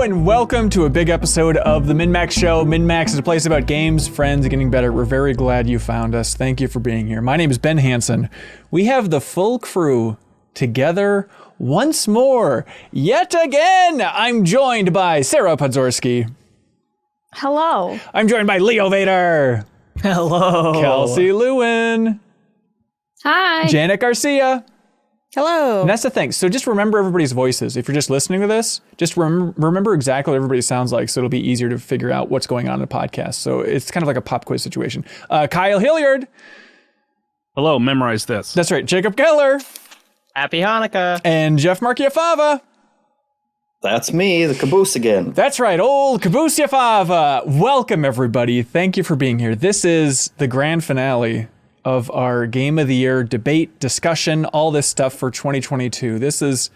and welcome to a big episode of the MinnMax Show. MinnMax is a place about games, friends, and getting better. We're very glad you found us. Thank you for being here. My name is Ben Hanson. We have the full crew together once more. Yet again, I'm joined by Sarah Podzorski. Hello. I'm joined by Vader. Hello. Kelsey Lewin. Hi. Janet Garcia. Hello. And that's the thing. So just remember everybody's voices. If you're just listening to this, just remember exactly what everybody sounds like, so it'll be easier to figure out what's going on in the podcast. So it's kind of like a pop quiz situation. Kyle Hilliard. Hello, memorize this. That's right. Jacob Keller. Happy Hanukkah. And Jeff Marchiafava. That's me, the caboose again. That's right, old Garcia. Welcome, everybody. Thank you for being here. This is the grand finale of our Game of the Year debate, discussion, all this stuff for 2022. This is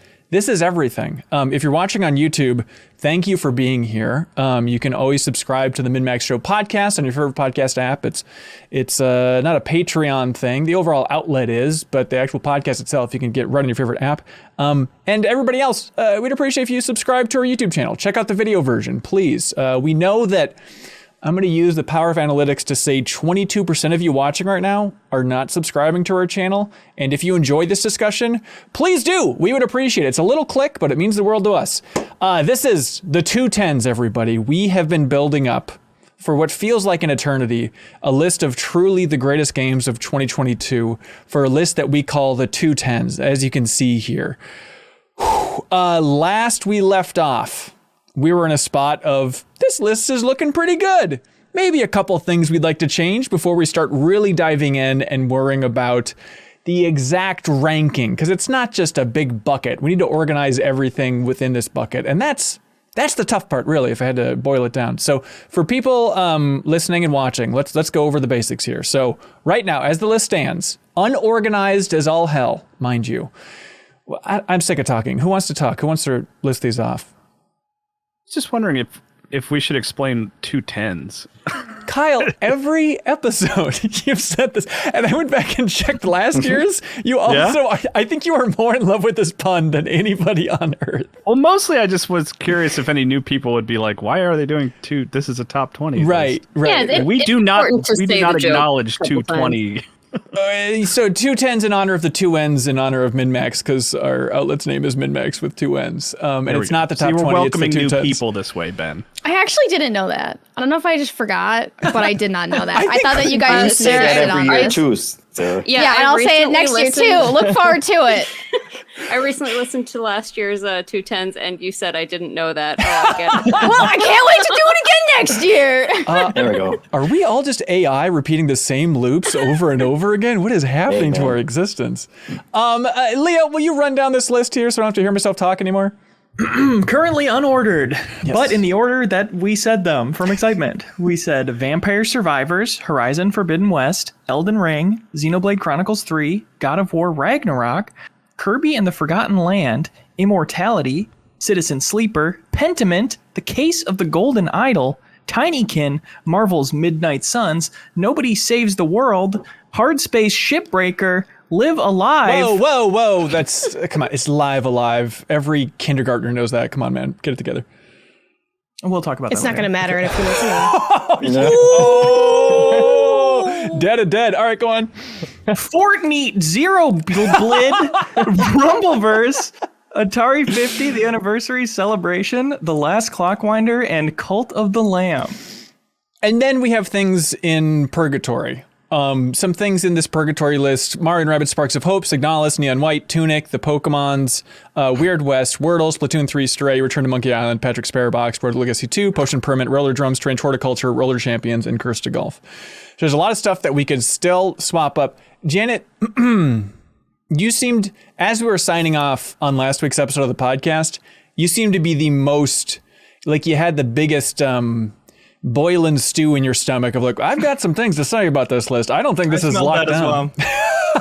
everything. If you're watching on YouTube, thank you for being here. You can always subscribe to the MinnMax Show podcast on your favorite podcast app. It's not a Patreon thing. The overall outlet is, but the actual podcast itself, you can get right on your favorite app. And everybody else, we'd appreciate if you subscribe to our YouTube channel. Check out the video version, please. We know that I'm going to use the power of analytics to say 22% of you watching right now are not subscribing to our channel. And if you enjoy this discussion, please do. We would appreciate it. It's a little click, but it means the world to us. This is the Two Tens, everybody. We have been building up for what feels like an eternity, a list of truly the greatest games of 2022 for a list that we call the Two Tens, as you can see here. Last we left off, we were in a spot of this list is looking pretty good. Maybe a couple things we'd like to change before we start really diving in and worrying about the exact ranking, because it's not just a big bucket. We need to organize everything within this bucket. And that's the tough part, really, if I had to boil it down. So for people listening and watching, let's go over the basics here. So right now, as the list stands, unorganized as all hell, mind you. Well, I'm sick of talking. Who wants to talk? Who wants to list these off? Just wondering if we should explain two tens. Kyle, every episode you've said this, and I went back and checked last year's. You also, yeah? I think you are more in love with this pun than anybody on earth. Well, mostly I just was curious if any new people would be like, why are they doing two? This is a top 20. Right. Yeah, we do not acknowledge 220. So two tens in honor of the two N's in honor of MinnMax, because our outlet's name is MinnMax with two N's. And it's not the top 20. We're welcoming new tens. people this way, Ben. I actually didn't know that. I don't know if I just forgot, but I did not know that. I thought that you guys just say that said it on every year this. too, Sarah. Yeah, and I'll say it next year too. Look forward to it. I recently listened to last year's Two Tens, and you said I didn't know that. Oh, again. Well, I can't wait to do it again next year. There we go. Are we all just AI repeating the same loops over and over again? What is happening to our existence? Leo, will you run down this list here so I don't have to hear myself talk anymore? Currently unordered, but in the order that we said them from excitement. We said Vampire Survivors, Horizon Forbidden West, Elden Ring, Xenoblade Chronicles 3, God of War Ragnarok, Kirby and the Forgotten Land, Immortality, Citizen Sleeper, Pentiment, The Case of the Golden Idol, Tinykin, Marvel's Midnight Suns, Nobody Saves the World, Hardspace Shipbreaker, Live Alive. Whoa. That's, come on, it's Live Alive. Every kindergartner knows that. Come on, man, get it together. We'll talk about that. It's not later. going to matter in a few minutes. Dead. All right, go on. Fortnite, Zero Blid, Rumbleverse, Atari 50, the Anniversary Celebration, The Last Clockwinder, and Cult of the Lamb. And then we have things in purgatory. Some things in this purgatory list: Mario and Rabbids Sparks of Hope, Signalis, Neon White, Tunic, The Pokemons, Weird West, Wordle, Splatoon 3, Stray, Return to Monkey Island, Patrick Sparrowbox, Road to Legacy 2, Potion Permit, Roller Drums, Strange Horticulture, Roller Champions, and Curse to Golf. So there's a lot of stuff that we could still swap up. Janet, you seemed, as we were signing off on last week's episode of the podcast, you seemed to be the most, like you had the biggest boiling stew in your stomach of like, I've got some things to say about this list. I don't think this is locked down.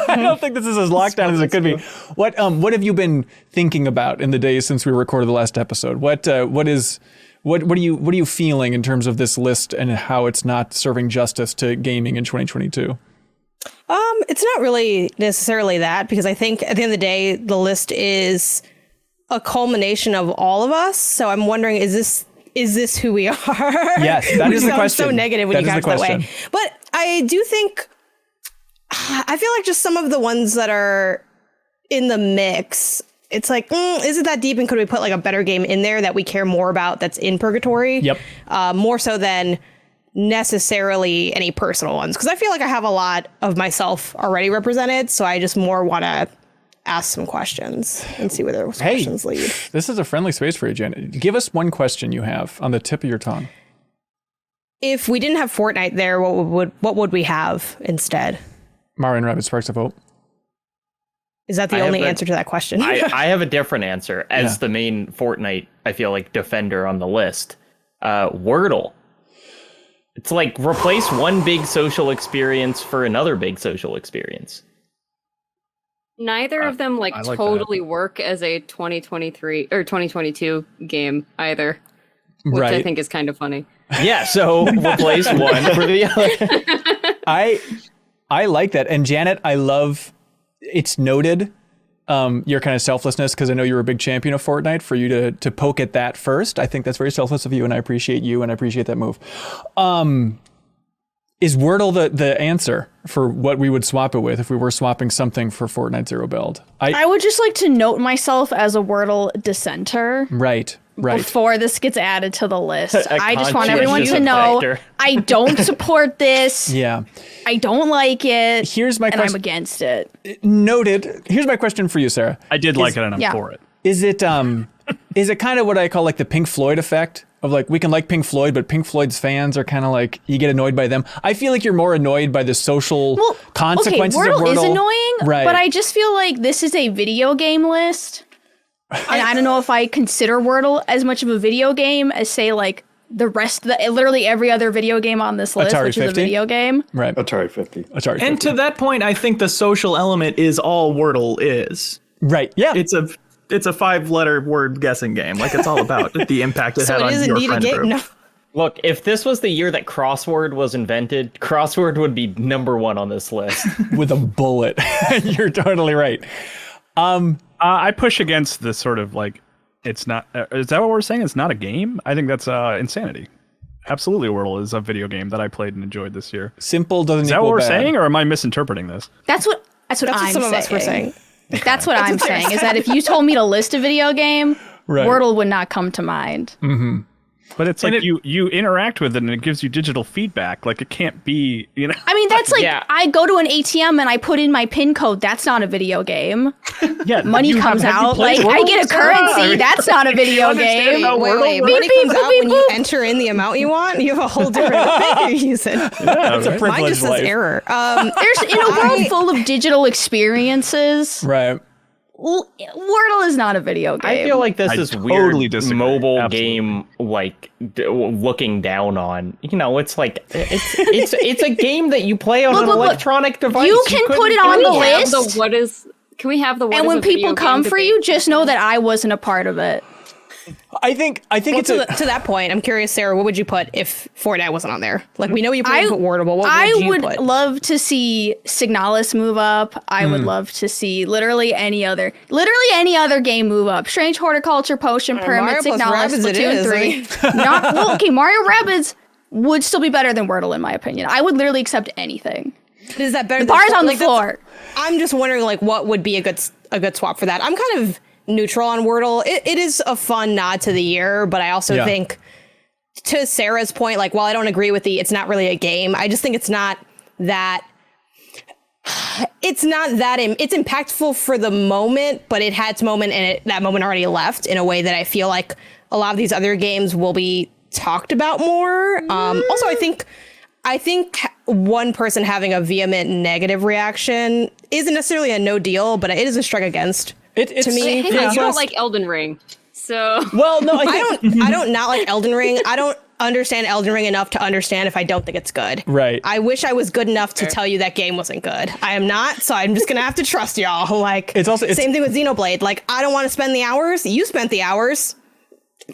I don't think this is as locked down as it could be. What have you been thinking about in the days since we recorded the last episode? What are you feeling in terms of this list and how it's not serving justice to gaming in 2022? It's not really necessarily that, because I think at the end of the day, the list is a culmination of all of us. So I'm wondering, is this who we are? Yes, that is the question. So negative when That you is couch the that way. question. But I do think, I feel like just some of the ones that are in the mix, it's like, is it that deep? And could we put like a better game in there that we care more about that's in purgatory? Yep. More so than necessarily any personal ones. Because I feel like I have a lot of myself already represented. So I just more want to ask some questions and see where those questions lead. This is a friendly space for you, Jen. Give us one question you have on the tip of your tongue. If we didn't have Fortnite there, what would we have instead? Mario and Rabbids Sparks of Hope. Is that the only answer to that question? I have a different answer as the main Fortnite, I feel like, defender on the list. Wordle. It's like replace one big social experience for another big social experience. Neither of them like totally work as a 2023 or 2022 game either, which I think is kind of funny. Yeah, so replace one for the other. I like that. And Janet, I love, it's noted your kind of selflessness, because I know you're a big champion of Fortnite, for you to poke at that first. I think that's very selfless of you, and I appreciate you, and I appreciate that move. Is Wordle the answer for what we would swap it with if we were swapping something for Fortnite Zero Build? I would just like to note myself as a Wordle dissenter. Right. Before this gets added to the list. I just want conscientious everyone to know objector. I don't support this. Yeah. I don't like it. Here's my and question. I'm against it. Noted. Here's my question for you, Sarah. I did like it, and I'm for it. Is it kind of what I call like the Pink Floyd effect of like, we can like Pink Floyd, but Pink Floyd's fans are kind of like, you get annoyed by them. I feel like you're more annoyed by the social consequences of Wordle. Is annoying, right? But I just feel like this is a video game list. And I don't know if I consider Wordle as much of a video game as, say, like the rest, literally every other video game on this list, Atari which 50? is a video game. Right. Atari 50. Atari 50. And to that point, I think the social element is all Wordle is. Right. Yeah. It's a 5-letter word guessing game. Like, it's all about the impact it had on your friend group. No. Look, if this was the year that crossword was invented, crossword would be #1 on this list. With a bullet. You're totally right. I push against this sort of like, it's not, is that what we're saying? It's not a game? I think that's insanity. Absolutely, Wordle is a video game that I played and enjoyed this year. Simple doesn't Is that equal what we're bad. saying, or am I misinterpreting this? That's what I'm some of us were saying. That's what I'm saying, is that if you told me to list a video game, Right. Wordle would not come to mind. Mm-hmm. But it's like you interact with it and it gives you digital feedback. Like, it can't be, I mean, that's like, I go to an ATM and I put in my PIN code. That's not a video game. Yeah, Money comes out. Like, I get a currency. That's not a video game. Wait, money comes out when you enter in the amount you want? You have a whole different thing you're using. That's a Mine privileged just says life. error. There's, in a world full of digital experiences, Right. Wordle is not a video game. I feel like this is totally weird disagree. mobile Absolutely. game, like looking down on. It's like it's a game that you play on an electronic device. You can put it on the list. Can we have the what and is when a video people game come for debate? you, just know that I wasn't a part of it. I think Well, it's to that point, I'm curious, Sarah, what would you put if Fortnite wasn't on there? Like, we know you put Wordle, but what would you put? Love to see Signalis move up. I would love to see literally any other game move up. Strange Horticulture, Potion, Pyramid, Mario plus Signalis, Rabbids it Splatoon is, 3. Mario Rabbids would still be better than Wordle in my opinion. I would literally accept anything. Is that better? The bar's on the floor. I'm just wondering, like, what would be a good swap for that? I'm kind of neutral on Wordle. It is a fun nod to the year, but I also think, to Sarah's point, like, while I don't agree with it's not really a game, I just think it's impactful for the moment, but it had its moment, and that moment already left in a way that I feel like a lot of these other games will be talked about more. Also, I think one person having a vehement negative reaction isn't necessarily a no deal, but it is a strike against. It's to me. Hey, you don't like Elden Ring, so well, no, I don't not like Elden Ring. I don't understand Elden Ring enough to understand if I don't think it's good. Right. I wish I was good enough to tell you that game wasn't good. I am not, so I'm just gonna have to trust y'all. Like, It's same thing with Xenoblade. Like, I don't want to spend the hours. You spent the hours.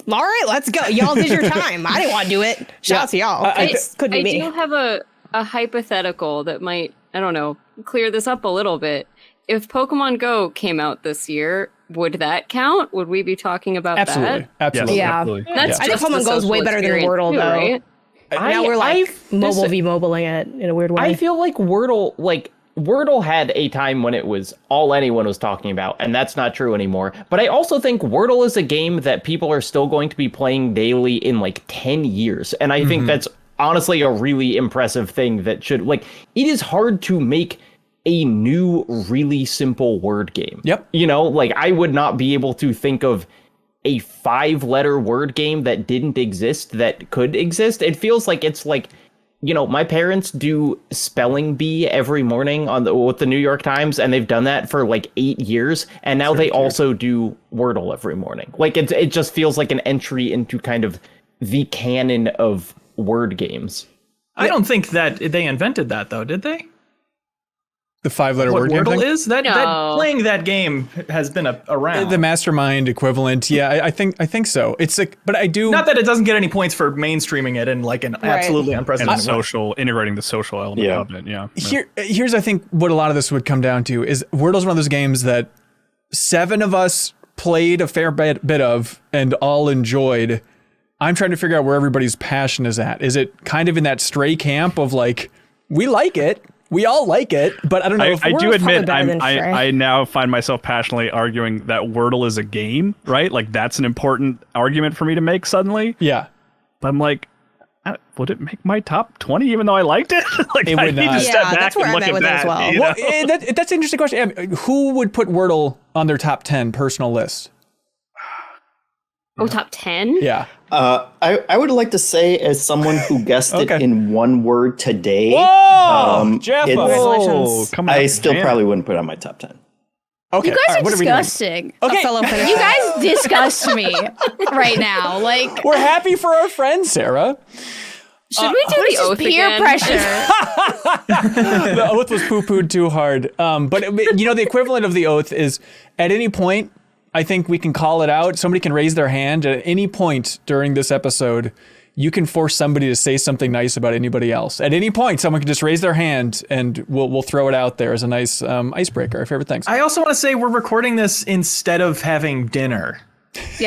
All right, let's go. Y'all did your time. I didn't want to do it. Shout out to y'all. Could be me. do have a hypothetical that might, I don't know, clear this up a little bit. if Pokemon Go came out this year, would that count? Would we be talking about that? Absolutely. Yeah. Absolutely. That's I think just Pokemon the Go is social way better than experience Wordle, too, though. right? Now we're like mobile v mobiling it in a weird way. I feel like Wordle had a time when it was all anyone was talking about, and that's not true anymore. But I also think Wordle is a game that people are still going to be playing daily in like 10 years. And I think that's honestly a really impressive thing that should, like, it is hard to make a new, really simple word game. Yep. You know, like, I would not be able to think of a 5-letter word game that didn't exist that could exist. It feels like it's like, you know, my parents do spelling bee every morning with the New York Times, and they've done that for like 8 years, and now they also do Wordle every morning. Like, it just feels like an entry into kind of the canon of word games. I don't think that they invented that, though, did they? The 5-letter What word game Wordle thing? is? That playing that game has been around. The mastermind equivalent. Yeah, I think so. It's like, but I do. Not that it doesn't get any points for mainstreaming it in like an absolutely And unprecedented way. integrating the social element of it. Yeah. Here's I think what a lot of this would come down to is Wordle's one of those games that 7 of us played a fair bit of and all enjoyed. I'm trying to figure out where everybody's passion is at. Is it kind of in that stray camp of like, we like it, we all like it, but I don't know. I do admit I I now find myself passionately arguing that Wordle is a game, right? Like, that's an important argument for me to make suddenly. Yeah. But I'm like, would it make my top 20 even though I liked it? Like, It I would need not. to step Yeah, back that's where and I'm look at at with it that. as well. You know? Well, that's an interesting question. Who would put Wordle on their top 10 personal list? Oh, top 10? Yeah. I would like to say, as someone who guessed it in one word today, Whoa, Jeff! Congratulations. Come on, I still man. probably wouldn't put it on my top 10. Okay. You guys all right, are what are we doing? disgusting. Okay. A fellow finisher. You guys disgust me right now. Like, We're happy for our friend, Sarah. Should we do the oath peer again? pressure. The oath was poo-pooed too hard. But you know, the equivalent of the oath is at any point, I think we can call it out. Somebody can raise their hand at any point during this episode. You can force somebody to say something nice about anybody else. At any point, someone can just raise their hand, and we'll throw it out there as a nice icebreaker. Our favorite things. I also want to say we're recording this instead of having dinner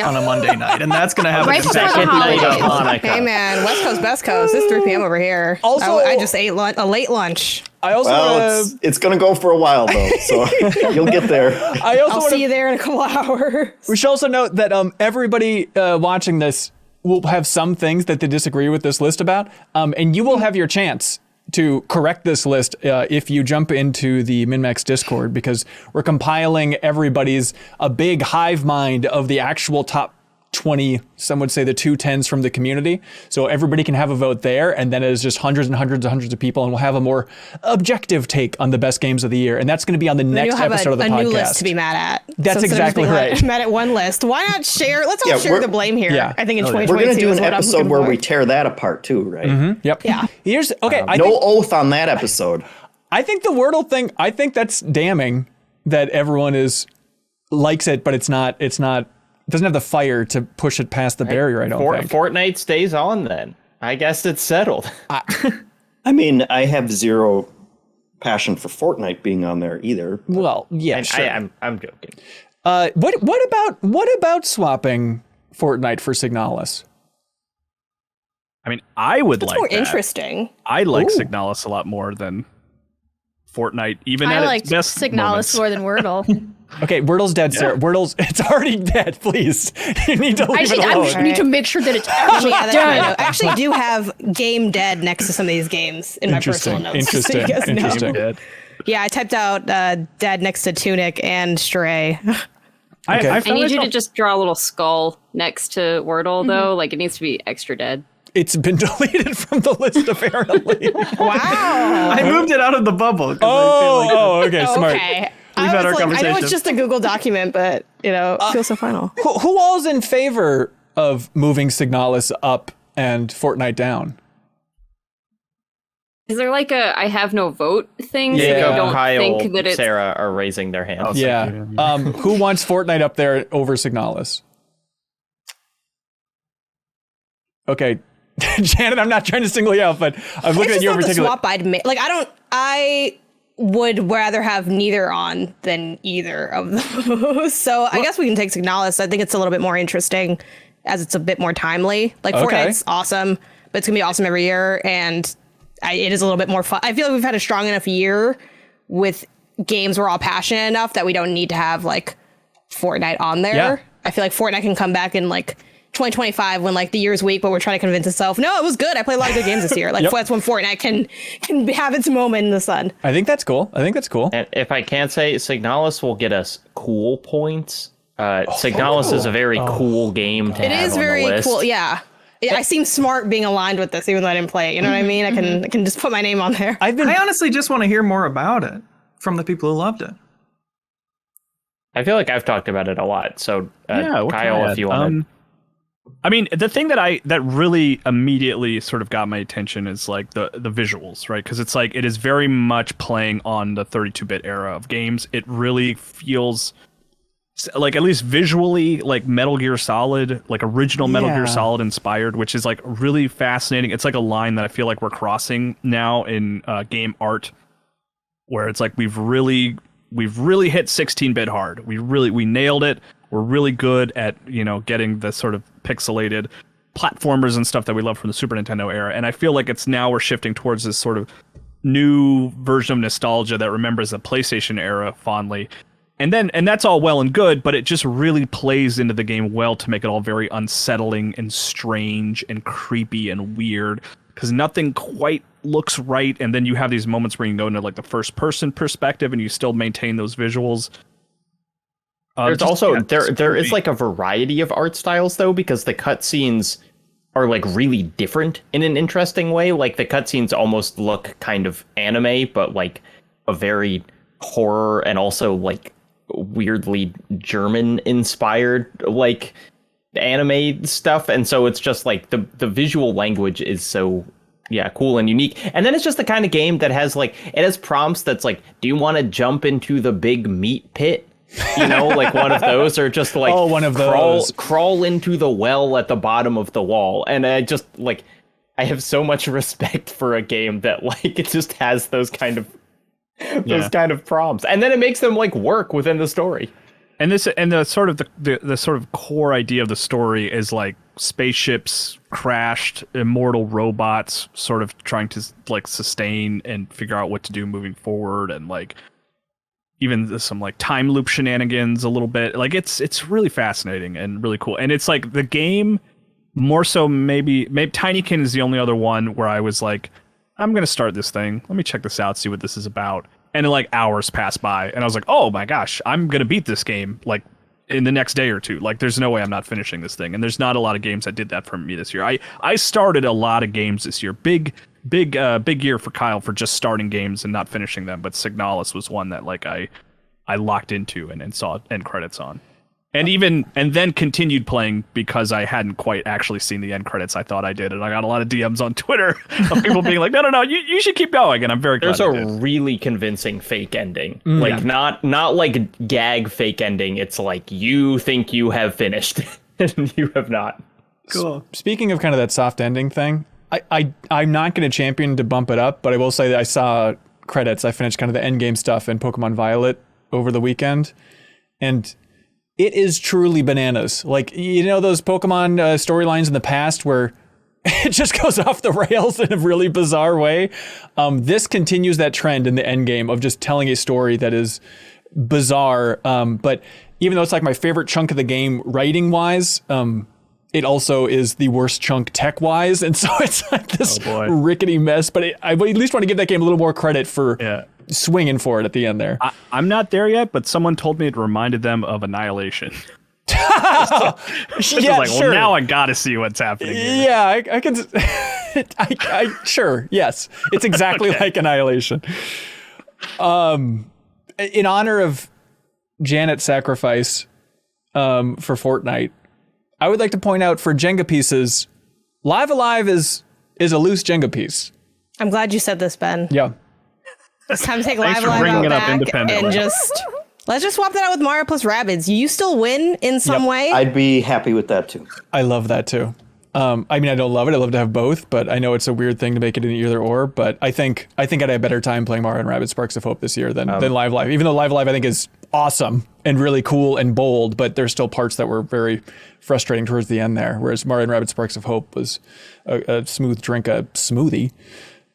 on a Monday night, and that's going to have Right an before impact. the Second night of holidays. Hanukkah. Hey man, West Coast, Best Coast. It's 3 p.m. over here. Also- I just ate a late lunch. I also Well, wanna, it's going to go for a while, though, so you'll get there. I also I'll wanna, see you there in a couple hours. we should also note that everybody watching this will have some things that they disagree with this list about, and you will have your chance to correct this list if you jump into the MinnMax Discord, because we're compiling everybody's a big hive mind of the actual top 20, some would say the 2 tens from the community. So everybody can have a vote there, and then it is just hundreds and hundreds and hundreds of people, and we'll have a more objective take on the best games of the year. And that's going to be on the Then next you'll have episode of the a podcast. new list to be mad at. That's So instead of exactly being right. Mad at one list. Why not share? Let's all Yeah, share we're- the blame here. Yeah. I think in We're 2022 going to do is an what I'm episode looking where for. we tear that apart, too, right? Yep. Yeah. Here's okay. No oath on that episode. I think the Wordle thing, I think that's damning that everyone likes it, but it's not doesn't have the fire to push it past the barrier, I don't think. Fortnite stays on then. I guess it's settled. I mean, I have zero passion for Fortnite being on there either. Well, yeah, sure. I'm joking. What about swapping Fortnite for Signalis? I mean, I would It's like more that. interesting. I like Signalis a lot more than Fortnite, even I at like its best Signalis moments. more than Wordle. Okay, Wordle's dead, Sarah. Wordle's it's already dead. Please, you need to leave it I alone. just need to make sure that it's actually Yeah, that's done. right. I actually do have Game Dead next to some of these games in my personal notes. just so you guys know. Interesting. Yeah, I typed out Dead next to Tunic and Stray. Okay. I need you to just draw a little skull next to Wordle, though. Like, it needs to be extra dead. It's been deleted from the list, apparently. Wow. I moved it out of the bubble. 'cause I Oh, okay, smart. Okay. We've had our I know conversation. it's just a Google document, but it feels so final. Who all's in favor of moving Signalis up and Fortnite down? Is there like a I have no vote thing? So Yeah. you don't Kyle, think that it's Sarah are raising their hands. Yeah. Who wants Fortnite up there over Signalis? Okay. Janet, I'm not trying to single you out, but I'm looking It's at just you in not the particular. swap I'd make. Like, would rather have neither on than either of those. So I guess we can take Signalis. I think it's a little bit more interesting as it's a bit more timely. Like Fortnite's awesome, but it's gonna be awesome every year, and it is a little bit more fun. I feel like we've had a strong enough year with games we're all passionate enough that we don't need to have like Fortnite on there. Yeah. I feel like Fortnite can come back in like 2025 when like the year's weak, but we're trying to convince itself, no, it was good. I played a lot of good games this year. Like that's when Fortnite can have its moment in the sun. I think that's cool. And if I can say, Signalis will get us cool points. Signalis is a very cool game to have on the list. It is very cool, yeah. I seem smart being aligned with this, even though I didn't play it. You know what I mean? I can just put my name on there. I honestly just want to hear more about it from the people who loved it. I feel like I've talked about it a lot. So, Kyle, if you want to. I mean, the thing that really immediately sort of got my attention is like the visuals, right? Because it's like it is very much playing on the 32-bit era of games. It really feels like, at least visually, like Metal Gear Solid, like original Metal Gear Solid inspired, which is like really fascinating. It's like a line that I feel like we're crossing now in game art, where it's like we've really hit 16-bit hard. We nailed it. We're really good at, getting the sort of pixelated platformers and stuff that we love from the Super Nintendo era. And I feel like we're shifting towards this sort of new version of nostalgia that remembers the PlayStation era fondly. And that's all well and good, but it just really plays into the game well to make it all very unsettling and strange and creepy and weird, because nothing quite looks right. And then you have these moments where you can go into like the first person perspective and you still maintain those visuals. There's also there is like a variety of art styles though, because the cutscenes are like really different in an interesting way. Like the cutscenes almost look kind of anime, but like a very horror and also like weirdly German inspired like anime stuff. And so it's just like the visual language is so cool and unique. And then it's just the kind of game that has like, it has prompts that's like, do you want to jump into the big meat pit? Like one of those, or just like one of those. Crawl into the well at the bottom of the wall. And I just like, I have so much respect for a game that like it just has those kind of prompts, and then it makes them like work within the story. And the sort of core idea of the story is like spaceships crashed, immortal robots sort of trying to like sustain and figure out what to do moving forward, and like even some like time loop shenanigans a little bit. Like it's really fascinating and really cool. And it's like the game more so maybe Tinykin is the only other one where I was like, I'm going to start this thing. Let me check this out, see what this is about. And then like hours passed by and I was like, oh my gosh, I'm going to beat this game like in the next day or two. Like there's no way I'm not finishing this thing. And there's not a lot of games that did that for me this year. I started a lot of games this year. Big year for Kyle for just starting games and not finishing them, but Signalis was one that like I locked into and saw end credits on, and then continued playing because I hadn't quite actually seen the end credits. I thought I did, and I got a lot of DMs on Twitter of people being like, no, you should keep going, and I'm very glad. There's a really convincing fake ending, like not like gag fake ending. It's like you think you have finished and you have not. Cool. Speaking of kind of that soft ending thing, I'm not going to champion to bump it up, but I will say that I saw credits. I finished kind of the end game stuff in Pokemon Violet over the weekend, and it is truly bananas. Like, those Pokemon storylines in the past where it just goes off the rails in a really bizarre way. This continues that trend in the end game of just telling a story that is bizarre. But even though it's like my favorite chunk of the game writing wise, it also is the worst chunk tech-wise, and so it's like this rickety mess. But I at least want to give that game a little more credit for swinging for it at the end there. I'm not there yet, but someone told me it reminded them of Annihilation. Sure. Well, now I gotta see what's happening here. Yeah, I can. Sure, yes, it's exactly like Annihilation. In honor of Janet's sacrifice for Fortnite, I would like to point out for Jenga pieces, Live Alive is a loose Jenga piece. I'm glad you said this, Ben. Yeah. It's time to take Live Alive out back and let's just swap that out with Mario plus Rabbids. You still win in some way. I'd be happy with that too. I love that too. I mean, I don't love it. I love to have both, but I know it's a weird thing to make it an either or. But I think I'd have a better time playing Mario and Rabbids Sparks of Hope this year than Live Live. Even though Live Live I think is awesome and really cool and bold, but there's still parts that were very frustrating towards the end there. Whereas Mario and Rabbids Sparks of Hope was a smooth drink, a smoothie.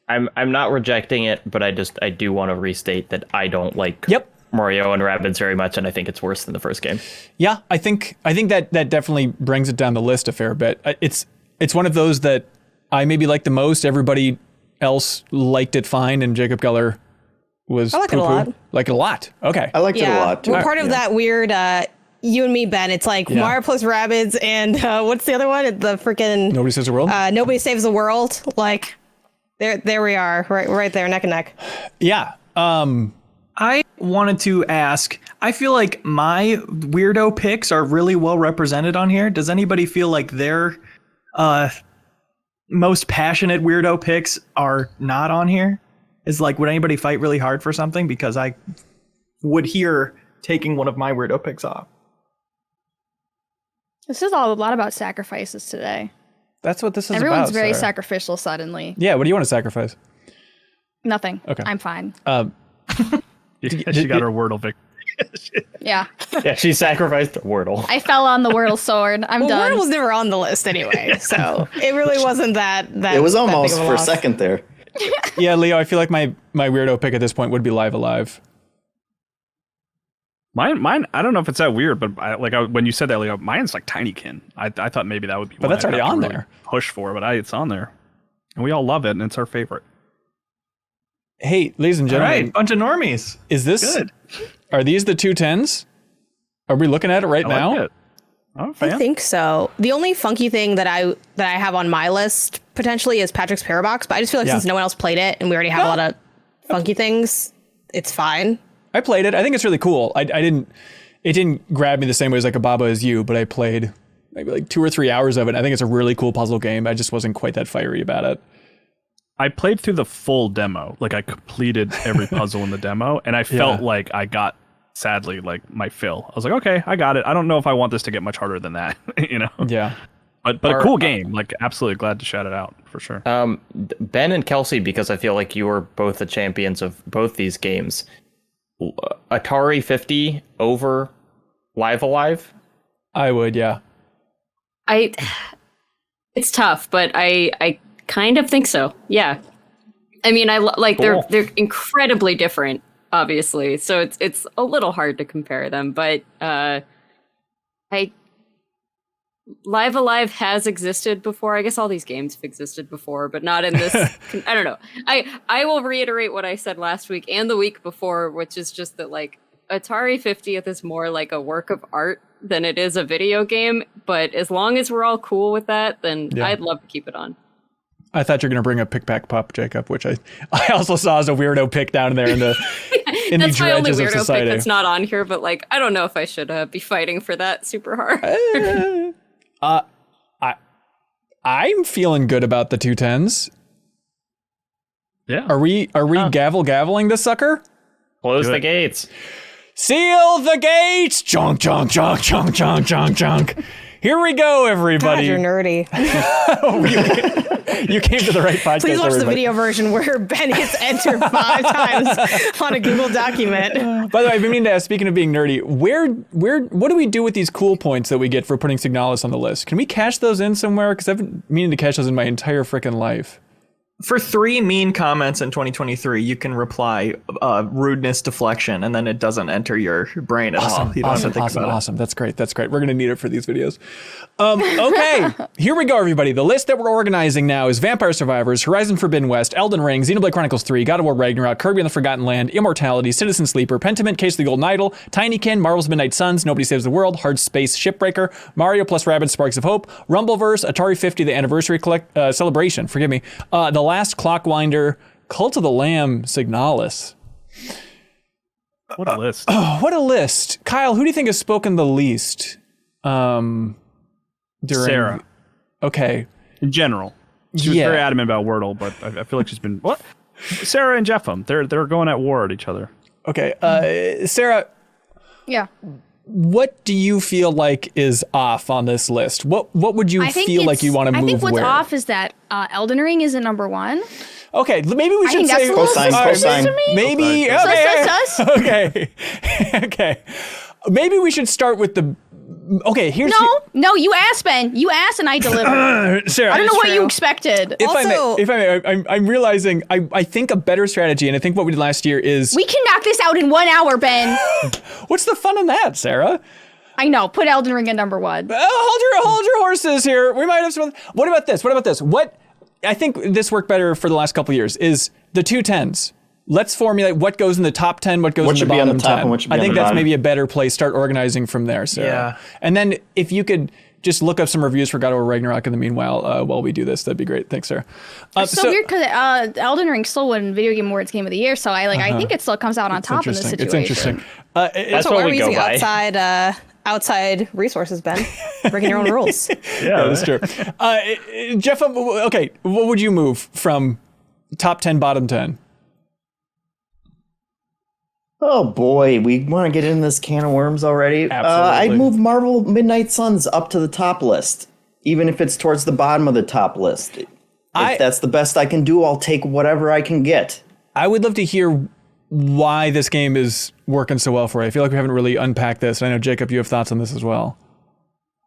I'm not rejecting it, but I do want to restate that I don't like Mario and Rabbids very much, and I think it's worse than the first game. Yeah, I think that definitely brings it down the list a fair bit. It's one of those that I maybe like the most. Everybody else liked it fine, and Jacob Geller was I like it a lot. Like it a lot. Okay. I liked it a lot too. We're part of that weird you and me, Ben. It's like Mario plus Rabbids and what's the other one? The freaking Nobody Saves the World? Nobody Saves the World. Like there we are, right there, neck and neck. Yeah. I wanted to ask, I feel like my weirdo picks are really well represented on here. Does anybody feel like their most passionate weirdo picks are not on here? Is like, would anybody fight really hard for something? Because I would hear taking one of my weirdo picks off. This is a lot about sacrifices today. That's what this is Everyone's about, very Sarah. sacrificial suddenly. Yeah, what do you want to sacrifice? Nothing. Okay. I'm fine. She got her Wordle victory. Yeah. Yeah, she sacrificed Wordle. I fell on the Wordle sword. I'm done. Wordle was never on the list anyway, so it really wasn't that It was that almost big of for a loss. second there. Yeah, Leo, I feel like my weirdo pick at this point would be Live Alive. Mine. I don't know if it's that weird, but when you said that, Leo, mine's like Tinykin. I thought maybe that would be. But that's already on there. Push for, but it's on there, and we all love it, and it's our favorite. Hey, ladies and All gentlemen, right, bunch of normies. is this Good. Are these the 2 tens? Are we looking at it right I now? like it. I'm a I fan. think so. The only funky thing that I have on my list potentially is Patrick's Parabox, but I just feel like since no one else played it and we already have a lot of funky things, it's fine. I played it. I think it's really cool. It didn't grab me the same way as like a Baba as you, but I played maybe like 2 or 3 hours of it. I think it's a really cool puzzle game. I just wasn't quite that fiery about it. I played through the full demo. Like I completed every puzzle in the demo, and I felt like I got, sadly, like my fill. I was like, okay, I got it. I don't know if I want this to get much harder than that, you know? Yeah. But a cool game. Like absolutely glad to shout it out for sure. Ben and Kelsey, because I feel like you are both the champions of both these games. Atari 50 over Live Alive? I would, yeah. It's tough, but I kind of think so. Yeah. I mean, Cool. they're incredibly different, obviously. So it's a little hard to compare them, but Live Alive has existed before. I guess all these games have existed before, but not in this. I don't know. I will reiterate what I said last week and the week before, which is just that like Atari 50th is more like a work of art than it is a video game. But as long as we're all cool with that, then I'd love to keep it on. I thought you were going to bring up Pick Pack Pup, Jacob, which I also saw as a weirdo pick down there in the in That's the my only dredges of weirdo society. pick that's not on here, but like I don't know if I should be fighting for that super hard. I'm feeling good about the 2 tens. Yeah. Are we gaveling this sucker? Close the gates. Seal the gates! Chunk, chunk, chunk, chunk, chunk, chunk, chunk. Here we go, everybody. God, you're nerdy. You came to the right podcast. Please watch the everybody. video version where Ben hits enter 5 times on a Google document. By the way, I've been meaning to ask, speaking of being nerdy, what do we do with these cool points that we get for putting Signalis on the list? Can we cash those in somewhere? Because I've been meaning to cash those in my entire freaking life. For 3 mean comments in 2023, you can reply rudeness deflection, and then it doesn't enter your brain at all. You don't have to think about it. Awesome. That's great. We're going to need it for these videos. Okay, here we go, everybody. The list that we're organizing now is Vampire Survivors, Horizon Forbidden West, Elden Ring, Xenoblade Chronicles 3, God of War Ragnarok, Kirby and the Forgotten Land, Immortality, Citizen Sleeper, Pentiment, Case of the Golden Idol, Tinykin, Marvel's Midnight Suns, Nobody Saves the World, Hardspace, Shipbreaker, Mario plus Rabbids Sparks of Hope, Rumbleverse, Atari 50, the Anniversary Celebration, The Last Clockwinder, Cult of the Lamb, Signalis. What a list. What a list. Kyle, who do you think has spoken the least? During Sarah. Okay. In general. She was very adamant about Wordle, but I feel like she's been... What? Sarah and Jeffem, they're going at war at each other. Okay. Sarah, Yeah. what do you feel like is off on this list? What would you feel like you want to move? I think what's where? off is that Elden Ring isn't number one. Okay, maybe we should say cosine. Maybe Sus. okay. Okay. Maybe we should start with the. Okay, here's No, you asked, Ben. You asked and I delivered. Sarah. I don't know what you expected. If I may, I'm realizing I think a better strategy, and I think what we did last year is We can knock this out in 1 hour, Ben. what's the fun in that, Sarah? I know. Put Elden Ring at number one. Hold your horses here. We might have some. What about this? What I think this worked better for the last couple of years is the 2 tens. Let's formulate what goes in the top 10, what goes in the should be bottom on the top 10. and what should be I on think the that's bottom. maybe a better place. Start organizing from there, Sarah. Yeah. And then if you could just look up some reviews for God of War Ragnarok in the meanwhile while we do this, that'd be great. Thanks, Sarah. It's so weird because Elden Ring still won Video Game Awards Game of the Year, so I think it still comes out on top in this situation. It's interesting. That's So what why are we we go using by. outside resources, Ben? Breaking your own rules. Yeah, that's true. Jeff, okay, what would you move from top 10, bottom 10? Oh boy, we want to get in this can of worms already. Absolutely. I'd move Marvel Midnight Suns up to the top list, even if it's towards the bottom of the top list. If that's the best I can do, I'll take whatever I can get. I would love to hear why this game is working so well for you. I feel like we haven't really unpacked this. And I know, Jacob, you have thoughts on this as well.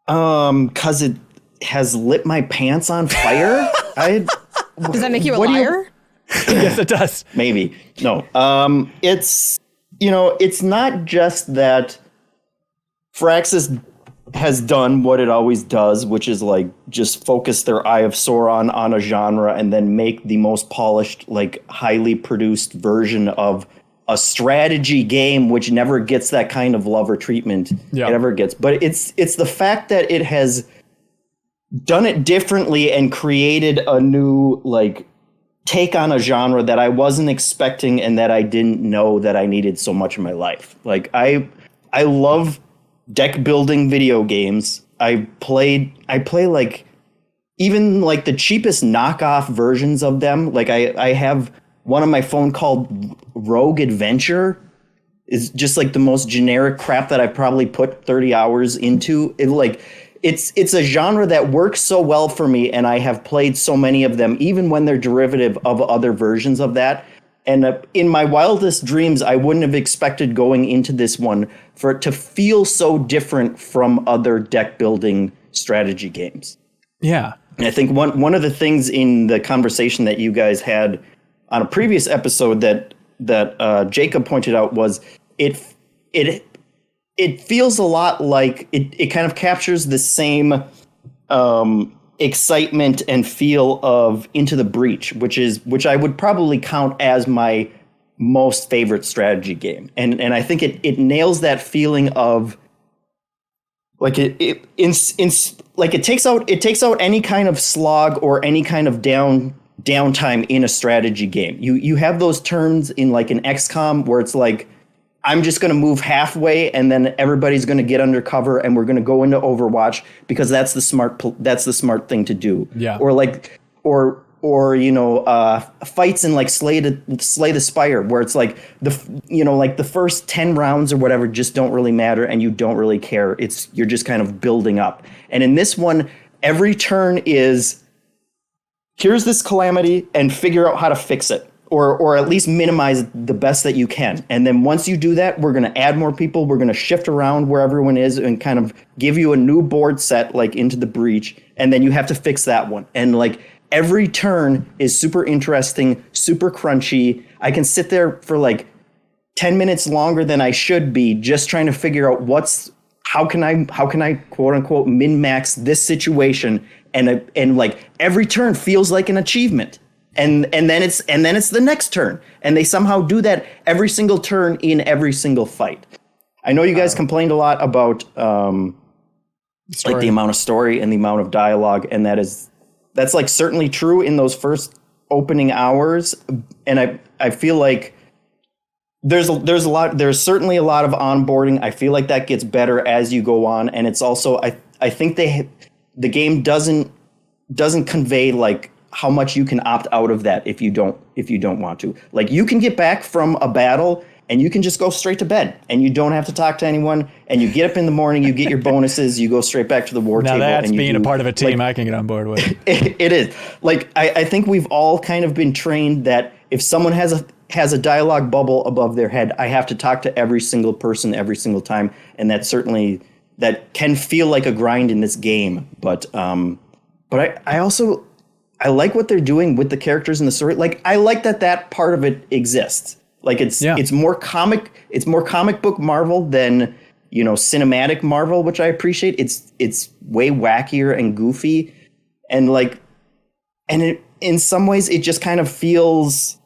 'Cause it has lit my pants on fire. Does that make you a What do you- liar? Yes, it does. Maybe. No. It's, it's not just that Firaxis has done what it always does, which is like just focus their Eye of Sauron on a genre and then make the most polished, like highly produced version of a strategy game, which never gets that kind of love or treatment it ever gets. But it's the fact that it has done it differently and created a new, like, take on a genre that I wasn't expecting and that I didn't know that I needed so much in my life. Like I love deck building video games. I play like even like the cheapest knockoff versions of them. Like I have one on my phone called Rogue Adventure. Is just like the most generic crap that I probably put 30 hours into. It's a genre that works so well for me, and I have played so many of them, even when they're derivative of other versions of that. And in my wildest dreams, I wouldn't have expected going into this one for it to feel so different from other deck building strategy games. Yeah. And I think one of the things in the conversation that you guys had on a previous episode that Jacob pointed out was it feels a lot like it kind of captures the same excitement and feel of Into the Breach, which I would probably count as my most favorite strategy game. And I think it nails that feeling of like it takes out any kind of slog or any kind of downtime in a strategy game. You have those turns in like an XCOM where it's like, I'm just going to move halfway and then everybody's going to get under cover and we're going to go into Overwatch because that's the smart thing to do. Yeah. Or fights in like Slay the Spire where it's like the first 10 rounds or whatever just don't really matter and you don't really care. You're just kind of building up. And in this one, every turn is here's this calamity and figure out how to fix it. Or at least minimize the best that you can. And then once you do that, we're going to add more people. We're going to shift around where everyone is and kind of give you a new board set like Into the Breach. And then you have to fix that one. And like every turn is super interesting, super crunchy. I can sit there for like 10 minutes longer than I should be just trying to figure out how can I quote unquote min-max this situation. And like every turn feels like an achievement. And then it's the next turn, and they somehow do that every single turn in every single fight. I know you guys complained a lot about like the amount of story and the amount of dialogue, and that's like certainly true in those first opening hours. And I feel like there's certainly a lot of onboarding. I feel like that gets better as you go on, and it's also I think the game doesn't convey like how much you can opt out of that if you don't want to. Like you can get back from a battle and you can just go straight to bed and you don't have to talk to anyone, and you get up in the morning, you get your bonuses, you go straight back to the war table. Now that's and you being do, a part of a team I can get on board with. It is. Like, I think we've all kind of been trained that if someone has a dialogue bubble above their head, I have to talk to every single person every single time, and that can feel like a grind in this game. But I also like what they're doing with the characters in the story. Like, I like that part of it exists. Like, it's more comic book Marvel than, cinematic Marvel, which I appreciate. It's way wackier and goofy, and in some ways it just kind of feels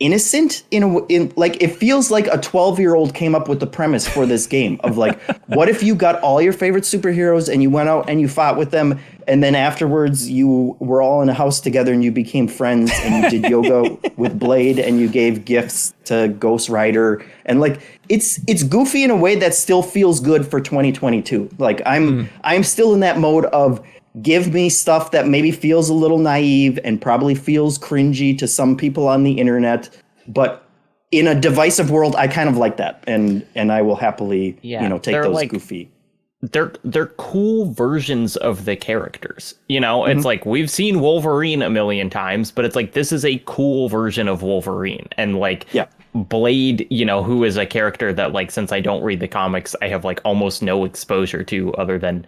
innocent it feels like a 12-year-old came up with the premise for this game of like, what if you got all your favorite superheroes and you went out and you fought with them, and then afterwards you were all in a house together and you became friends and you did yoga with Blade and you gave gifts to Ghost Rider, and like it's goofy in a way that still feels good for 2022. Like, I'm still in that mode of, give me stuff that maybe feels a little naive and probably feels cringy to some people on the internet, but in a divisive world, I kind of like that, and I will happily, take those goofy. They're cool versions of the characters. It's like, we've seen Wolverine a million times, but it's like, this is a cool version of Wolverine, and Blade, who is a character that, like, since I don't read the comics, I have like almost no exposure to other than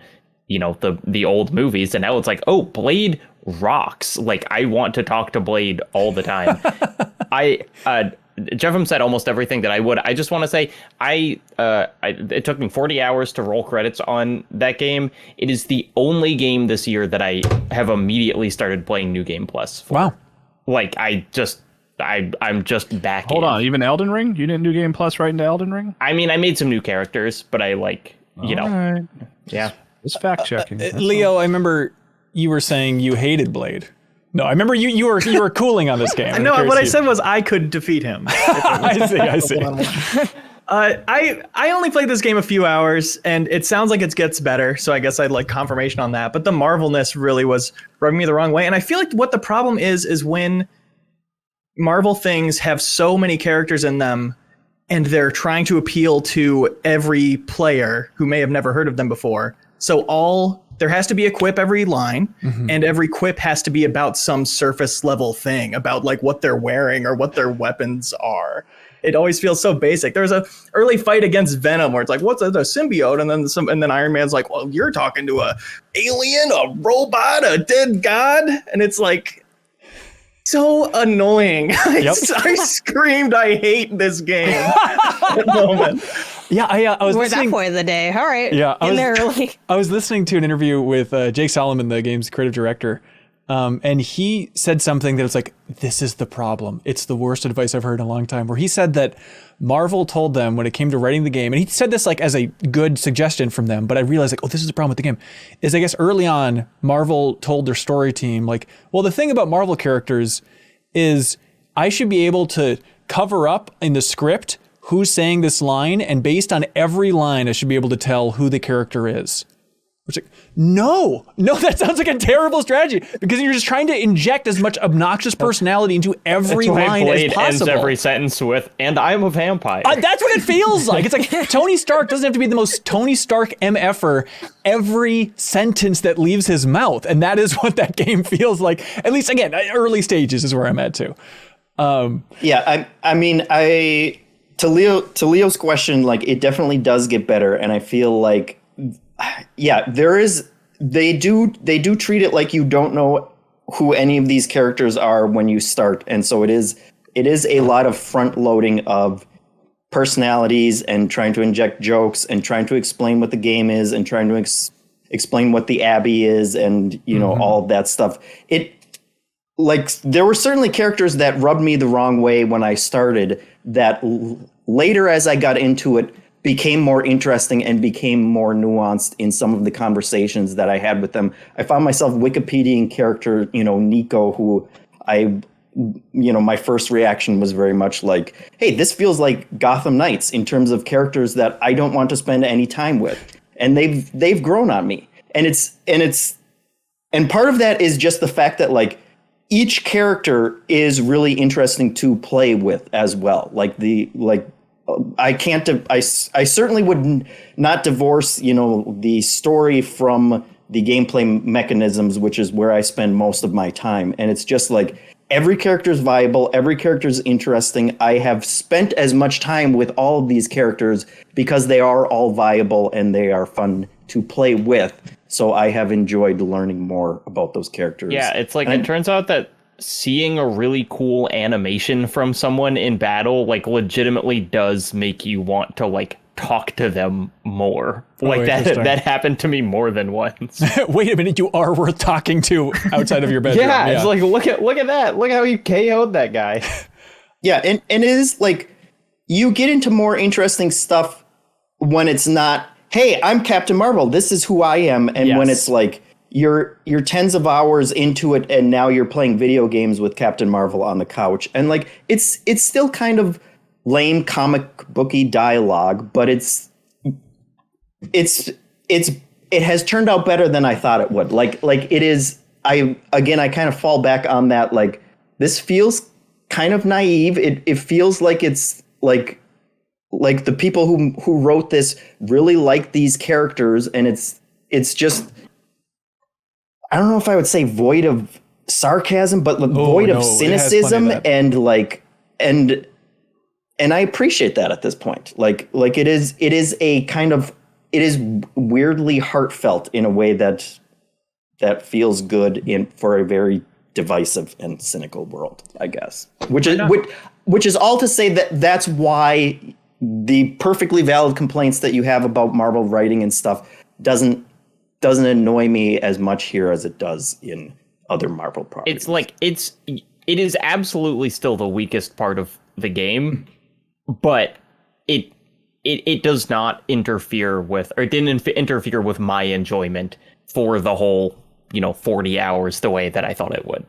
the old movies, and now it's like, oh, Blade rocks. Like, I want to talk to Blade all the time. Jeffem said almost everything that I would. I just want to say, it took me 40 hours to roll credits on that game. It is the only game this year that I have immediately started playing New Game Plus for. Wow. Like, I'm just back. Hold on, even Elden Ring? You didn't do Game Plus right into Elden Ring? I mean, I made some new characters, but I Right. Yeah. It's fact checking. Leo, I remember you were saying you hated Blade. No, I remember you were cooling on this game. No, what I said was I could defeat him. I see. I only played this game a few hours, and it sounds like it gets better, so I guess I'd like confirmation on that. But the Marvelness really was rubbing me the wrong way, and I feel like what the problem is when Marvel things have so many characters in them, and they're trying to appeal to every player who may have never heard of them before. So there has to be a quip every line, and every quip has to be about some surface level thing, about like what they're wearing or what their weapons are. It always feels so basic. There's a early fight against Venom where it's like, what's a symbiote? And then Iron Man's like, well, you're talking to a alien, a robot, a dead god. And it's like, so annoying. Yep. I screamed, I hate this game at the moment. Yeah, I was We're listening. that point of the day. All right. Yeah, there early. I was listening to an interview with Jake Solomon, the game's creative director, and he said something that was like, this is the problem. It's the worst advice I've heard in a long time, where he said that Marvel told them when it came to writing the game, and he said this like as a good suggestion from them, but I realized like, oh, this is the problem with the game, is I guess early on, Marvel told their story team like, well, the thing about Marvel characters is I should be able to cover up in the script who's saying this line, and based on every line, I should be able to tell who the character is. Which, like, no, that sounds like a terrible strategy, because you're just trying to inject as much obnoxious personality into every line as possible. Ends every sentence with, and I'm a vampire. That's what it feels like. It's like Tony Stark doesn't have to be the most Tony Stark MFer every sentence that leaves his mouth, and that is what that game feels like. At least, again, early stages is where I'm at too. To Leo's question, like, it definitely does get better, and I feel like, they do treat it like you don't know who any of these characters are when you start, and so it is a lot of front loading of personalities and trying to inject jokes and trying to explain what the game is and trying to explain what the Abbey is and all of that stuff. There were certainly characters that rubbed me the wrong way when I started that later, as I got into it, became more interesting and became more nuanced in some of the conversations that I had with them. I found myself Wikipediaing character, Nico, who my first reaction was very much like, hey, this feels like Gotham Knights in terms of characters that I don't want to spend any time with. And they've grown on me. And part of that is just the fact that, like, each character is really interesting to play with as well. I certainly would not divorce, the story from the gameplay mechanisms, which is where I spend most of my time. And it's just like every character is viable. Every character is interesting. I have spent as much time with all of these characters because they are all viable and they are fun to play with. So I have enjoyed learning more about those characters. Yeah, it's like it turns out that seeing a really cool animation from someone in battle legitimately does make you want to talk to them more. That happened to me more than once. Wait a minute, you are worth talking to outside of your bedroom. Yeah, it's like look at that. Look how you KO'd that guy. Yeah, and it is you get into more interesting stuff when it's not, hey, I'm Captain Marvel, this is who I am, and when it's you're tens of hours into it and now you're playing video games with Captain Marvel on the couch, and it's still kind of lame comic booky dialogue, but it has turned out better than I thought it would. It is. I kind of fall back on that. This feels kind of naive. It feels like it's like the people who wrote this really like these characters, and it's just, I don't know if I would say void of sarcasm, but void of cynicism and I appreciate that at this point. It is a kind of, it is weirdly heartfelt in a way that feels good for a very divisive and cynical world, I guess. Which is all to say that's why the perfectly valid complaints that you have about Marvel writing and stuff doesn't annoy me as much here as it does in other Marvel properties. It is absolutely still the weakest part of the game. But it does not interfere with, or it didn't interfere with my enjoyment for the whole, 40 hours the way that I thought it would.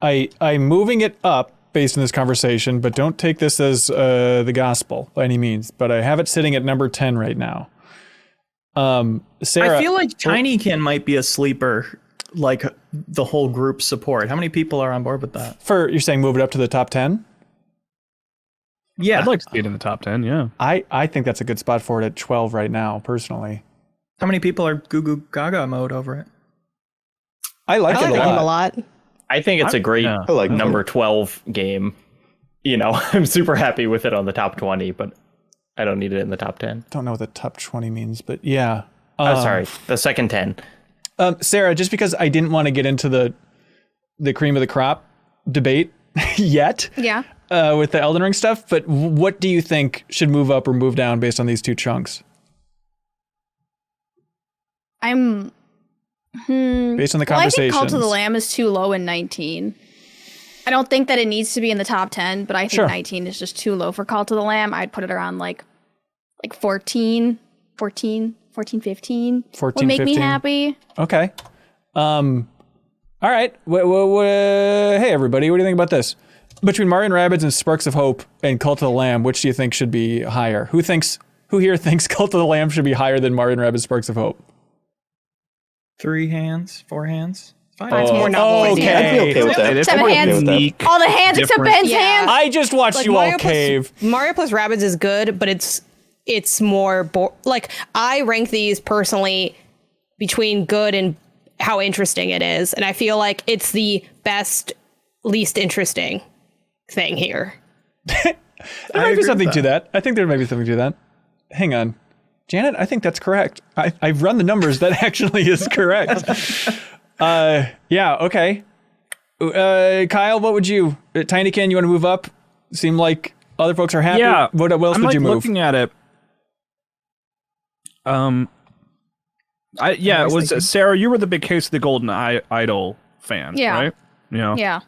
I'm moving it up based on this conversation, but don't take this as the gospel by any means. But I have it sitting at number 10 right now. Sarah, I feel like Tinykin might be a sleeper, the whole group support. How many people are on board with that? You're saying move it up to the top 10? Yeah. I'd like to see it in the top 10, yeah. I think that's a good spot for it at 12 right now, personally. How many people are goo goo gaga mode over it? I like it a lot. I think it's a great number 12 game. I'm super happy with it on the top 20, but I don't need it in the top 10. Don't know what the top 20 means, but yeah. Sorry, the second 10. Sarah, just because I didn't want to get into the cream of the crop debate yet. Yeah. With the Elden Ring stuff, but what do you think should move up or move down based on these two chunks? Based on the conversations. I think Cult of the Lamb is too low in 19. I don't think that it needs to be in the top 10, but I think 19 is just too low for Cult of the Lamb. I'd put it around 14, 15 would make me happy. Okay. All right. Hey, everybody, what do you think about this? Between Mario and Rabbids and Sparks of Hope and Cult of the Lamb, which do you think should be higher? Who here thinks Cult of the Lamb should be higher than Mario and Rabbids Sparks of Hope? 3 hands, 4 hands, 5 That's more not okay. I'd be okay with that. 7 hands. All the hands except Ben's hands. I just watched you all cave. Mario plus Rabbids is good, but it's more I rank these personally between good and how interesting it is, and I feel like it's the best, least interesting thing here. There might be something to that. I think there might be something to that. Hang on. Janet, I think that's correct. I've run the numbers. That actually is correct. Yeah, okay. Kyle, what would you... Tinykin, you want to move up? Seem like other folks are happy. Yeah. What else would you move? Looking at it. It was Sarah, you were the big Case of the Golden Idol fan, right? Yeah. Yeah.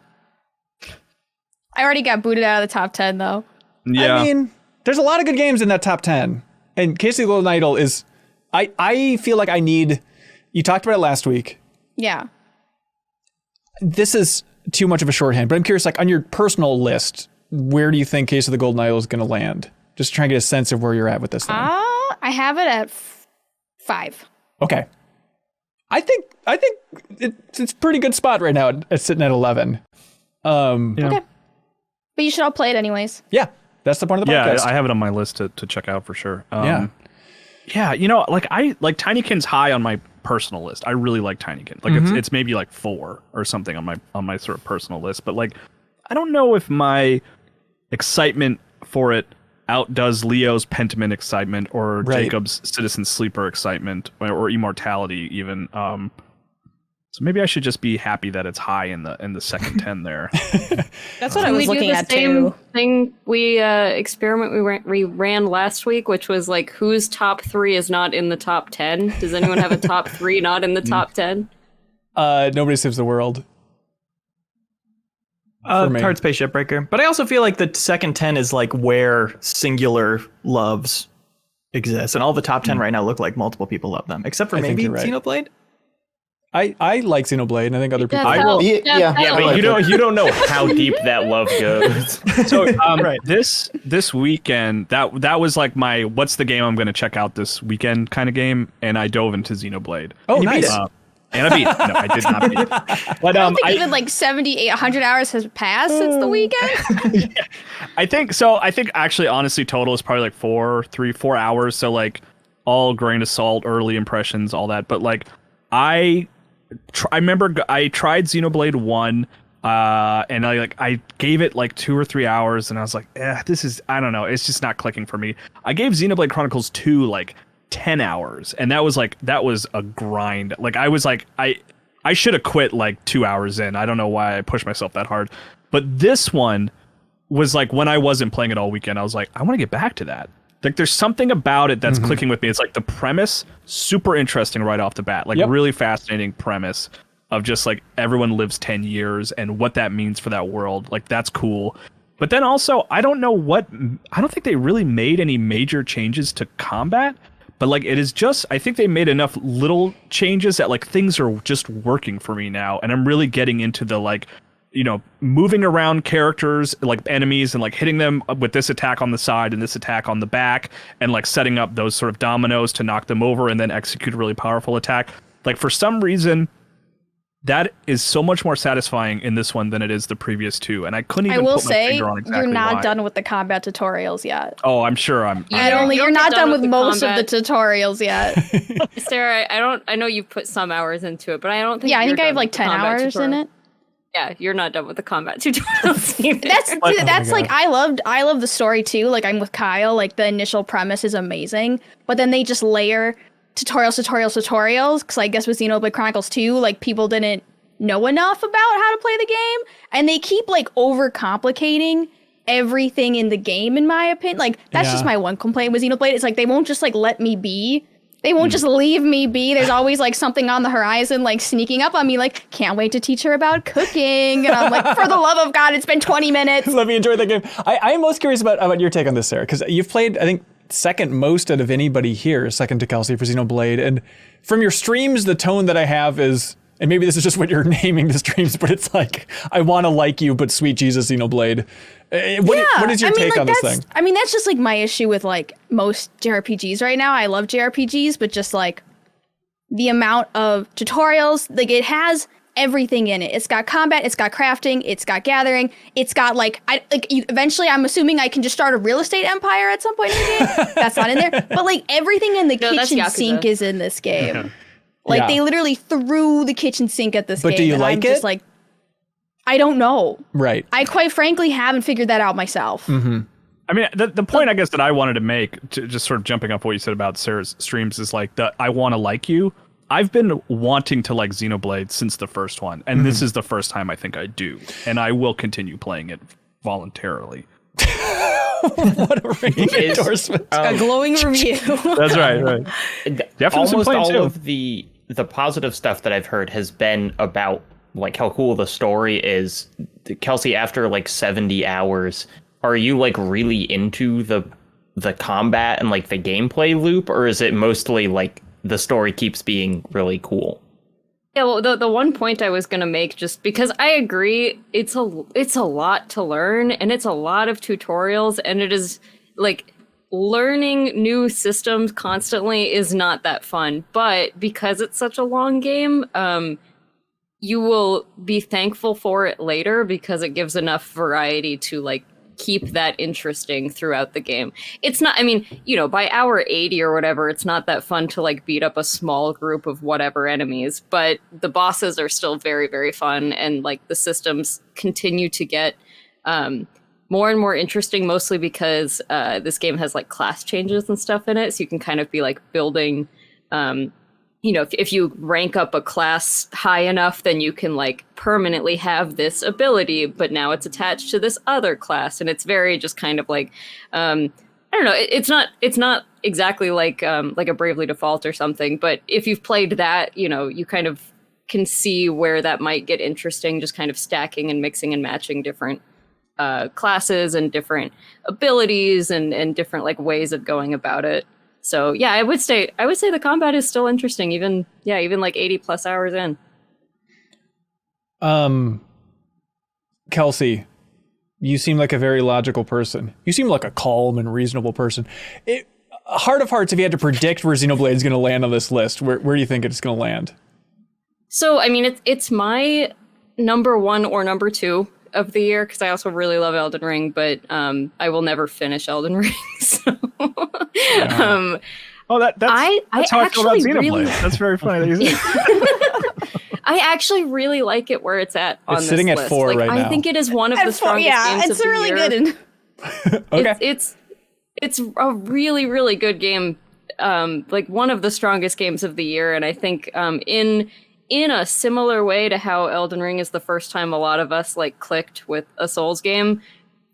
I already got booted out of the top 10, though. Yeah. I mean, there's a lot of good games in that top 10. And Case of the Golden Idol is... I feel like I need... You talked about it last week. Yeah. This is too much of a shorthand, but I'm curious, on your personal list, where do you think Case of the Golden Idol is going to land? Just trying to get a sense of where you're at with this thing. I have it at 5. Okay. I think it's a pretty good spot right now. It's sitting at 11. Okay. But you should all play it anyways. Yeah, that's the point of the podcast. Yeah, I have it on my list to check out for sure. Yeah, you know, like I like Tinykin's high on my personal list. I really like Tinykin. Like it's maybe like 4 or something on my sort of personal list. But like, I don't know if my excitement for it outdoes Leo's Pentiment excitement or Jacob's Citizen Sleeper excitement or Immortality even. So maybe I should just be happy that it's high in the second 10 there. That's what I was looking at too. Thing experiment we ran last week, which was like whose top 3 is not in the top 10. Does anyone have a top 3 not in the top 10? Nobody Saves the World. Hardspace Shipbreaker. But I also feel like the second 10 is like where singular loves exist, and all the top 10 right now look like multiple people love them, except for maybe Xenoblade. I like Xenoblade, and I think other people. But you don't know how deep that love goes. So this weekend that was like my what's the game I'm going to check out this weekend kind of game, and I dove into Xenoblade. Oh, nice. And I beat it. No, I did not beat it. But I don't think even like 70, 100 hours has passed since the weekend. I think so. I think actually, honestly, total is probably like 4 hours. So like all grain of salt, early impressions, all that. But like I remember I tried Xenoblade 1 and I gave it like 2 or 3 hours and I was like, this is, I don't know, it's just not clicking for me. I gave Xenoblade Chronicles 2 like 10 hours and that was a grind. Like I was like, I should have quit like 2 hours in. I don't know why I pushed myself that hard. But this one was like when I wasn't playing it all weekend, I was like, I want to get back to that. Like there's something about it that's clicking with me. It's like the premise, super interesting right off the bat. Like really fascinating premise of just like everyone lives 10 years and what that means for that world. Like that's cool. But then also, I don't think they really made any major changes to combat. But like it is just, I think they made enough little changes that like things are just working for me now. And I'm really getting into the like, you know, moving around characters like enemies and like hitting them with this attack on the side and this attack on the back and like setting up those sort of dominoes to knock them over and then execute a really powerful attack. Like for some reason, that is so much more satisfying in this one than it is the previous two. And I couldn't even put my finger on exactly you're not why. Done with the combat tutorials yet. Oh, I'm sure I'm. You're not done with most of the tutorials yet. Sarah, I know you've put some hours into it, but I don't think. Yeah, I think I have like 10 hours in it. Yeah, you're not done with the combat tutorials. That's like I love the story too. Like I'm with Kyle. Like the initial premise is amazing, but then they just layer tutorials. Because I guess with Xenoblade Chronicles 2, like people didn't know enough about how to play the game, and they keep like overcomplicating everything in the game. In my opinion, like that's just my one complaint with Xenoblade. It's like they won't just like let me be. They won't just leave me be. There's always like something on the horizon, like sneaking up on me, like, can't wait to teach her about cooking. And I'm like, for the love of God, it's been 20 minutes. Let me enjoy the game. I'm most curious about your take on this, Sarah, because you've played, I think, second most out of anybody here, second to Kelsey for Xenoblade. And from your streams, the tone that I have is, and maybe this is just what you're naming the streams, but it's like, I want to like you, but sweet Jesus, Xenoblade. What is your take on this thing? I mean, that's just like my issue with like most JRPGs right now. I love JRPGs, but just like the amount of tutorials, like it has everything in it. It's got combat, it's got crafting, it's got gathering, it's got eventually I'm assuming I can just start a real estate empire at some point in the game. That's not in there. But like everything in the kitchen sink is in this game. Like they literally threw the kitchen sink at this game. But do you like it? Just like, I don't know. Right. I quite frankly haven't figured that out myself. Mm-hmm. I mean, the point I guess that I wanted to make, just sort of jumping off what you said about Sarah's streams, is like the I want to like you. I've been wanting to like Xenoblade since the first one, and this is the first time I think I do, and I will continue playing it voluntarily. What a ringing endorsement! A glowing review. That's right. Almost all of the positive stuff that I've heard has been about like how cool the story is. Kelsey, after like 70 hours, are you like really into the combat and like the gameplay loop, or is it mostly like the story keeps being really cool? Yeah, well, the one point I was gonna make, just because I agree, it's a lot to learn, and it's a lot of tutorials, and it is like learning new systems constantly is not that fun. But because it's such a long game, you will be thankful for it later because it gives enough variety to like keep that interesting throughout the game. It's not, I mean, you know, by hour 80 or whatever, it's not that fun to like beat up a small group of whatever enemies, but the bosses are still very, very fun. And like the systems continue to get more and more interesting, mostly because this game has like class changes and stuff in it. So you can kind of be like building, you know, if you rank up a class high enough, then you can like permanently have this ability, but now it's attached to this other class. And it's very just kind of like, I don't know, it's not exactly like a Bravely Default or something, but if you've played that, you know, you kind of can see where that might get interesting, just kind of stacking and mixing and matching different classes and different abilities and different like ways of going about it. So yeah, I would say the combat is still interesting, even like 80 plus hours in. Kelsey, you seem like a very logical person. You seem like a calm and reasonable person. Heart of hearts, if you had to predict where Xenoblade is going to land on this list, where do you think it's going to land? So I mean, it's my number 1 or number 2 of the year, because I also really love Elden Ring, but I will never finish Elden Ring. So, that's how I feel about Xenoblade. That's very funny that you say. I actually really like it where it's at on it's this sitting list. at 4 like, right now. I think it is one of the strongest games of the year. Yeah, it's really good. Okay. It's a really, really good game. Like one of the strongest games of the year, and I think in a similar way to how Elden Ring is the first time a lot of us like clicked with a Souls game,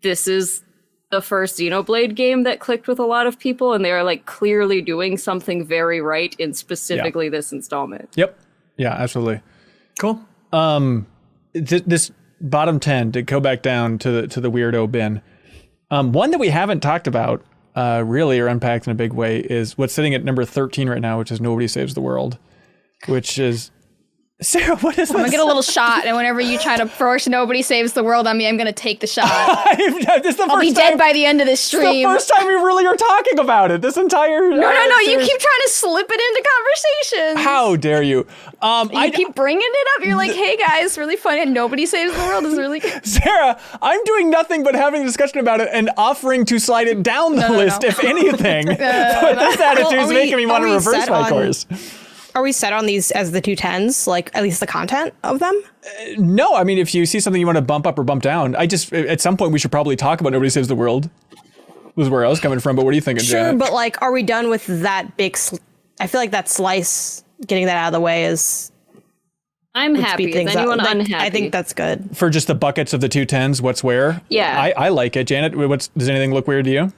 this is the first Xenoblade game that clicked with a lot of people, and they are like clearly doing something very right in specifically this installment. Yep. Yeah, absolutely. Cool. This bottom 10 to go back down to the weirdo bin. One that we haven't talked about really or unpacked in a big way is what's sitting at number 13 right now, which is Nobody Saves the World, which is Sarah, what is this? I'm gonna get a little shot, and whenever you try to force Nobody Saves the World on me, I'm gonna take the shot. I'll be dead by the end of this stream. It's the first time we really are talking about it. This entire No, you keep trying to slip it into conversations. How dare you? You keep bringing it up. You're like, hey guys, really funny, and Nobody Saves the World is really good. Sarah, I'm doing nothing but having a discussion about it and offering to slide it down the list, if anything. But this attitude is making me want to reverse my course. Are we set on these as the 2 tens, like at least the content of them? No, I mean, if you see something you want to bump up or bump down, at some point we should probably talk about Nobody Saves the World. Was where I was coming from, but what are you thinking, Sure, Janet? but like, are we done with that big? I feel like that slice, getting that out of the way is. I'm happy. Is anyone unhappy? I think that's good. For just the buckets of the 2 tens, what's where? Yeah. I like it. Janet, does anything look weird to you?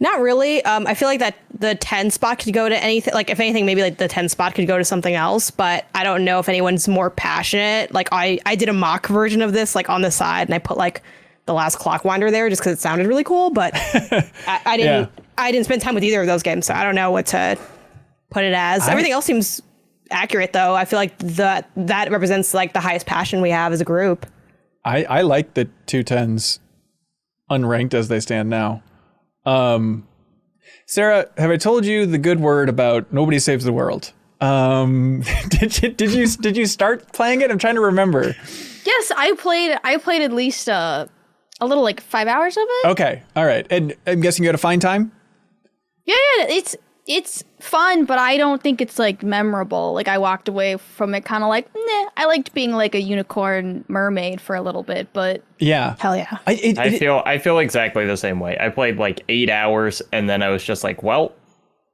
Not really. I feel like that the 10 spot could go to anything. Like, if anything, maybe like the 10 spot could go to something else. But I don't know if anyone's more passionate. Like, I did a mock version of this, like on the side, and I put like the last Clockwinder there just because it sounded really cool. But I didn't. Yeah. I didn't spend time with either of those games, so I don't know what to put it as. Everything else seems accurate, though. I feel like that represents like the highest passion we have as a group. I like the 2 tens unranked as they stand now. Sarah, have I told you the good word about Nobody Saves the World? Did you start playing it? I'm trying to remember. Yes, I played at least a little, like 5 hours of it. Okay, all right. And I'm guessing you had a fine time? Yeah, it's fun, but I don't think it's like memorable. Like, I walked away from it kind of like, nah. I liked being like a unicorn mermaid for a little bit, but yeah, hell yeah. I feel exactly the same way. I played like 8 hours, and then I was just like, well,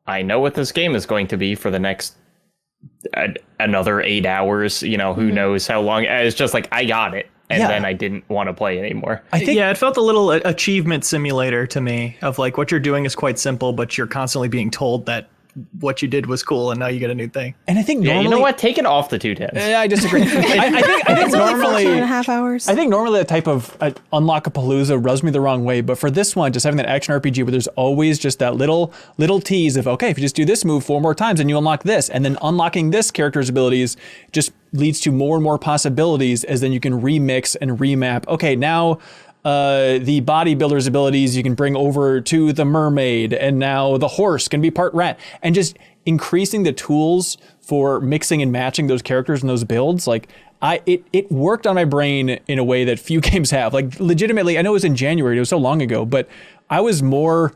I know what this game is going to be for the next another 8 hours. You know, who knows how long. It's just like, I got it. And then I didn't want to play anymore. It felt a little achievement simulator to me of like what you're doing is quite simple, but you're constantly being told that what you did was cool and now you get a new thing. And I think normally, you know what? Take it off the 2 tens. I disagree. I think normally 2.5 hours. I think normally that type of Unlock-a-Palooza rubs me the wrong way, but for this one, just having that action RPG where there's always just that little tease of, okay, if you just do this move 4 more times and you unlock this, and then unlocking this character's abilities just leads to more and more possibilities as then you can remix and remap. Okay, now the bodybuilder's abilities you can bring over to the mermaid, and now the horse can be part rat, and just increasing the tools for mixing and matching those characters and those builds. Like it worked on my brain in a way that few games have. Like legitimately, I know it was in January, it was so long ago, but I was more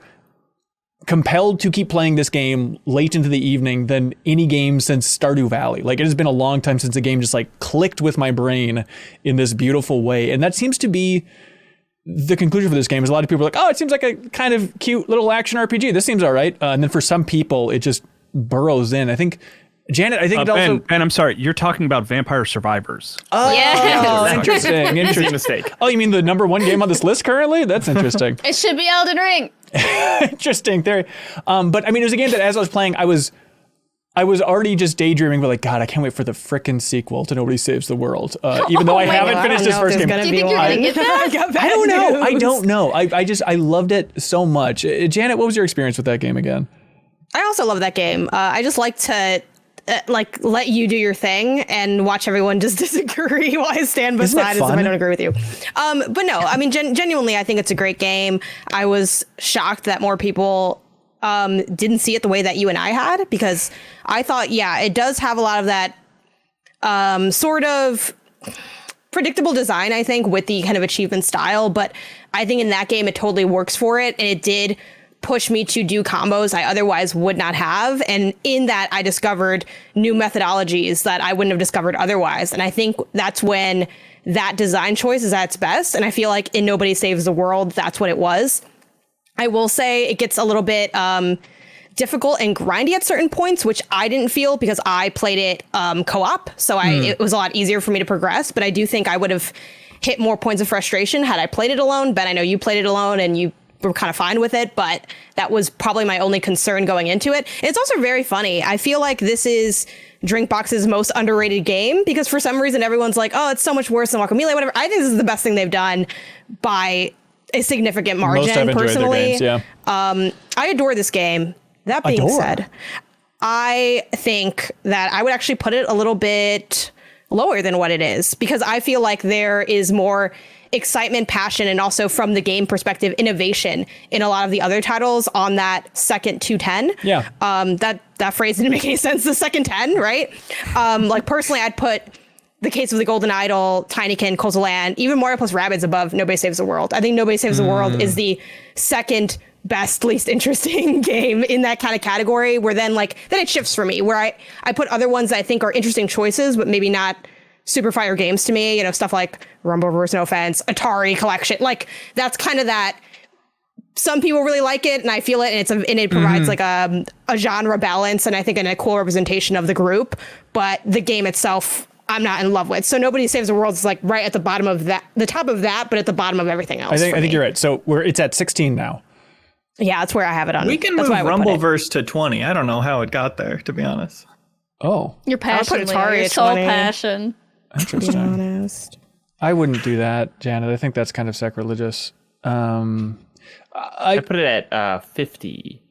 compelled to keep playing this game late into the evening than any game since Stardew Valley. Like it has been a long time since the game just like clicked with my brain in this beautiful way. And that seems to be the conclusion for this game. Is a lot of people are like, oh, it seems like a kind of cute little action RPG. This seems all right. And then for some people, it just burrows in. I think, Janet, I think it also... Ben, I'm sorry, you're talking about Vampire Survivors. Oh, Yeah. interesting. Easy mistake. Oh, you mean the number one game on this list currently? That's interesting. It should be Elden Ring. Interesting theory. But I mean, it was a game that as I was playing, I was already just daydreaming, but like, God, I can't wait for the frickin' sequel to Nobody Saves the World. Even though I haven't finished this first game. Do you think you're gonna get that? I don't know. I loved it so much. Janet, what was your experience with that game again? I also love that game. I just like to let you do your thing and watch everyone just disagree while I stand beside as if I don't agree with you. But no, I mean, genuinely, I think it's a great game. I was shocked that more people didn't see it the way that you and I had, because I thought, yeah, it does have a lot of that sort of predictable design, I think, with the kind of achievement style. But I think in that game, it totally works for it. And it did push me to do combos I otherwise would not have. And in that, I discovered new methodologies that I wouldn't have discovered otherwise. And I think that's when that design choice is at its best. And I feel like in Nobody Saves the World, that's what it was. I will say it gets a little bit difficult and grindy at certain points, which I didn't feel because I played it co-op. So it was a lot easier for me to progress. But I do think I would have hit more points of frustration had I played it alone. Ben, I know you played it alone and you were kind of fine with it, but that was probably my only concern going into it. And it's also very funny. I feel like this is Drinkbox's most underrated game because for some reason everyone's like, oh, it's so much worse than Guacamelee, whatever. I think this is the best thing they've done by a significant margin. Most I've enjoyed personally. their games, yeah. I adore this game. That being said, I think that I would actually put it a little bit lower than what it is because I feel like there is more excitement, passion, and also from the game perspective, innovation in a lot of the other titles on that second 210. Yeah. That phrase didn't make any sense. The second 10, right? Like personally, I'd put The Case of the Golden Idol, Tinykin, Coastal Land, even Mario plus Rabbids above Nobody Saves the World. I think Nobody Saves the World is the second best, least interesting game in that kind of category where then it shifts for me where I put other ones that I think are interesting choices, but maybe not super fire games to me, stuff like Rumble vs. No Offense, Atari Collection. Like that's kind of that. Some people really like it and I feel it and it provides like a genre balance and I think a cool representation of the group, but the game itself I'm not in love with. So Nobody Saves the World is like right at the bottom of that, the top of that, but at the bottom of everything else. I think you're right. So it's at 16 now. Yeah, that's where I have it on. We can move Rumbleverse to 20. I don't know how it got there, to be honest. Oh. Your passion, Atari your at soul 20. passion. Interesting. To be honest. I wouldn't do that, Janet. I think that's kind of sacrilegious. I put it at 50.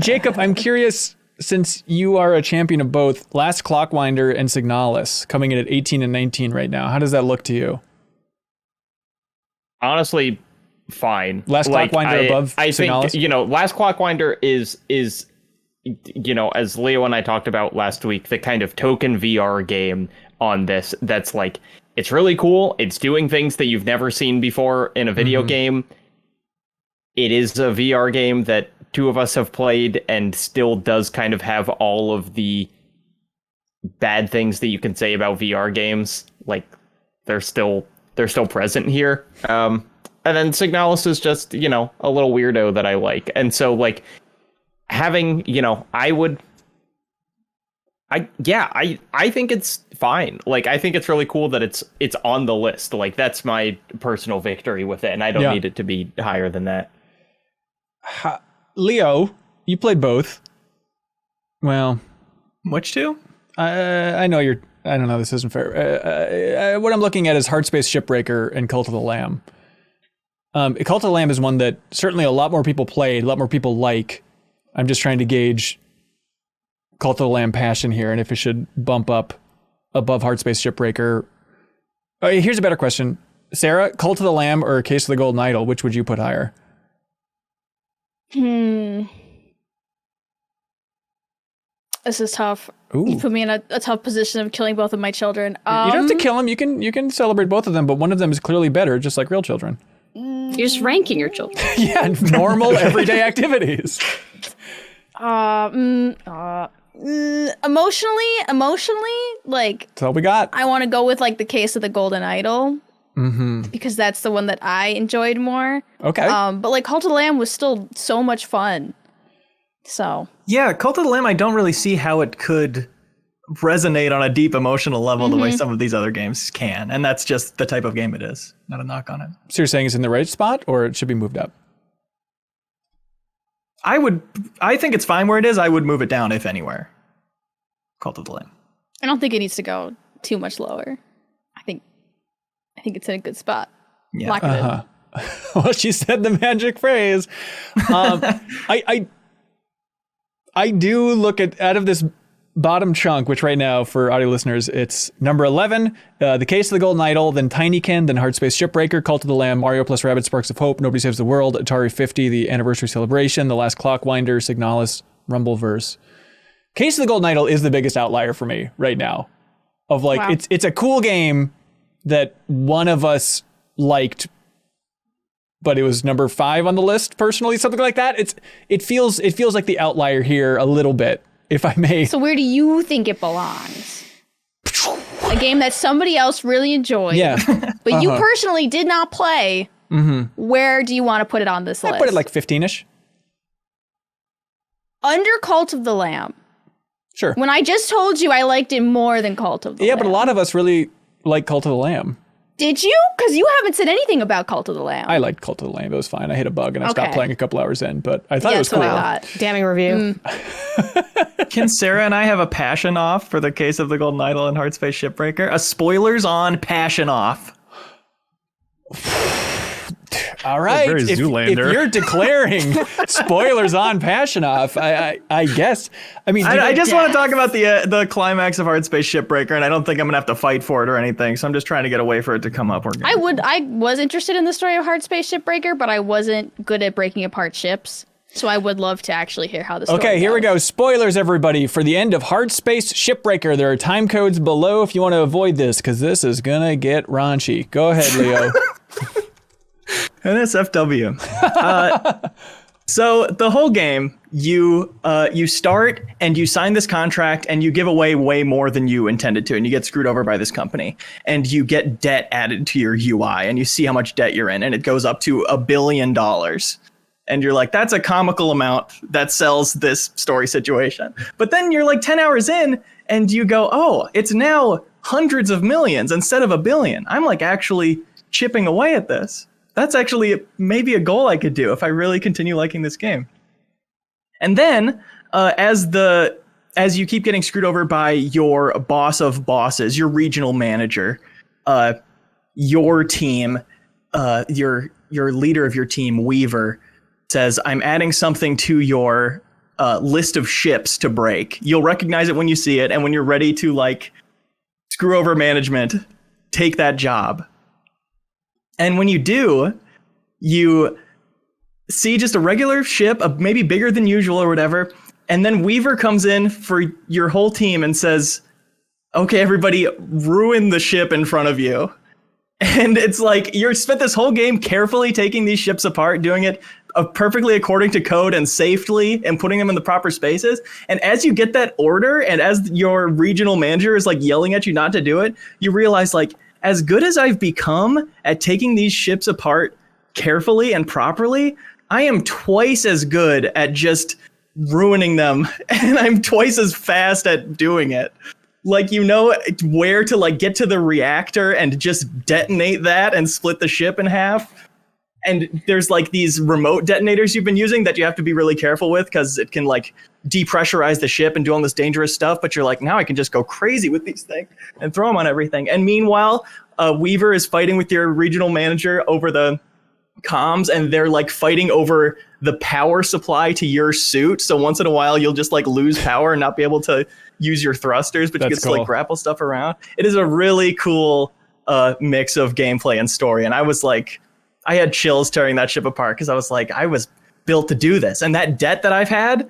Jacob, I'm curious, since you are a champion of both Last Clockwinder and Signalis, coming in at 18 and 19 right now, how does that look to you? Honestly, fine. Last Clockwinder above Signalis? Think, Last Clockwinder is as Leo and I talked about last week, the kind of token VR game on this that's like, it's really cool. It's doing things that you've never seen before in a video game. It is a VR game that two of us have played and still does kind of have all of the bad things that you can say about VR games. Like they're still present here. And then Signalis is just, a little weirdo that I like. And so like having, I think it's fine. Like, I think it's really cool that it's on the list. Like, that's my personal victory with it, and I don't need it to be higher than that. Leo, you played both. Well, which two? I know you're. I don't know. This isn't fair. What I'm looking at is Hardspace, Shipbreaker, and Cult of the Lamb. Cult of the Lamb is one that certainly a lot more people played, a lot more people like. I'm just trying to gauge Cult of the Lamb passion here, and if it should bump up above Hardspace, Shipbreaker. Here's a better question. Sarah, Cult of the Lamb or Case of the Golden Idol, which would you put higher? This is tough. Ooh. You put me in a tough position of killing both of my children. You don't have to kill them. You can celebrate both of them, but one of them is clearly better, just like real children. You're just ranking your children. Yeah, normal everyday activities. Emotionally, like That's all we got. I want to go with like the Case of the Golden Idol. Because that's the one that I enjoyed more. Okay. But like Cult of the Lamb was still so much fun. So Yeah, Cult of the Lamb, I don't really see how it could resonate on a deep emotional level the way some of these other games can. And that's just the type of game it is. Not a knock on it. So you're saying it's in the right spot or it should be moved up? I think it's fine where it is. I would move it down if anywhere. Cult of the Lamb. I don't think it needs to go too much lower. I think it's in a good spot. Yeah. Lock it in. Well, she said the magic phrase. I do look at, out of this bottom chunk, which right now for audio listeners, it's number 11, The Case of the Golden Idol, then Tinykin, then Hardspace Shipbreaker, Cult of the Lamb, Mario plus Rabbids Sparks of Hope, Nobody Saves the World, Atari 50, The Anniversary Celebration, The Last Clockwinder, Signalis, Rumbleverse. Case of the Golden Idol is the biggest outlier for me right now. Of like, Wow. it's a cool game that one of us liked, but it was number 5 on the list personally, something like that. It feels like the outlier here a little bit, if I may. So where do you think it belongs? A game that somebody else really enjoyed, Yeah. but you personally did not play. Where do you want to put it on this list? I put it like 15-ish. Under Cult of the Lamb. Sure. When I just told you I liked it more than Cult of the Lamb. Yeah, but a lot of us really like Cult of the Lamb. Did you? Because you haven't said anything about Cult of the Lamb. I liked Cult of the Lamb. It was fine. I hit a bug and I stopped Okay. playing a couple hours in, but I thought it was that's cool. what I thought. Damning review. Can Sarah and I have a passion off for the Case of the Golden Idol and Hardspace Shipbreaker? A spoilers on passion off. All right. Very If Zoolander. you're declaring spoilers on Passion Off, I guess. I mean, I just want to talk about the climax of Hardspace Shipbreaker, and I don't think I'm gonna have to fight for it or anything. So I'm just trying to get a way for it to come up. I was interested in the story of Hardspace Shipbreaker, but I wasn't good at breaking apart ships. So I would love to actually hear how the story Okay, here we goes. go. Spoilers, everybody. For the end of Hardspace Shipbreaker, there are time codes below if you want to avoid this, because this is going to get raunchy. Go ahead, Leo. NSFW. So the whole game, you start and you sign this contract and you give away way more than you intended to, and you get screwed over by this company, and you get debt added to your UI, and you see how much debt you're in, and it goes up to $1 billion. And you're like, that's a comical amount that sells this story situation. But then you're like 10 hours in and you go, oh, it's now hundreds of millions instead of $1 billion. I'm like actually chipping away at this. That's actually maybe a goal I could do if I really continue liking this game. And then as you keep getting screwed over by your boss of bosses, your regional manager, your team, your leader of your team, Weaver, says, I'm adding something to your list of ships to break. You'll recognize it when you see it, and when you're ready to like screw over management, take that job. And when you do, you see just a regular ship, maybe bigger than usual or whatever, and then Weaver comes in for your whole team and says, okay, everybody, ruin the ship in front of you. And it's like you're spent this whole game carefully taking these ships apart, doing it perfectly according to code and safely, and putting them in the proper spaces. And as you get that order, and as your regional manager is like yelling at you not to do it, you realize like, as good as I've become at taking these ships apart carefully and properly, I am twice as good at just ruining them, and I'm twice as fast at doing it. Like, you know where to like get to the reactor and just detonate that and split the ship in half. And there's like these remote detonators you've been using that you have to be really careful with because it can like depressurize the ship and do all this dangerous stuff. But you're like, now I can just go crazy with these things and throw them on everything. And meanwhile, Weaver is fighting with your regional manager over the comms, and they're like fighting over the power supply to your suit. So once in a while, you'll just like lose power and not be able to use your thrusters, but you can still like grapple stuff around. It is a really cool mix of gameplay and story. And I was like, I had chills tearing that ship apart because I was like, I was built to do this. And that debt that I've had,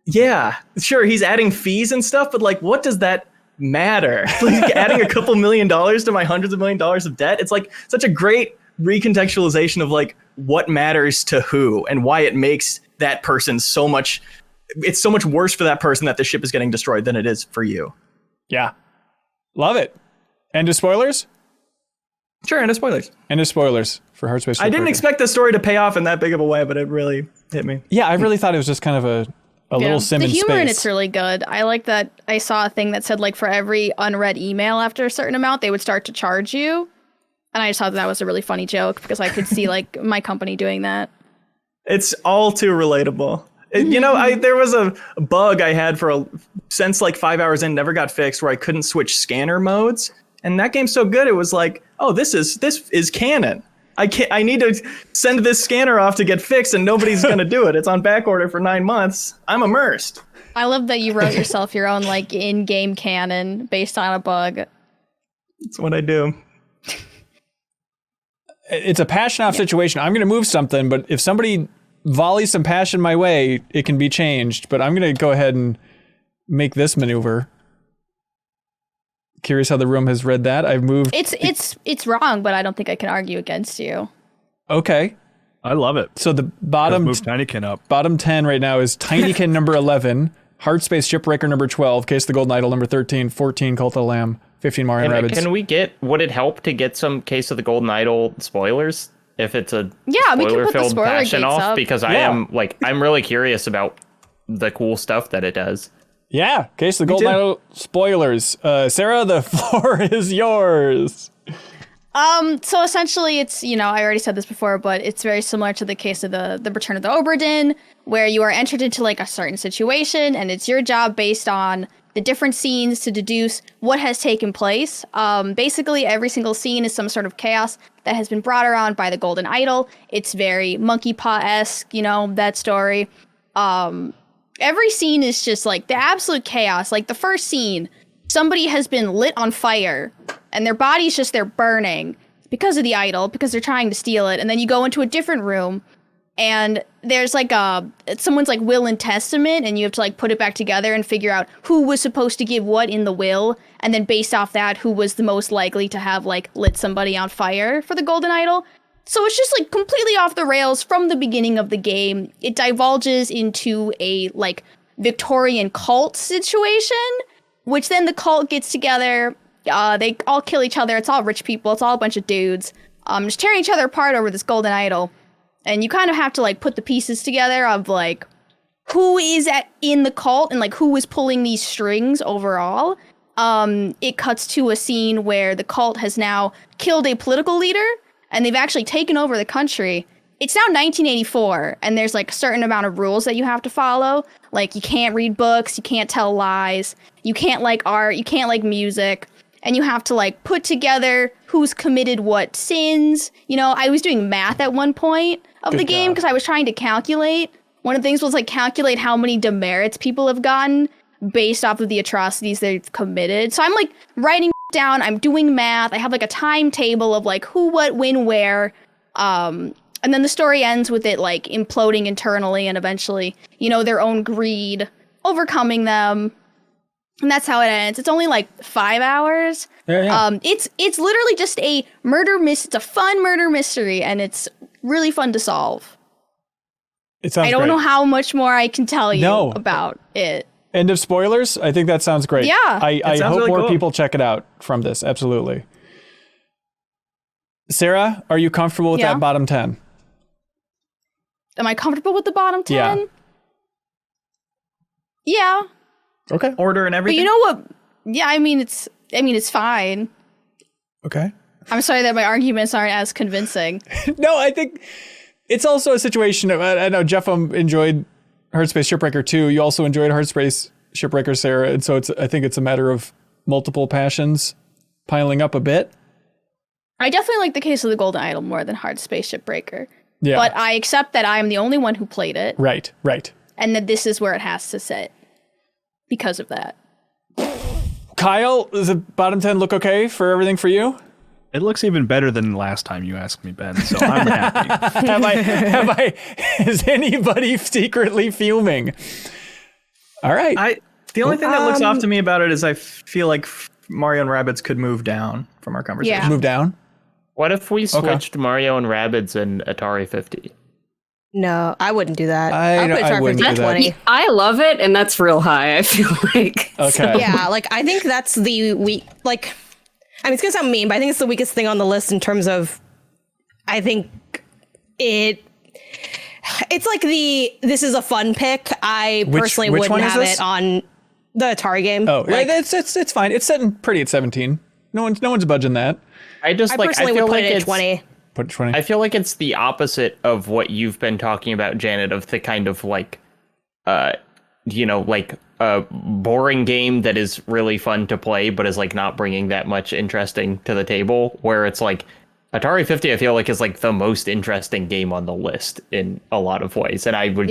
yeah, sure, he's adding fees and stuff, but like, what does that matter? Like, adding a couple $1 million to my hundreds of $1 million of debt, it's like such a great recontextualization of like what matters to who and why it makes that person so much, it's so much worse for that person that the ship is getting destroyed than it is for you. Yeah. Love it. End of spoilers? Sure, end of spoilers. End of spoilers for Hardspace. I didn't expect the story to pay off in that big of a way, but it really hit me. Yeah, I really thought it was just kind of a little sim the in humor in space. it's really good. I like that. I saw a thing that said like for every unread email after a certain amount, they would start to charge you. And I just thought that was a really funny joke because I could see like my company doing that. It's all too relatable. You know, there was a bug I had since like 5 hours in, never got fixed, where I couldn't switch scanner modes. And that game's so good, it was like, oh, this is canon. I need to send this scanner off to get fixed, and nobody's gonna do it. It's on back order for 9 months. I'm immersed. I love that you wrote yourself your own like in-game canon based on a bug. That's what I do. It's a passion off situation. I'm going to move something, but if somebody volleys some passion my way, it can be changed. But I'm going to go ahead and make this maneuver. Curious how the room has read that. I've moved. It's wrong, but I don't think I can argue against you. Okay. I love it. So the bottom Move Tinykin up. bottom 10 right now is Tinykin number 11, Hardspace Shipbreaker number 12, Case of the Golden Idol number 13, 14 Cult of the Lamb, 15 Mario and Rabbids. Would it help to get some Case of the Golden Idol spoilers if it's a Yeah, we can put the spoiler-filled spoiler passion gates off? up. Because I'm really curious about the cool stuff that it does. Yeah, Case of the Golden Idol spoilers. Sarah, the floor is yours. So essentially it's, I already said this before, but it's very similar to the case of the Return of the Obra Dinn, where you are entered into like a certain situation and it's your job based on the different scenes to deduce what has taken place. Basically every single scene is some sort of chaos that has been brought around by the Golden Idol. It's very Monkey Paw-esque, that story. Every scene is just like the absolute chaos. Like the first scene, somebody has been lit on fire and their body's just there burning because of the idol, because they're trying to steal it. And then you go into a different room and there's like someone's like will and testament, and you have to like put it back together and figure out who was supposed to give what in the will. And then based off that, who was the most likely to have like lit somebody on fire for the Golden Idol. So it's just like completely off the rails from the beginning of the game. It divulges into a like Victorian cult situation, which then the cult gets together. They all kill each other. It's all rich people. It's all a bunch of dudes just tearing each other apart over this Golden Idol. And you kind of have to like put the pieces together of like who is in the cult and like who is pulling these strings overall. It cuts to a scene where the cult has now killed a political leader and they've actually taken over the country. It's now 1984 and there's like a certain amount of rules that you have to follow. Like you can't read books, you can't tell lies, you can't like art, you can't like music. And you have to like put together who's committed what sins. I was doing math at one point of the game because I was trying to calculate. One of the things was like calculate how many demerits people have gotten based off of the atrocities they've committed. So I'm like writing down, I'm doing math. I have like a timetable of like who, what, when, where. And then the story ends with it like imploding internally and eventually, their own greed overcoming them. And that's how it ends. It's only like 5 hours. Yeah. It's literally just a it's a fun murder mystery, and it's really fun to solve. It sounds I don't great. know how much more I can tell you about it. End of spoilers? I think that sounds great. Yeah. I hope really more cool. people check it out from this. Absolutely. Sarah, are you comfortable with that bottom 10? Am I comfortable with the bottom 10? Yeah. Okay. Order and But everything. you know what? Yeah, I mean it's fine. Okay. I'm sorry that my arguments aren't as convincing. No, I think it's also a situation of, I know Jeff enjoyed Hardspace Shipbreaker 2. You also enjoyed Hardspace Shipbreaker, Sarah. And so I think it's a matter of multiple passions piling up a bit. I definitely like the Case of the Golden Idol more than Hardspace Shipbreaker. Yeah. But I accept that I am the only one who played it. Right. And that this is where it has to sit because of that. Kyle, does the bottom 10 look okay for everything for you? It looks even better than last time you asked me, Ben, so I'm happy. Is anybody secretly fuming? All right. The only thing that looks off to me about it is I feel like Mario and Rabbids could move down from our conversation. Yeah. Move down? What if we switched Mario and Rabbids and Atari 50? No, I wouldn't do that. I wouldn't do that. 20. I love it, and that's real high, I feel like. Okay. Yeah, like I think that's the weak. Like, I mean, it's gonna sound mean, but I think it's the weakest thing on the list in terms of. I think it's like this is a fun pick. I personally which wouldn't one is have this? it on the Atari game. Oh, like, it's fine. It's sitting pretty at 17. No one's budging that. I personally feel would put like it at it's 20. Put 20. I feel like it's the opposite of what you've been talking about, Janet, of the kind of like, like a boring game that is really fun to play, but is like not bringing that much interesting to the table. Where it's like Atari 50, I feel like is like the most interesting game on the list in a lot of ways, and I would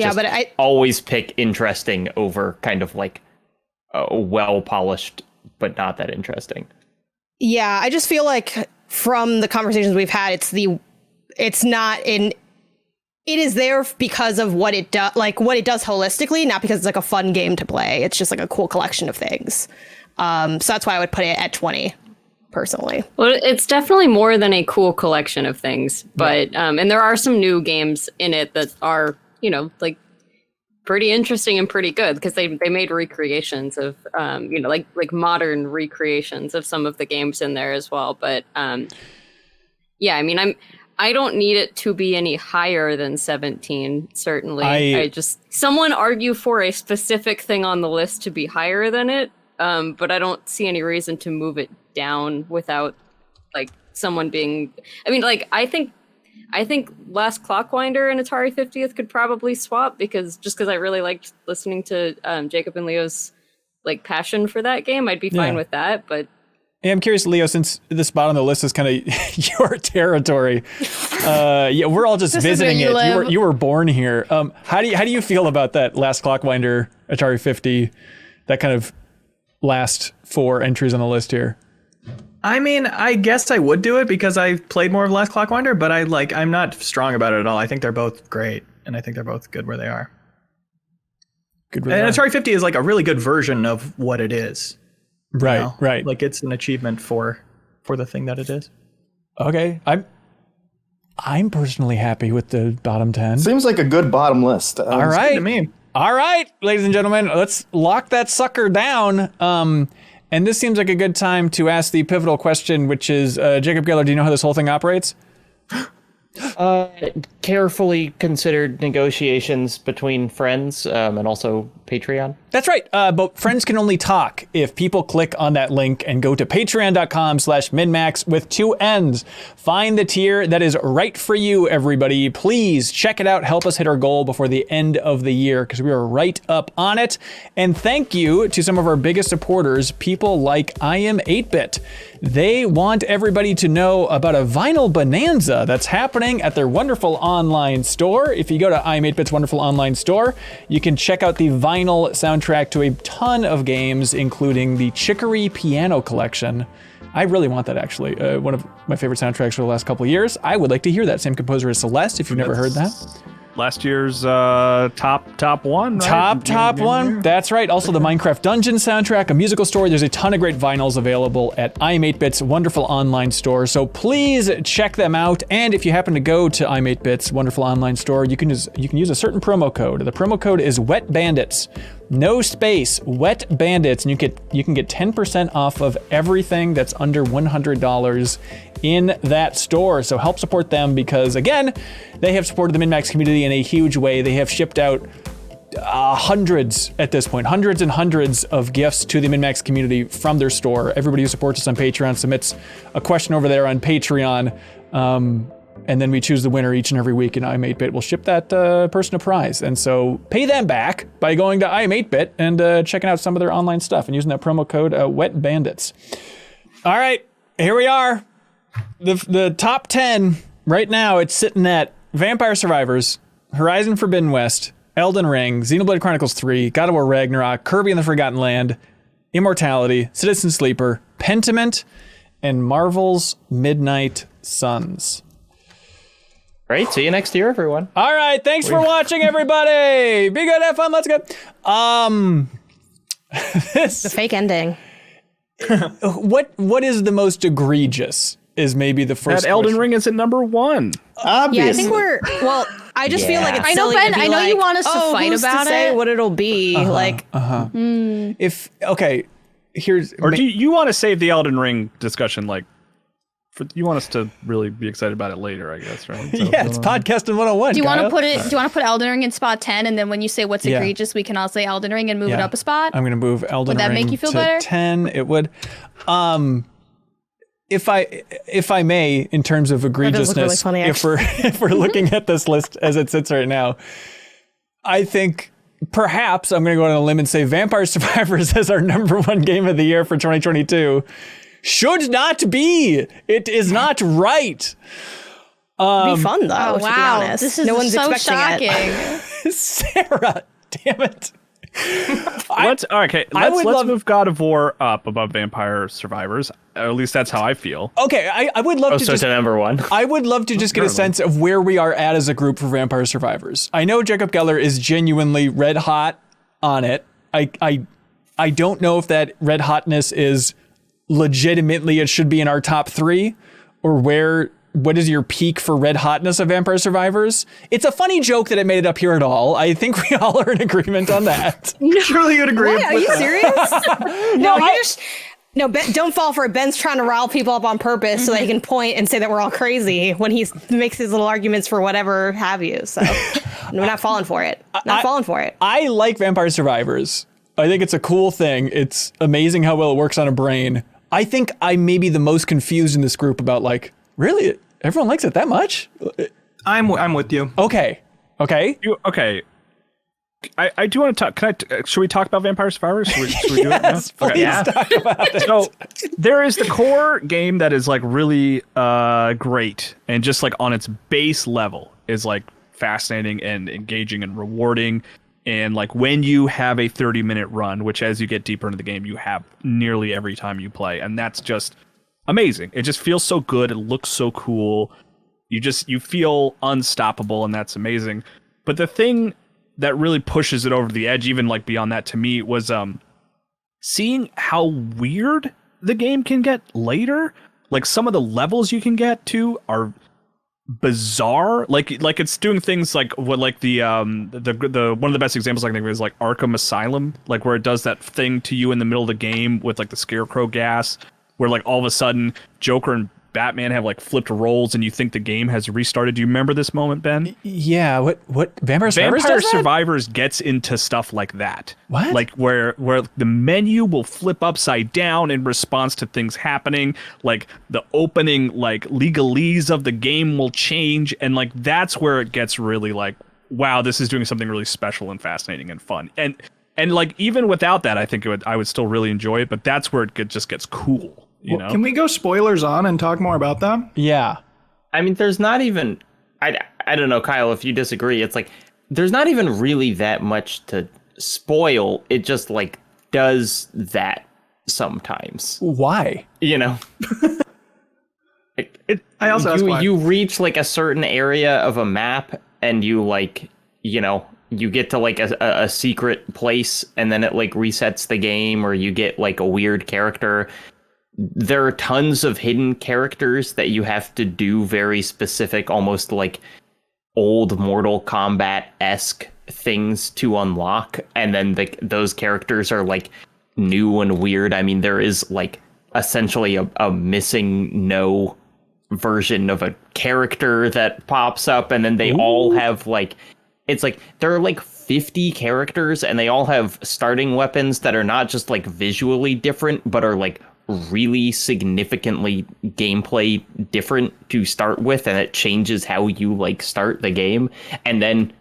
always pick interesting over kind of like well polished, but not that interesting. Yeah, I just feel like from the conversations we've had, it is there because of what it does, like what it does holistically, not because it's like a fun game to play. It's just like a cool collection of things. So that's why I would put it at 20, personally. Well, it's definitely more than a cool collection of things, but and there are some new games in it that are, like pretty interesting and pretty good because they made recreations of like modern recreations of some of the games in there as well. But yeah, I mean, I don't need it to be any higher than 17, certainly. I just someone argue for a specific thing on the list to be higher than it, but I don't see any reason to move it down without like someone being. I mean, like I think Last Clockwinder and Atari 50th could probably swap because I really liked listening to Jacob and Leo's like passion for that game. I'd be fine with that, but. Yeah, I'm curious, Leo, since this bottom of the list is kind of your territory. We're all just visiting it. You were born here. How do you feel about that Last Clockwinder, Atari 50, that kind of last 4 entries on the list here? I mean, I guess I would do it because I played more of Last Clockwinder, but I'm not strong about it at all. I think they're both great, and I think they're both good where they are. And Atari 50 is like a really good version of what it is. Right, right. Like it's an achievement for the thing that it is. Okay, I'm personally happy with the bottom 10. Seems like a good bottom list. All right, to me. All right, ladies and gentlemen, let's lock that sucker down. And this seems like a good time to ask the pivotal question, which is, Jacob Geller, do you know how this whole thing operates? Carefully considered negotiations between friends and also Patreon. That's right. But friends can only talk if people click on that link and go to patreon.com/MinnMax with 2 N's. Find the tier that is right for you, everybody. Please check it out. Help us hit our goal before the end of the year because we are right up on it. And thank you to some of our biggest supporters, people like I Am 8-Bit. They want everybody to know about a vinyl bonanza that's happening at their wonderful online store. If you go to I Am 8-Bit's wonderful online store, you can check out the vinyl soundtrack to a ton of games, including the Chicory Piano Collection. I really want that, actually. One of my favorite soundtracks for the last couple of years. I would like to hear that. Same composer as Celeste, if you've never heard that. Last year's top one, right? Top one. That's right. Also the Minecraft Dungeon soundtrack, a musical story. There's a ton of great vinyls available at I Am 8-Bit's wonderful online store. So please check them out. And if you happen to go to I Am 8-Bit's wonderful online store, you can use a certain promo code. The promo code is Wet Bandits. No space, Wet Bandits, and you can get 10% off of everything that's under $100 in that store. So help support them because, again, they have supported the MinnMax community in a huge way. They have shipped out hundreds at this point, hundreds and hundreds of gifts to the MinnMax community from their store. Everybody who supports us on Patreon submits a question over there on Patreon. And then we choose the winner each and every week, and I Am 8-Bit will ship that person a prize. And so pay them back by going to I Am 8-Bit and checking out some of their online stuff and using that promo code Wet Bandits. All right, here we are. The top 10 right now, it's sitting at Vampire Survivors, Horizon Forbidden West, Elden Ring, Xenoblade Chronicles 3, God of War Ragnarok, Kirby and the Forgotten Land, Immortality, Citizen Sleeper, Pentiment, and Marvel's Midnight Suns. Great. See you next year, everyone. All right. Thanks for watching, everybody. Be good. Have fun. Let's go. The fake ending. What is the most egregious is maybe the first That Elden question. Ring is at number 1. Obviously. Yeah, I think I just feel like it's I know, silly Ben, to be I know you like, want us to oh, fight who's about to say it. what it'll be. Here's Or do you want to save the Elden Ring discussion you want us to really be excited about it later, I guess, right? So, yeah, it's podcasting 101. Do you want Kyle. to put it? Do you want to put Elden Ring in spot 10, and then when you say what's Yeah. egregious, we can all say Elden Ring and move it up a spot? I'm going to move Elden Would that Ring make you feel to better? 10. It would. If I may, in terms of does look really egregiousness, funny, if we're looking at this list as it sits right now, I think perhaps I'm going to go on a limb and say Vampire Survivors as our number 1 game of the year for 2022 should not be. It is not right. It'd be fun though. Oh, to wow. be honest. This is no one's so expecting shocking. it. Sarah, damn it. Let's love- move God of War up above Vampire Survivors. At least that's how I feel. Okay, I would love to So just to number 1. I would love to just get a sense of where we are at as a group for Vampire Survivors. I know Jacob Geller is genuinely red hot on it. I don't know if that red hotness is legitimately it should be in our top 3 or what is your peak for red hotness of Vampire Survivors? It's a funny joke that it made it up here at all. I think we all are in agreement on that. Surely you'd agree. What? Are you serious? No, Ben, don't fall for it. Ben's trying to rile people up on purpose so that he can point and say that we're all crazy when he makes his little arguments for whatever have you. So we're not falling for it. Falling for it. I like Vampire Survivors. I think it's a cool thing. It's amazing how well it works on a brain. I think I may be the most confused in this group about really? Everyone likes it that much? I'm with you. Okay. Okay. I do want to talk. Should we talk about Vampire Survivors? Should we do it now? Please talk about it. So there is the core game that is really great and just on its base level is fascinating and engaging and rewarding. And when you have a 30-minute run, which as you get deeper into the game, you have nearly every time you play. And that's just amazing. It just feels so good. It looks so cool. You feel unstoppable, and that's amazing. But the thing that really pushes it over the edge, even beyond that to me, was seeing how weird the game can get later. Some of the levels you can get to are bizarre. It's doing things the one of the best examples I can think of is Arkham Asylum, where it does that thing to you in the middle of the game with the scarecrow gas, where all of a sudden Joker and Batman have flipped roles and you think the game has restarted. Do you remember this moment, Ben? Yeah, what Vampire Survivors Vampire does that? Survivors gets into stuff like that. What? Where the menu will flip upside down in response to things happening. The opening legalese of the game will change, and that's where it gets really wow, this is doing something really special and fascinating and fun. And even without that, I think I would still really enjoy it, but that's where it just gets cool. You know? Can we go spoilers on and talk more about that? Yeah. I mean, there's not even, I don't know, Kyle, if you disagree, it's there's not even really that much to spoil. It just does that sometimes. Why? I also asked why. You reach a certain area of a map and you you get to a secret place and then it resets the game, or you get a weird character. There are tons of hidden characters that you have to do very specific, almost old Mortal Kombat-esque things to unlock. And then those characters are new and weird. I mean, there is essentially a missing no version of a character that pops up, and then they all have it's there are 50 characters and they all have starting weapons that are not just visually different, but are really significantly gameplay different to start with, and it changes how you start the game. And then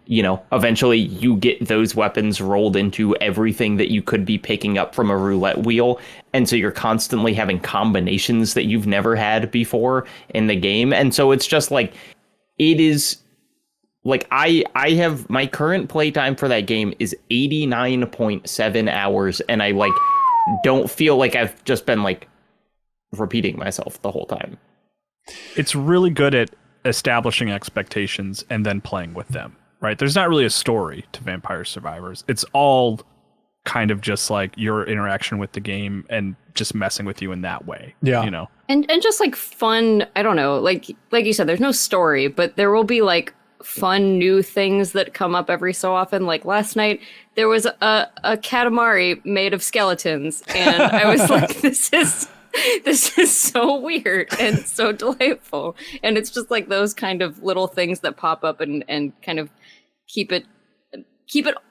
eventually you get those weapons rolled into everything that you could be picking up from a roulette wheel, and so you're constantly having combinations that you've never had before in the game. And so it's just it is I have my current playtime for that game is 89.7 hours, and I don't feel I've just been repeating myself the whole time. It's really good at establishing expectations and then playing with them, right? There's not really a story to Vampire Survivors. It's all kind of just like your interaction with the game and just messing with you in that way. Yeah. You know? And just like fun, I don't know, like you said, there's no story, but there will be like fun new things that come up every so often. Like last night, there was a Katamari made of skeletons, and I was like, this is so weird and so delightful. And it's just like those kind of little things that pop up and kind of keep it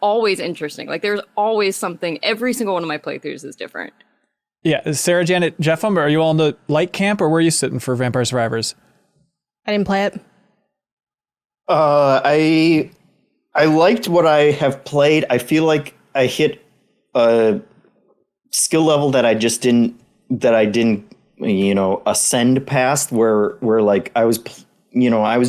always interesting. Like there's always something. Every single one of my playthroughs is different. Yeah, Sarah, Janet, Jeff, are you all in the light camp, or where are you sitting for Vampire Survivors? I didn't play it. I liked what I have played. I feel like I hit a skill level that I didn't, ascend past, where like I was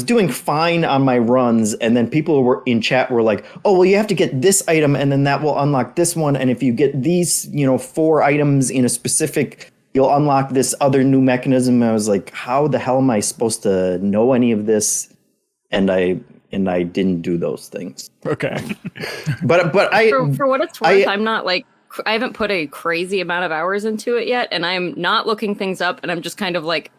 doing fine on my runs, and then people were in chat were like, oh, well, you have to get this item and then that will unlock this one. And if you get these, 4 items in a specific, you'll unlock this other new mechanism. I was like, how the hell am I supposed to know any of this? And I didn't do those things. Okay. But for what it's worth, I'm not like, I haven't put a crazy amount of hours into it yet, and I'm not looking things up, and I'm just kind of like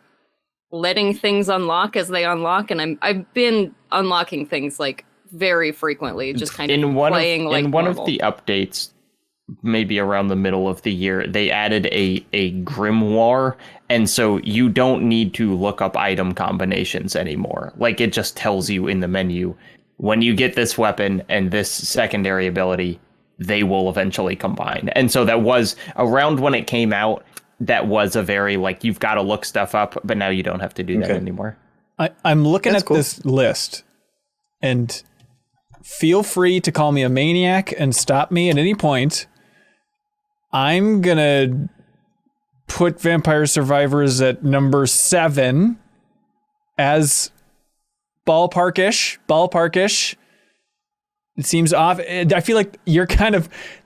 letting things unlock as they unlock, and I've been unlocking things like very frequently, just kind of playing like in one normal. of the updates, maybe around the middle of the year, they added a grimoire, and so you don't need to look up item combinations anymore. Like it just tells you in the menu, when you get this weapon and this secondary ability, they will eventually combine. And so that was around when it came out. That was a very like, you've got to look stuff up, but now you don't have to do that anymore. I'm looking at this list, and feel free to call me a maniac and stop me at any point. I'm gonna put Vampire Survivors at number 7 as ballparkish. It seems off. I feel like you're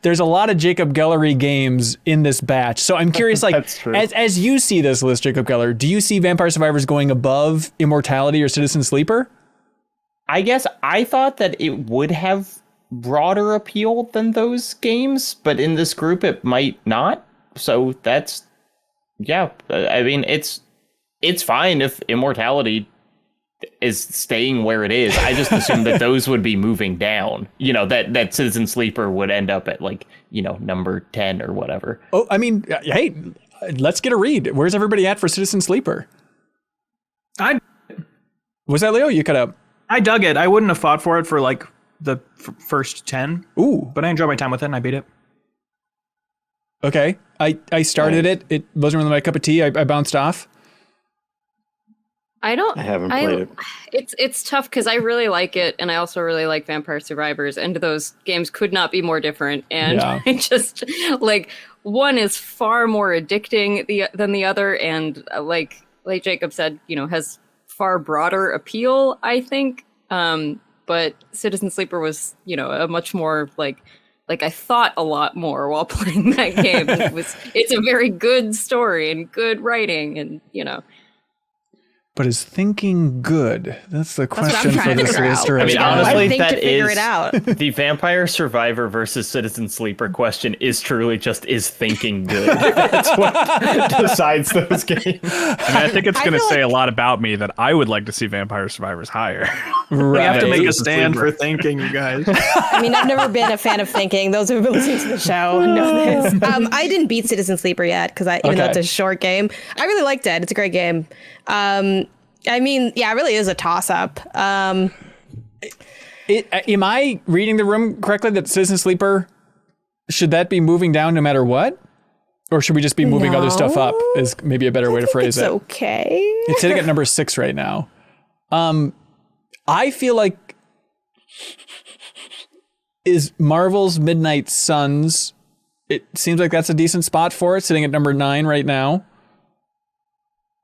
there's a lot of Jacob Gellery games in this batch. So I'm curious, like, as you see this list, Jacob Geller, do you see Vampire Survivors going above Immortality or Citizen Sleeper? I guess I thought that it would have broader appeal than those games, but in this group it might not. So that's, yeah, I mean, it's fine if Immortality is staying where it is. I just assumed that those would be moving down, that Citizen Sleeper would end up at like, number 10 or whatever. Oh, I mean, hey, let's get a read. Where's everybody at for Citizen Sleeper? Was that Leo? You cut out. I dug it. I wouldn't have fought for it for like the first 10. Ooh. But I enjoyed my time with it and I beat it. Okay. I started it. It wasn't really my cup of tea. I bounced off. I haven't played it. It's tough because I really like it, and I also really like Vampire Survivors, and those games could not be more different. And I just like, one is far more addicting than the other, and like Jacob said, has far broader appeal, I think. But Citizen Sleeper was, a much more like I thought a lot more while playing that game. It's a very good story and good writing, and But is thinking good? That's the question for this list. I mean, honestly, that figure is it out. The Vampire Survivor versus Citizen Sleeper question is truly just, is thinking good? That's what decides those games. I mean, I think it's going to say a lot about me that I would like to see Vampire Survivors higher. We have to make a stand for thinking, you guys. I mean, I've never been a fan of thinking. Those who have been listening to the show know this. I didn't beat Citizen Sleeper yet because even though it's a short game, I really liked it. It's a great game. I mean, yeah, it really is a toss-up. Am I reading the room correctly that Citizen Sleeper, should that be moving down no matter what? Or should we just be moving other stuff up is maybe a better way to phrase it. It's okay. It's sitting at number 6 right now. I feel like is Marvel's Midnight Suns, it seems like that's a decent spot for it, sitting at number 9 right now.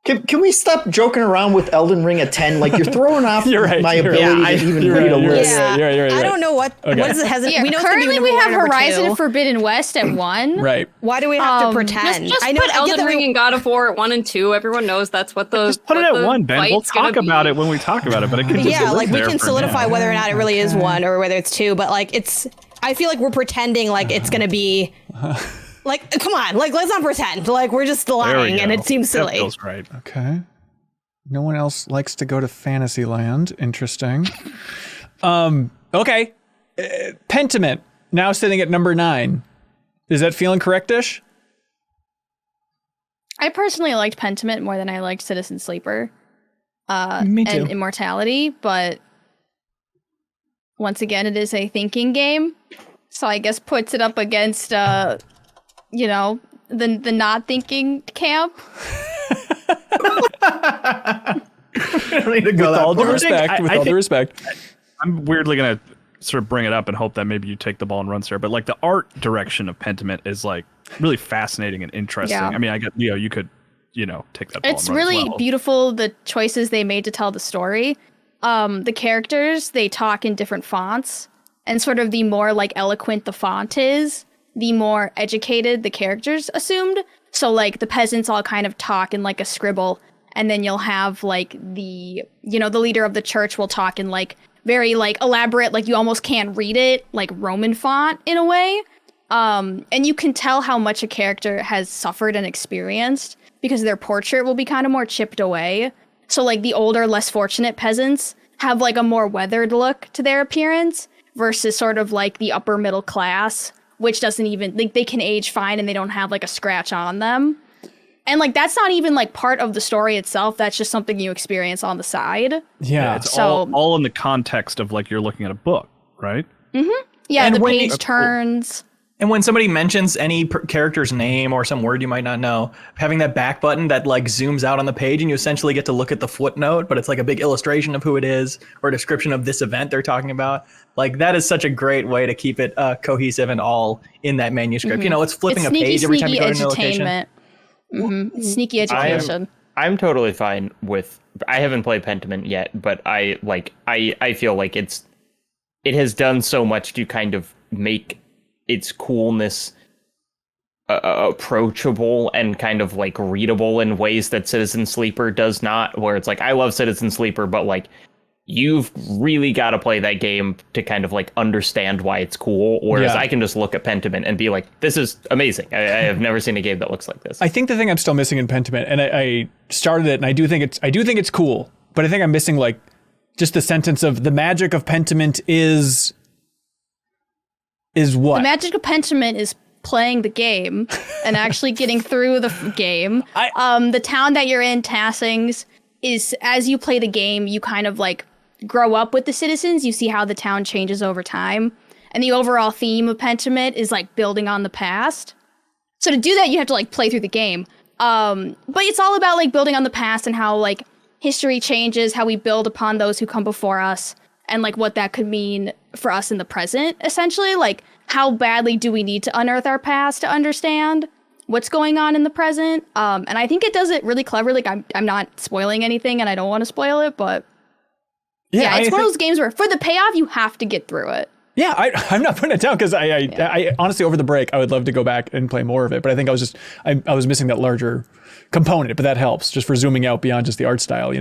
Can we stop joking around with Elden Ring at 10? Like, you're throwing off You're right, my you're ability right. to even You're read right, a you're list. right, you're right. I don't know what is it hesitant. Yeah, We know it's gonna be currently number we one have or number Horizon two. Forbidden West at 1. Right. Why do we have to pretend? Just I know. put I get Elden that Ring and God of War at 1 and 2. Everyone knows that's what the Just put it what at the 1, Ben. We'll fight's gonna talk about be. it when we talk about it, but it can just Yeah, live like we there can for solidify now. whether or not it really is 1 or whether it's 2, but like I feel like we're pretending like it's gonna be like, come on, like let's not pretend. Like we're just There we lying and go. it seems That silly. feels right. Okay. No one else likes to go to Fantasyland. Interesting. Okay. Pentiment, now sitting at number 9. Is that feeling correct-ish? I personally liked Pentiment more than I liked Citizen Sleeper. Me too. And Immortality, but once again, it is a thinking game. So I guess puts it up against, the not thinking camp. With all due respect, with all due respect. I'm weirdly going to sort of bring it up and hope that maybe you take the ball and run, Sarah. But like the art direction of Pentiment is like really fascinating and interesting. Yeah. I mean, I get, you could, take that ball It's and run really as well. beautiful, the choices they made to tell the story. The characters, they talk in different fonts, and sort of the more like eloquent the font is, the more educated the characters assumed. So like the peasants all kind of talk in like a scribble, and then you'll have like the leader of the church will talk in like very like elaborate, like you almost can't read it, like Roman font in a way. And you can tell how much a character has suffered and experienced because their portrait will be kind of more chipped away. So like the older, less fortunate peasants have like a more weathered look to their appearance versus sort of like the upper middle class, which doesn't even, like, they can age fine and they don't have like a scratch on them. And like that's not even like part of the story itself. That's just something you experience on the side. Yeah. It's So- all in the context of like you're looking at a book, right? Yeah, And the when page turns. And when somebody mentions any character's name or some word you might not know, having that back button that like zooms out on the page and you essentially get to look at the footnote, but it's like a big illustration of who it is or a description of this event they're talking about. Like that is such a great way to keep it cohesive and all in that manuscript. It's flipping It's a page every time you go to a new location. edutainment. Sneaky education. I'm totally fine with. I haven't played Pentiment yet, but I feel like it has done so much to kind of make its coolness approachable and kind of like readable in ways that Citizen Sleeper does not, where it's like I love Citizen Sleeper, but like you've really got to play that game to kind of like understand why it's cool, whereas Yeah. I can just look at Pentiment and be like, this is amazing. I have never seen a game that looks like this. I think the thing I'm still missing in Pentiment, and I started it, and I do think it's cool, but I think I'm missing like just the sentence of the magic of Pentiment is what? The magic of Pentiment is playing the game and actually getting through the game. The town that you're in, Tassings, is as you play the game, you kind of like grow up with the citizens. You see how the town changes over time. And the overall theme of Pentiment is like building on the past. So to do that, you have to like play through the game. But it's all about like building on the past and how like history changes, how we build upon those who come before us, and like what that could mean for us in the present, essentially. Like how badly do we need to unearth our past to understand what's going on in the present? And I think it does it really cleverly. Like I'm not spoiling anything and I don't want to spoil it, but yeah, it's one of those games where for the payoff, you have to get through it. Yeah, I'm not putting it down because I honestly over the break I would love to go back and play more of it, but I think I was missing that larger component, but that helps just for zooming out beyond just the art style,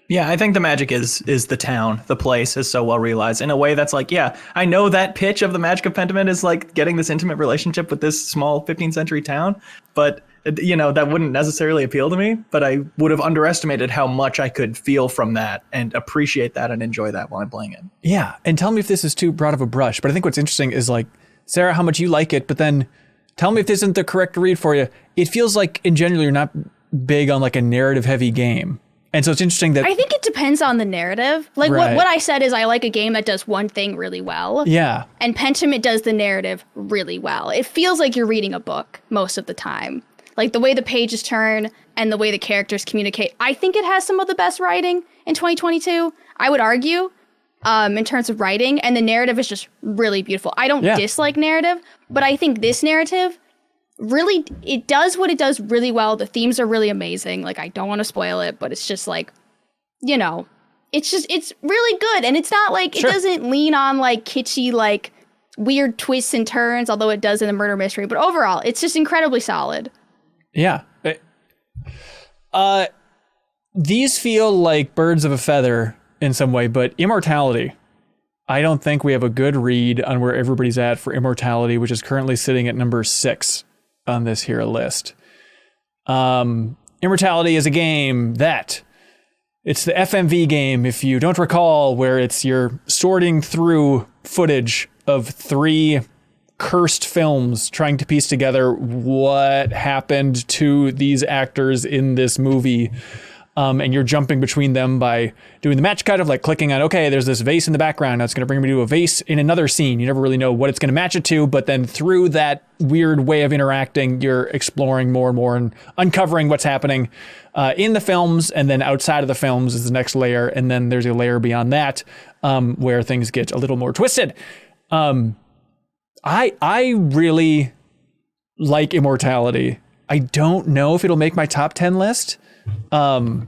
Yeah, I think the magic is the town, the place is so well realized in a way that's like, yeah, I know that pitch of the magic of Pentiment is like getting this intimate relationship with this small 15th century town, but that wouldn't necessarily appeal to me, but I would have underestimated how much I could feel from that and appreciate that and enjoy that while I'm playing it. Yeah, and tell me if this is too broad of a brush, but I think what's interesting is like, Sarah, how much you like it, but then tell me if this isn't the correct read for you. It feels like in general you're not big on like a narrative heavy game. And so it's interesting that I think it depends on the narrative. Like Right. what I said is I like a game that does one thing really well. yeah, And Pentiment does the narrative really well. It feels like you're reading a book most of the time. Like the way the pages turn and the way the characters communicate. I think it has some of the best writing in 2022, I would argue, in terms of writing. And the narrative is just really beautiful. I don't Yeah. dislike narrative, but I think this narrative really, it does what it does really well. The themes are really amazing. Like, I don't want to spoil it, but it's just like, you know, it's really good. And it's not like, Sure. it doesn't lean on like kitschy, like weird twists and turns, although it does in the murder mystery. But overall, it's just incredibly solid. Yeah. These feel like birds of a feather in some way, but Immortality, I don't think we have a good read on where everybody's at for Immortality, which is currently sitting at number 6 on this here list. Immortality is a game that it's the FMV game, if you don't recall, where you're sorting through footage of 3 cursed films trying to piece together what happened to these actors in this movie. And you're jumping between them by doing the match cut of like clicking on, okay, there's this vase in the background. Now it's going to bring me to a vase in another scene. You never really know what it's going to match it to. But then through that weird way of interacting, you're exploring more and more and uncovering what's happening in the films. And then outside of the films is the next layer. And then there's a layer beyond that where things get a little more twisted. I really like Immortality. I don't know if it'll make my top 10 list. But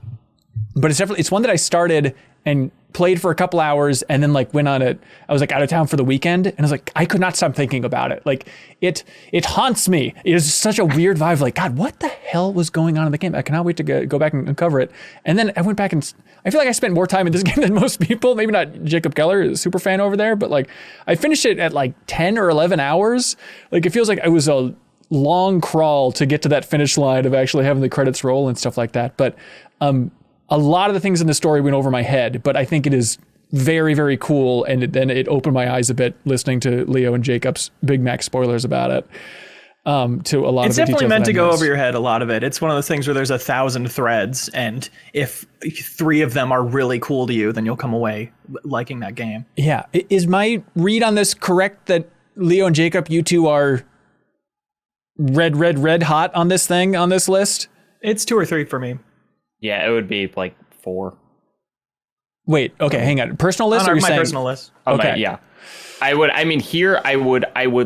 it's one that I started and played for a couple hours and then like I was like out of town for the weekend and I was like, I could not stop thinking about it. Like it haunts me. It is such a weird vibe. Like, God, what the hell was going on in the game? I cannot wait to go back and uncover it. And then I went back and I feel like I spent more time in this game than most people. Maybe not Jacob Keller, a super fan over there, but like I finished it at like 10 or 11 hours. Like it feels like I was a long crawl to get to that finish line of actually having the credits roll and stuff like that. But a lot of the things in the story went over my head, but I think it is very, very cool. And then it opened my eyes a bit listening to Leo and Jacob's Big Mac spoilers about it. To a lot of the details. It's definitely meant to go missed. over your head, a lot of it. It's one of those things where there's 1,000 threads, and if 3 of them are really cool to you, then you'll come away liking that game. Yeah. Is my read on this correct that Leo and Jacob, you two are red hot on this thing, on this list? It's 2 or 3 for me. Yeah, it would be like 4. Wait, okay, hang on. Personal list, or On you're my saying? personal list. Okay. Yeah. I would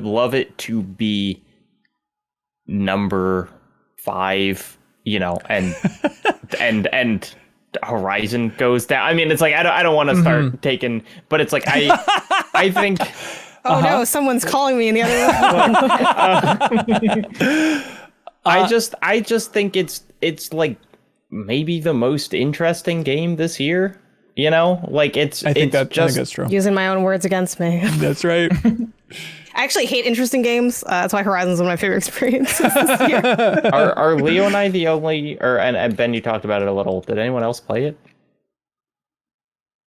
love it to be number 5, you know, and and Horizon goes down. I mean, it's like I don't want to start taking, but it's like I think Oh no, someone's calling me in the other room. I just think it's like maybe the most interesting game this year. You know, like I think that's true. Using my own words against me. That's right. I actually hate interesting games. That's why Horizon's one of my favorite experiences this year. Are Leo and I the only, and Ben, you talked about it a little. Did anyone else play it?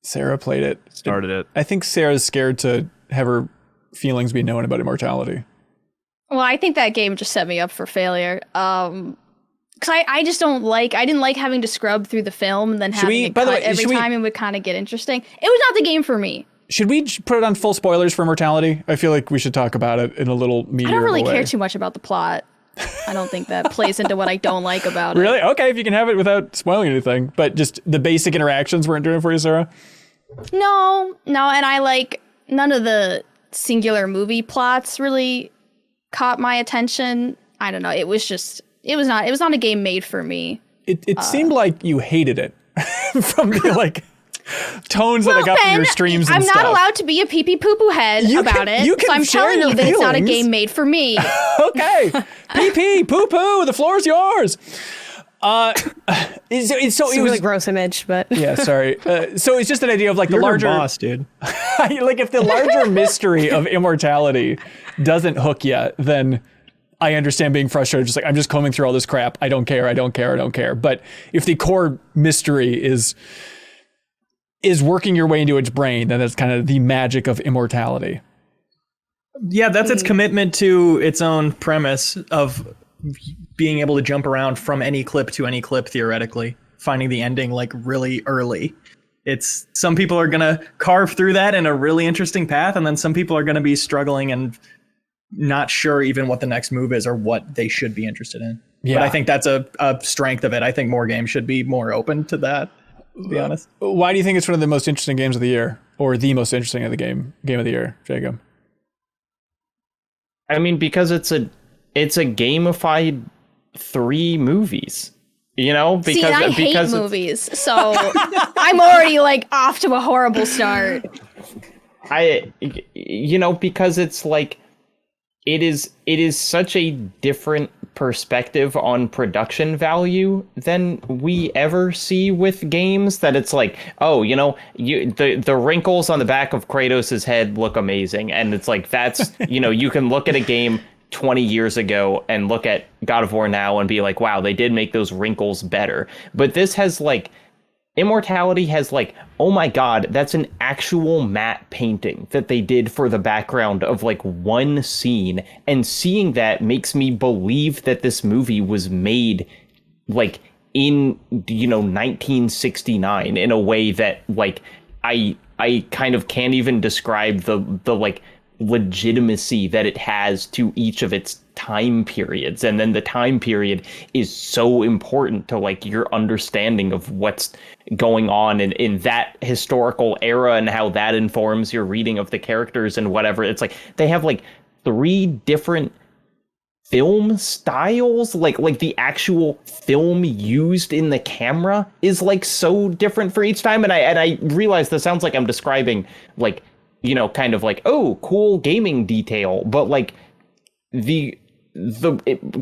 Sarah played it. Started it. I think Sarah's scared to have her feelings be known about Immortality. Well, I think that game just set me up for failure. Because I just don't like, I didn't like having to scrub through the film and then having it cut every time and would kind of get interesting. It was not the game for me. Should we put it on full spoilers for Immortality? I feel like we should talk about it in a little meatier I don't really way. care too much about the plot. I don't think that plays into what I don't like about it. Really? Okay, if you can have it without spoiling anything. But just the basic interactions weren't doing it for you, Sarah? No, and I like, none of the singular movie plots really caught my attention. I don't know. It was not a game made for me. It seemed like you hated it from the like tones that I got from your streams and I'm stuff. not allowed to be a pee-pee poo-poo head about it. You can so I'm share telling your you that it's not a feelings. game made for me. Okay. Pee-pee, poo-poo, the floor is yours. It's a really gross image, but yeah, sorry. So it's just an idea of like You're the larger her boss, dude. like if the larger mystery of Immortality doesn't hook you, then I understand being frustrated. Just like, I'm just combing through all this crap. I don't care. But if the core mystery is working your way into its brain, then that's kind of the magic of Immortality. Yeah, that's its commitment to its own premise of being able to jump around from any clip to any clip, theoretically, finding the ending like really early. It's some people are going to carve through that in a really interesting path, and then some people are going to be struggling and not sure even what the next move is or what they should be interested in. Yeah. But I think that's a strength of it. I think more games should be more open to that, to be honest. Why do you think it's one of the most interesting games of the year, or the most interesting of the game of the year, Jacob? I mean, because it's it's a gamified 3 movies. You know, because I hate movies, so I'm already like off to a horrible start. Because it's like it is such a different perspective on production value than we ever see with games, that it's like, oh, the wrinkles on the back of Kratos' head look amazing, and it's like, that's you can look at a game 20 years ago and look at God of War now and be like, wow, they did make those wrinkles better. But this has like, Immortality has like, oh my god, that's an actual matte painting that they did for the background of like one scene, and seeing that makes me believe that this movie was made like in 1969 in a way that like I kind of can't even describe the like legitimacy that it has to each of its time periods. And then the time period is so important to like your understanding of what's going on in that historical era and how that informs your reading of the characters and whatever. It's like they have like 3 different film styles, like the actual film used in the camera is like so different for each time. And I realize this sounds like I'm describing like, kind of like, oh, cool gaming detail, but like the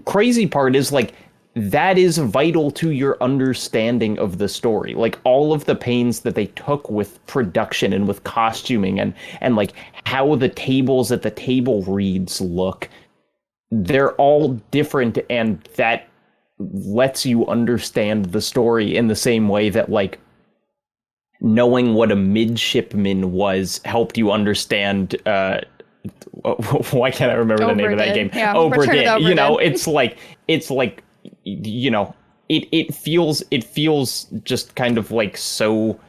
crazy part is like that is vital to your understanding of the story. Like all of the pains that they took with production and with costuming and like how the tables at the table reads look, they're all different, and that lets you understand the story in the same way that like knowing what a midshipman was helped you understand why can't I remember the name of that game? Yeah, Obra Dinn. It's like it feels just kind of like so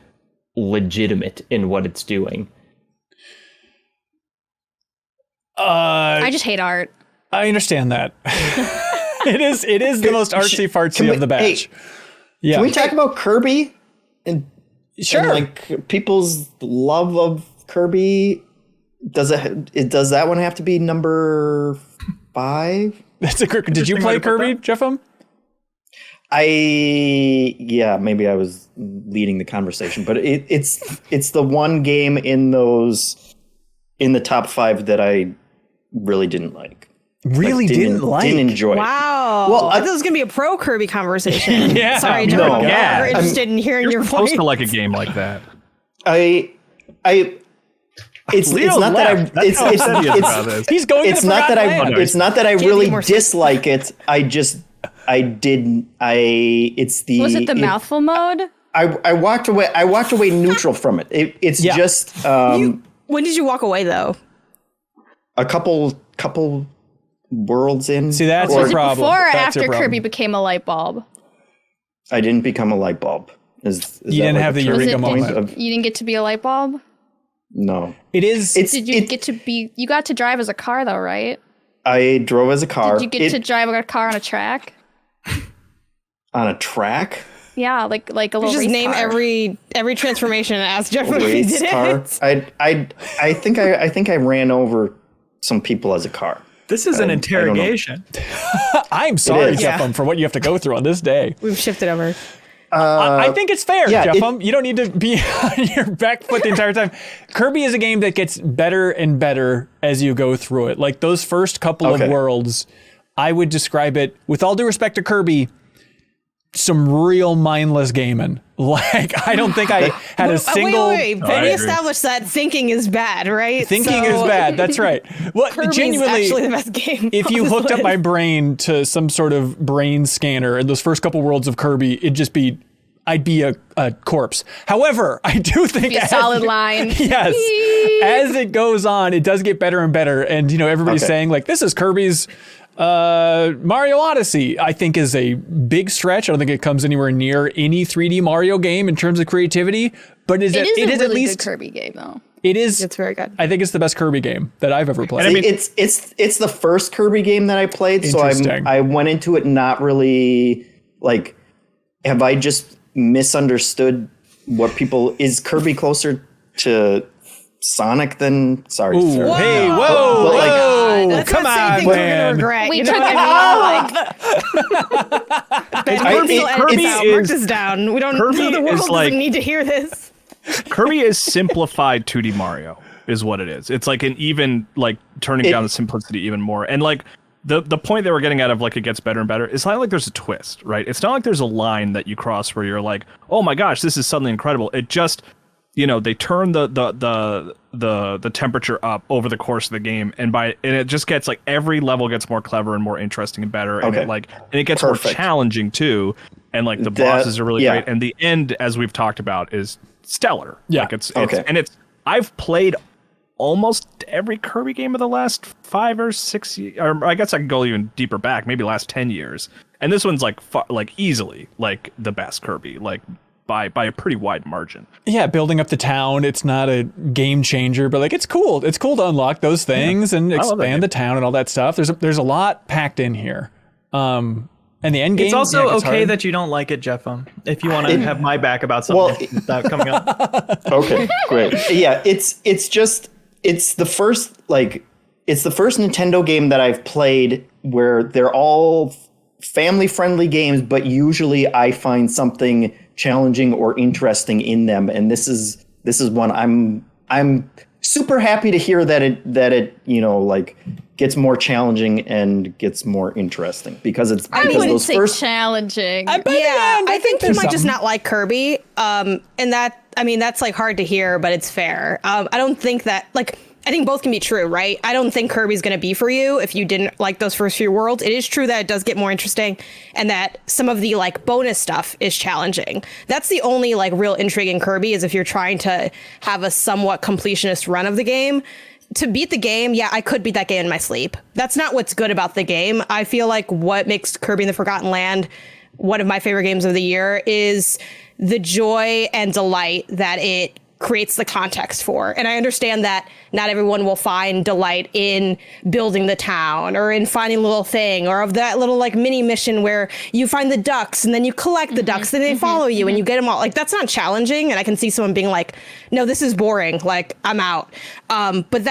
legitimate in what it's doing. I just hate art. I understand that. It is the most artsy fartsy of the batch. Yeah. Can we talk about Kirby and sure, and like people's love of Kirby? Does that one have to be number 5? That's a quick. Did you play Kirby, Jeffem? Maybe I was leading the conversation, but it's the one game in the top 5 that I really didn't like. Didn't enjoy. Wow. Well, I thought it was gonna be a pro Kirby conversation. Yeah. Sorry, No. Jordan. Yeah. We're interested in hearing your Supposed voice. to like a game like that. It's not that I. He's going. It's to the not that forgotten land. It's not that I Can't be really more dislike it. It's the. Was it the mouthful mode? I walked away. I walked away neutral from it. It's just. When did you walk away though? A couple worlds in. See, that's Was your it problem. before or That's after your problem. Kirby became a light bulb? I didn't become a light bulb. Is You didn't have the Eureka moment. You didn't get to be a light bulb? No. It is. Did you get to be? You got to drive as a car though, right? I drove as a car. Did you get to drive a car on a track? On a track? Yeah, like a little. Just race name car. every transformation and ask Jeff if he Race did car. it. I think I ran over some people as a car. This is an interrogation. I'm sorry, is. Jeffem, for what you have to go through on this day. We've shifted over. I think it's fair, yeah, Jeffem. You don't need to be on your back foot the entire time. Kirby is a game that gets better and better as you go through it. Like those first couple of worlds, I would describe it, with all due respect to Kirby, some real mindless gaming. Like, I don't think I had a single... Wait. We established that thinking is bad, right? Thinking is bad. That's right. Well, Kirby's genuinely, actually the best game. if you hooked up my brain to some sort of brain scanner in those first couple worlds of Kirby, I'd be a corpse. However, I do think Be a solid line. Yes. As it goes on, it does get better and better. And, everybody's saying, like, this is Kirby's Mario Odyssey, I think is a big stretch. I don't think it comes anywhere near any 3D Mario game in terms of creativity, but it is a really at least good Kirby game though. It is. It's very good. I think it's the best Kirby game that I've ever played. See, it's the first Kirby game that I played, so I went into it not really like. Have I just misunderstood what people? Is Kirby closer to Sonic than? Sorry, Ooh, Sarah. hey, No. whoa, But, like, whoa, That's come not saying on, things we're gonna man. regret. We You know took what it I mean? Like, Ben, Kirby- we'll edit Kirby this out. Mark is- this down. We don't. Kirby The world is doesn't like- need to hear this. Kirby is simplified 2D Mario, is what it is. It's like an even like turning down the simplicity even more. And like the point they were getting out of like it gets better and better. It's not like there's a twist, right? It's not like there's a line that you cross where you're like, oh my gosh, this is suddenly incredible. It just, you know, they turn the temperature up over the course of the game, and it just gets like every level gets more clever and more interesting and better, and it gets more challenging too. And like the bosses are really great, and the end, as we've talked about, is stellar. Yeah, like it's I've played almost every Kirby game of the last 5 or 6 years, or I guess I can go even deeper back, maybe last 10 years. And this one's like easily like the best Kirby, like by a pretty wide margin. Yeah, building up the town, it's not a game changer, but like it's cool. It's cool to unlock those things and expand the town and all that stuff. There's a lot packed in here. And the end game. It's also it's okay hard. that you don't like it, Jeff. If you want to have my back about something without coming up. Okay, great. Yeah, it's the first Nintendo game that I've played where they're all family friendly games, but usually I find something challenging or interesting in them, and this is one I'm super happy to hear that it you know like gets more challenging and gets more interesting because I wouldn't those say first challenging. I think you there's might just something. not like Kirby. And that, I mean, that's like hard to hear, but it's fair. I don't think that, like, I think both can be true, right? I don't think Kirby's going to be for you if you didn't like those first few worlds. It is true that it does get more interesting and that some of the like bonus stuff is challenging. That's the only like real intrigue in Kirby is if you're trying to have a somewhat completionist run of the game. To beat the game, yeah, I could beat that game in my sleep. That's not what's good about the game. I feel like what makes Kirby and the Forgotten Land one of my favorite games of the year is the joy and delight that it creates the context for. And I understand that not everyone will find delight in building the town or in finding a little thing or of that little like mini mission where you find the ducks and then you collect the ducks and they follow you and you get them all. Like that's not challenging. And I can see someone being like, no, this is boring. Like I'm out. But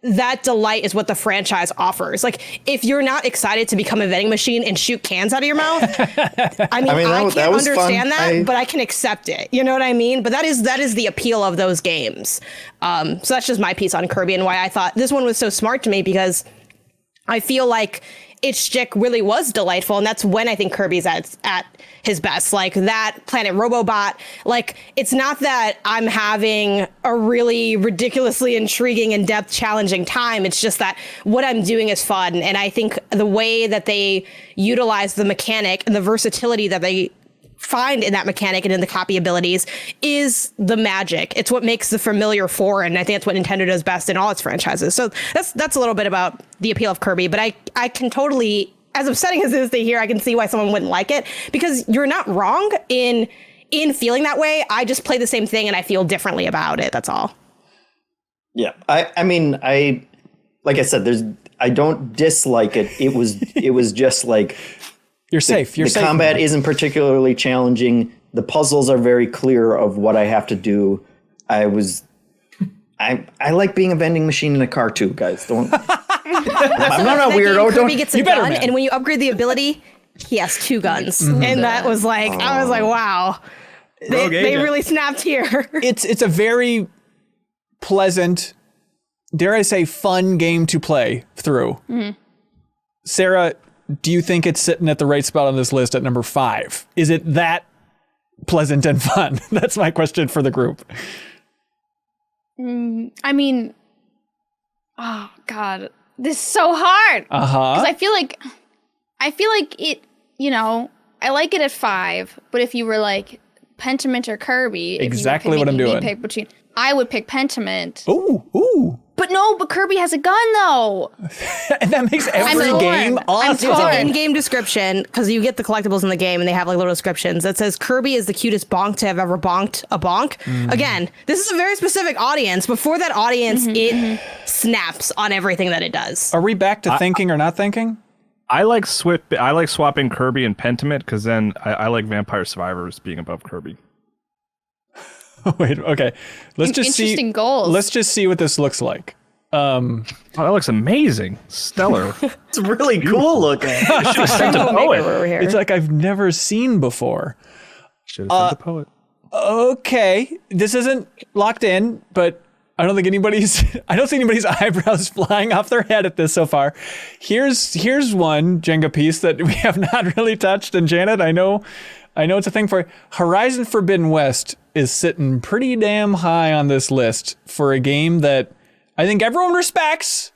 that delight is what the franchise offers. Like, if you're not excited to become a vending machine and shoot cans out of your mouth, I can't understand that, but I can accept it. You know what I mean? But that is the appeal of those games. So that's just my piece on Kirby and why I thought this one was so smart to me, because I feel like its shtick really was delightful, and that's when I think Kirby's at his best. Like that Planet Robobot, like it's not that I'm having a really ridiculously intriguing, in-depth, challenging time. It's just that what I'm doing is fun, and I think the way that they utilize the mechanic and the versatility that they find in that mechanic and in the copy abilities is the magic. It's what makes the familiar foreign. I think that's what Nintendo does best in all its franchises. So that's a little bit about the appeal of Kirby, but I can totally, as upsetting as it is to hear, I can see why someone wouldn't like it, because you're not wrong in feeling that way. I just play the same thing and I feel differently about it. That's all. Yeah. I mean, like I said, I don't dislike it. It was just like, You're safe. You're the safe. combat isn't particularly challenging. The puzzles are very clear of what I have to do. I like being a vending machine in a car too, guys. Don't. I'm not a weirdo. Kirby gets a You better, gun, man. and when you upgrade the ability, he has 2 guns, and that was like, I was like, wow, they really snapped here. It's a very pleasant, dare I say, fun game to play through. Sarah, do you think it's sitting at the right spot on this list at number 5? Is it that pleasant and fun? That's my question for the group. I mean, oh God, this is so hard. Because I feel like it, you know, I like it at 5, but if you were like Pentiment or Kirby, Exactly what I'm doing. Pick between, I would pick Pentiment. Ooh. But Kirby has a gun though. And that makes every torn. game I'm awesome. There's torn. an in-game description, because you get the collectibles in the game and they have like little descriptions that says Kirby is the cutest bonk to have ever bonked a bonk. Again, this is a very specific audience. Before that audience, it snaps on everything that it does. Are we back to thinking or not thinking? I like swapping Kirby and Pentiment, because then I like Vampire Survivors being above Kirby. Wait, okay. Let's just see. Interesting goals. Let's just see what this looks like. Oh, that looks amazing. Stellar. It's really cool looking. Over here. It's like I've never seen before. Should have sent the poet. Okay, this isn't locked in, but I don't see anybody's eyebrows flying off their head at this so far. Here's one Jenga piece that we have not really touched. And Janet, I know it's a thing for you. Horizon Forbidden West is sitting pretty damn high on this list for a game that I think everyone respects,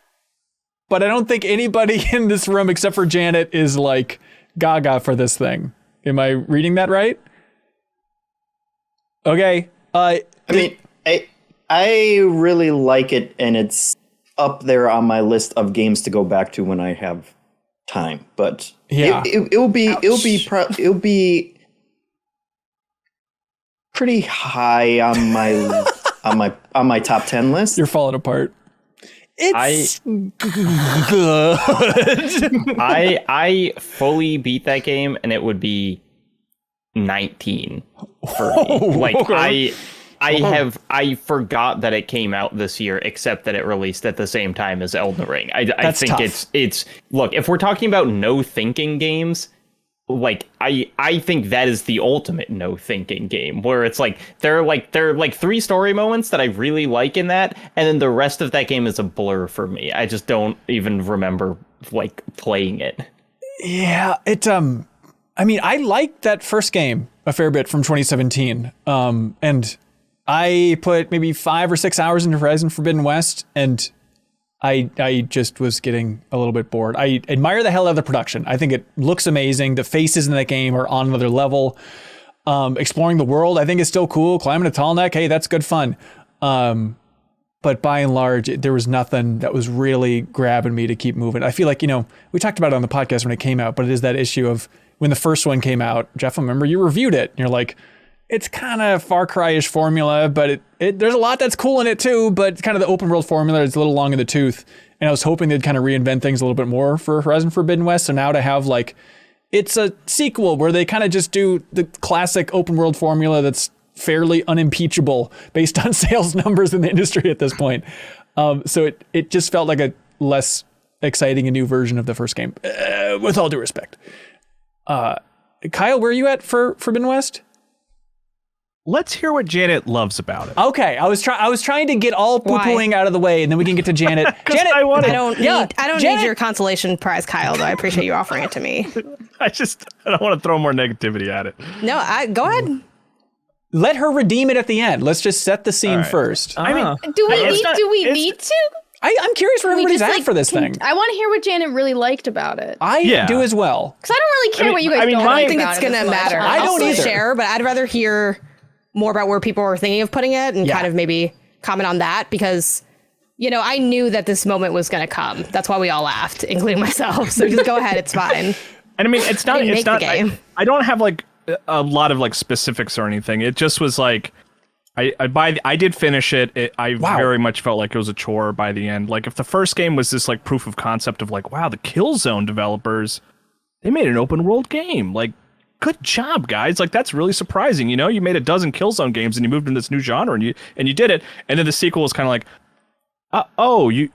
but I don't think anybody in this room except for Janet is like gaga for this thing. Am I reading that right? Okay. I really like it, and it's up there on my list of games to go back to when I have time. But yeah, it'll be pretty high on my on my top 10 list. You're falling apart. It's good. I fully beat that game, and it would be 19 for me. Like okay. I forgot that it came out this year, except that it released at the same time as Elden Ring. I think tough. it's look, if we're talking about no thinking games, like I think that is the ultimate no thinking game, where it's like there are 3 story moments that I really like in that, and then the rest of that game is a blur for me. I just don't even remember like playing it. Yeah, I mean, I liked that first game a fair bit from 2017. And I put maybe 5 or 6 hours into Horizon Forbidden West, and I just was getting a little bit bored. I admire the hell out of the production. I think it looks amazing. The faces in that game are on another level. Exploring the world, I think is still cool. Climbing a tall neck, hey, that's good fun. But by and large, there was nothing that was really grabbing me to keep moving. I feel like, we talked about it on the podcast when it came out, but it is that issue of when the first one came out. Jeff, I remember you reviewed it, and you're like, it's kind of Far Cry-ish formula, but there's a lot that's cool in it too, but it's kind of the open world formula is a little long in the tooth. And I was hoping they'd kind of reinvent things a little bit more for Horizon Forbidden West. So now to have it's a sequel where they kind of just do the classic open world formula that's fairly unimpeachable based on sales numbers in the industry at this point. So it just felt like a less exciting and new version of the first game, with all due respect. Kyle, where are you at for Forbidden West? Let's hear what Janet loves about it. Okay, I was trying to get all poo-pooing out of the way, and then we can get to Janet. Janet, I don't need your consolation prize, Kyle, though. I appreciate you offering it to me. I don't want to throw more negativity at it. No, go ahead. Let her redeem it at the end. Let's just set the scene first. I mean, do we need to? I'm curious where everybody's at for this thing. I want to hear what Janet really liked about it. I do as well. Because I don't really care what you guys don't like. I don't think it's going to matter. I don't either. Share, but I'd rather hear more about where people are thinking of putting it and kind of maybe comment on that, because I knew that this moment was going to come. That's why we all laughed, including myself. So just go ahead. It's fine. And I mean, it's not the game. I don't have a lot of specifics or anything. It just was like, I did finish it. I very much felt like it was a chore by the end. Like, if the first game was this proof of concept of wow, the Killzone developers, they made an open world game. Good job, guys. That's really surprising. You made a dozen Killzone games and you moved into this new genre and you did it. And then the sequel was kind of you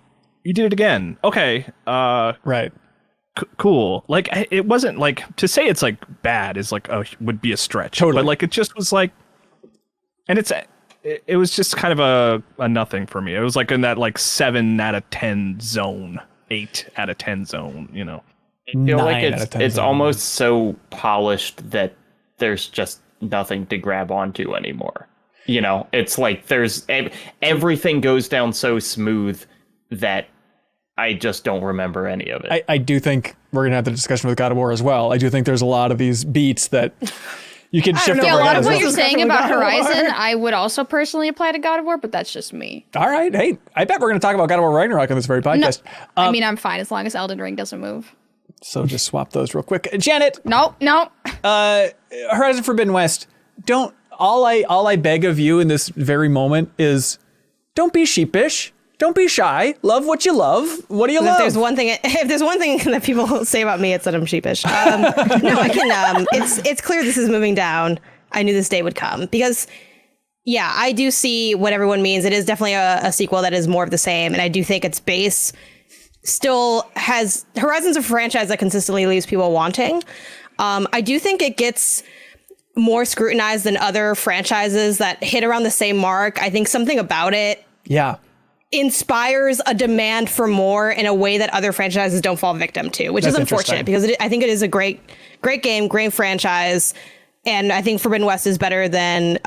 did it again. Okay. Right. Cool. It wasn't to say it's bad is would be a stretch. Totally. But it just was and it was just kind of a nothing for me. It was in that 7 out of 10 zone, 8 out of 10 zone, I feel like it's zone. almost so polished that there's just nothing to grab onto anymore. It's there's everything goes down so smooth that I just don't remember any of it. I do think we're going to have the discussion with God of War as well. I do think there's a lot of these beats that you can shift over. Yeah, a lot of what well. you're saying about Horizon, I would also personally apply to God of War, but that's just me. All right. Hey, I bet we're going to talk about God of War Ragnarok on this very podcast. No, I mean, I'm fine as long as Elden Ring doesn't move. So just swap those real quick. Janet. No. Horizon Forbidden West. All I beg of you in this very moment is don't be sheepish. Don't be shy. Love what you love. What do you love? If there's one thing that people say about me, it's that I'm sheepish. No, I can. It's clear this is moving down. I knew this day would come because Yeah, I do see what everyone means. It is definitely a sequel that is more of the same. And I do think its base still has Horizon's a franchise that consistently leaves people wanting. I do think it gets more scrutinized than other franchises that hit around the same mark. I think something about it inspires a demand for more in a way that other franchises don't fall victim to, which is unfortunate because I think it is a great game, great franchise. And I think Forbidden West is better than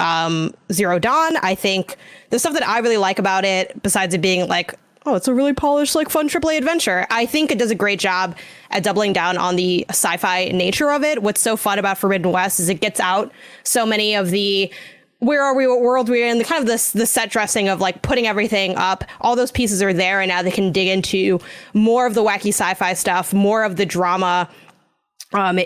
Zero Dawn. I think the stuff that I really like about it, besides it being like, oh, it's a really polished, like fun AAA adventure, I think it does a great job at doubling down on the sci-fi nature of it. What's so fun about Forbidden West is it gets out so many of the where are we, what world we're in, the kind of the set dressing of like putting everything up. All those pieces are there, and now they can dig into more of the wacky sci-fi stuff, more of the drama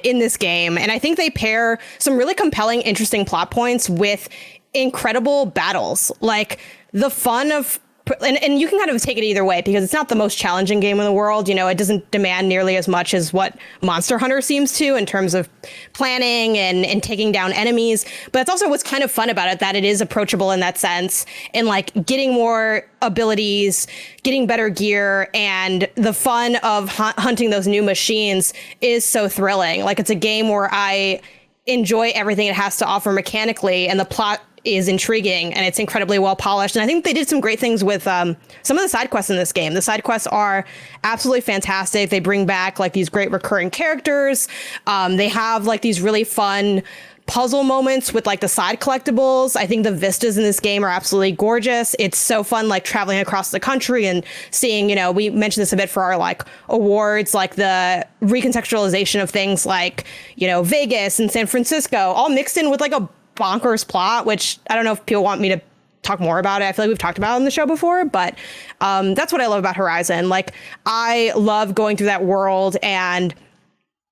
in this game. And I think they pair some really compelling, interesting plot points with incredible battles. Like the fun of, and you can kind of take it either way because it's not the most challenging game in the world. You know, it doesn't demand nearly as much as what Monster Hunter seems to in terms of planning and taking down enemies. But that's also what's kind of fun about it, that it is approachable in that sense, and like getting more abilities, getting better gear, and the fun of hunting those new machines is so thrilling. Like it's a game where I enjoy everything it has to offer mechanically, and the plot is intriguing and it's incredibly well polished. And I think they did some great things with some of the side quests in this game. The side quests are absolutely fantastic. They bring back like these great recurring characters. They have like these really fun puzzle moments with like the side collectibles. I think the vistas in this game are absolutely gorgeous. It's so fun, like traveling across the country and seeing, you know, we mentioned this a bit for our like awards, like the recontextualization of things like, you know, Vegas and San Francisco, all mixed in with like a bonkers plot, which I don't know if people want me to talk more about it. I feel like we've talked about it on the show before, but that's what I love about Horizon. Like I love going through that world and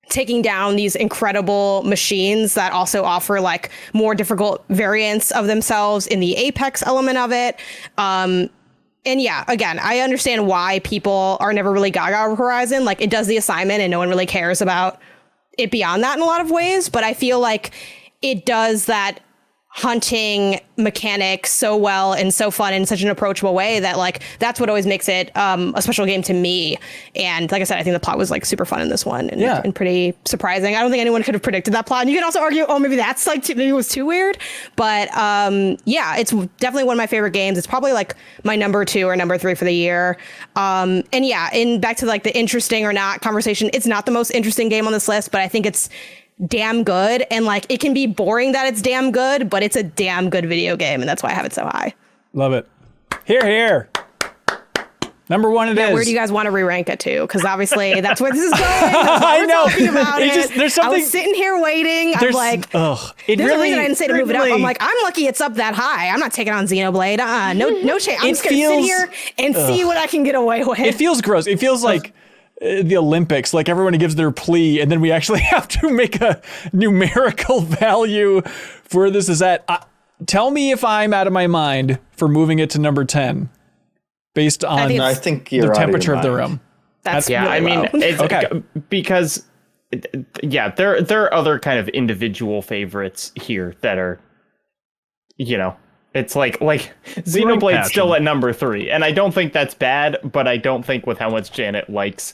taking down these incredible machines that also offer like more difficult variants of themselves in the Apex element of it. And yeah, again, I understand why people are never really gaga over Horizon. Like it does the assignment and no one really cares about it beyond that in a lot of ways. But I feel like it does that hunting mechanic so well and so fun in such an approachable way that like that's what always makes it a special game to me. And like I said, I think the plot was like super fun in this one and pretty surprising. I don't think anyone could have predicted that plot. And you can also argue, oh, maybe that's like maybe it was too weird. But yeah, it's definitely one of my favorite games. It's probably like my number 2 or number 3 for the year. And yeah, in back to like the interesting or not conversation, it's not the most interesting game on this list, but I think it's damn good. And like it can be boring that it's damn good, but it's a damn good video game, and that's why I have it so high. Love it. Here. Number 1 it is. Where do you guys want to re-rank it to? Because obviously that's where this is going. I know. Talking about it. There's something. I was sitting here waiting. I'm like, there's a reason I didn't say to move it up. I'm like, I'm lucky it's up that high. I'm not taking on Xenoblade. No chance. I'm just gonna sit here and see what I can get away with. It feels gross. It feels like the Olympics, like everyone gives their plea and then we actually have to make a numerical value for where this is at. Tell me if I'm out of my mind for moving it to number 10 based on I think you're the temperature out of the room. That's yeah, really I mean, it's okay. Because yeah, there are other kind of individual favorites here that are, you know, it's like Xenoblade's still at number 3, and I don't think that's bad, but I don't think with how much Janet likes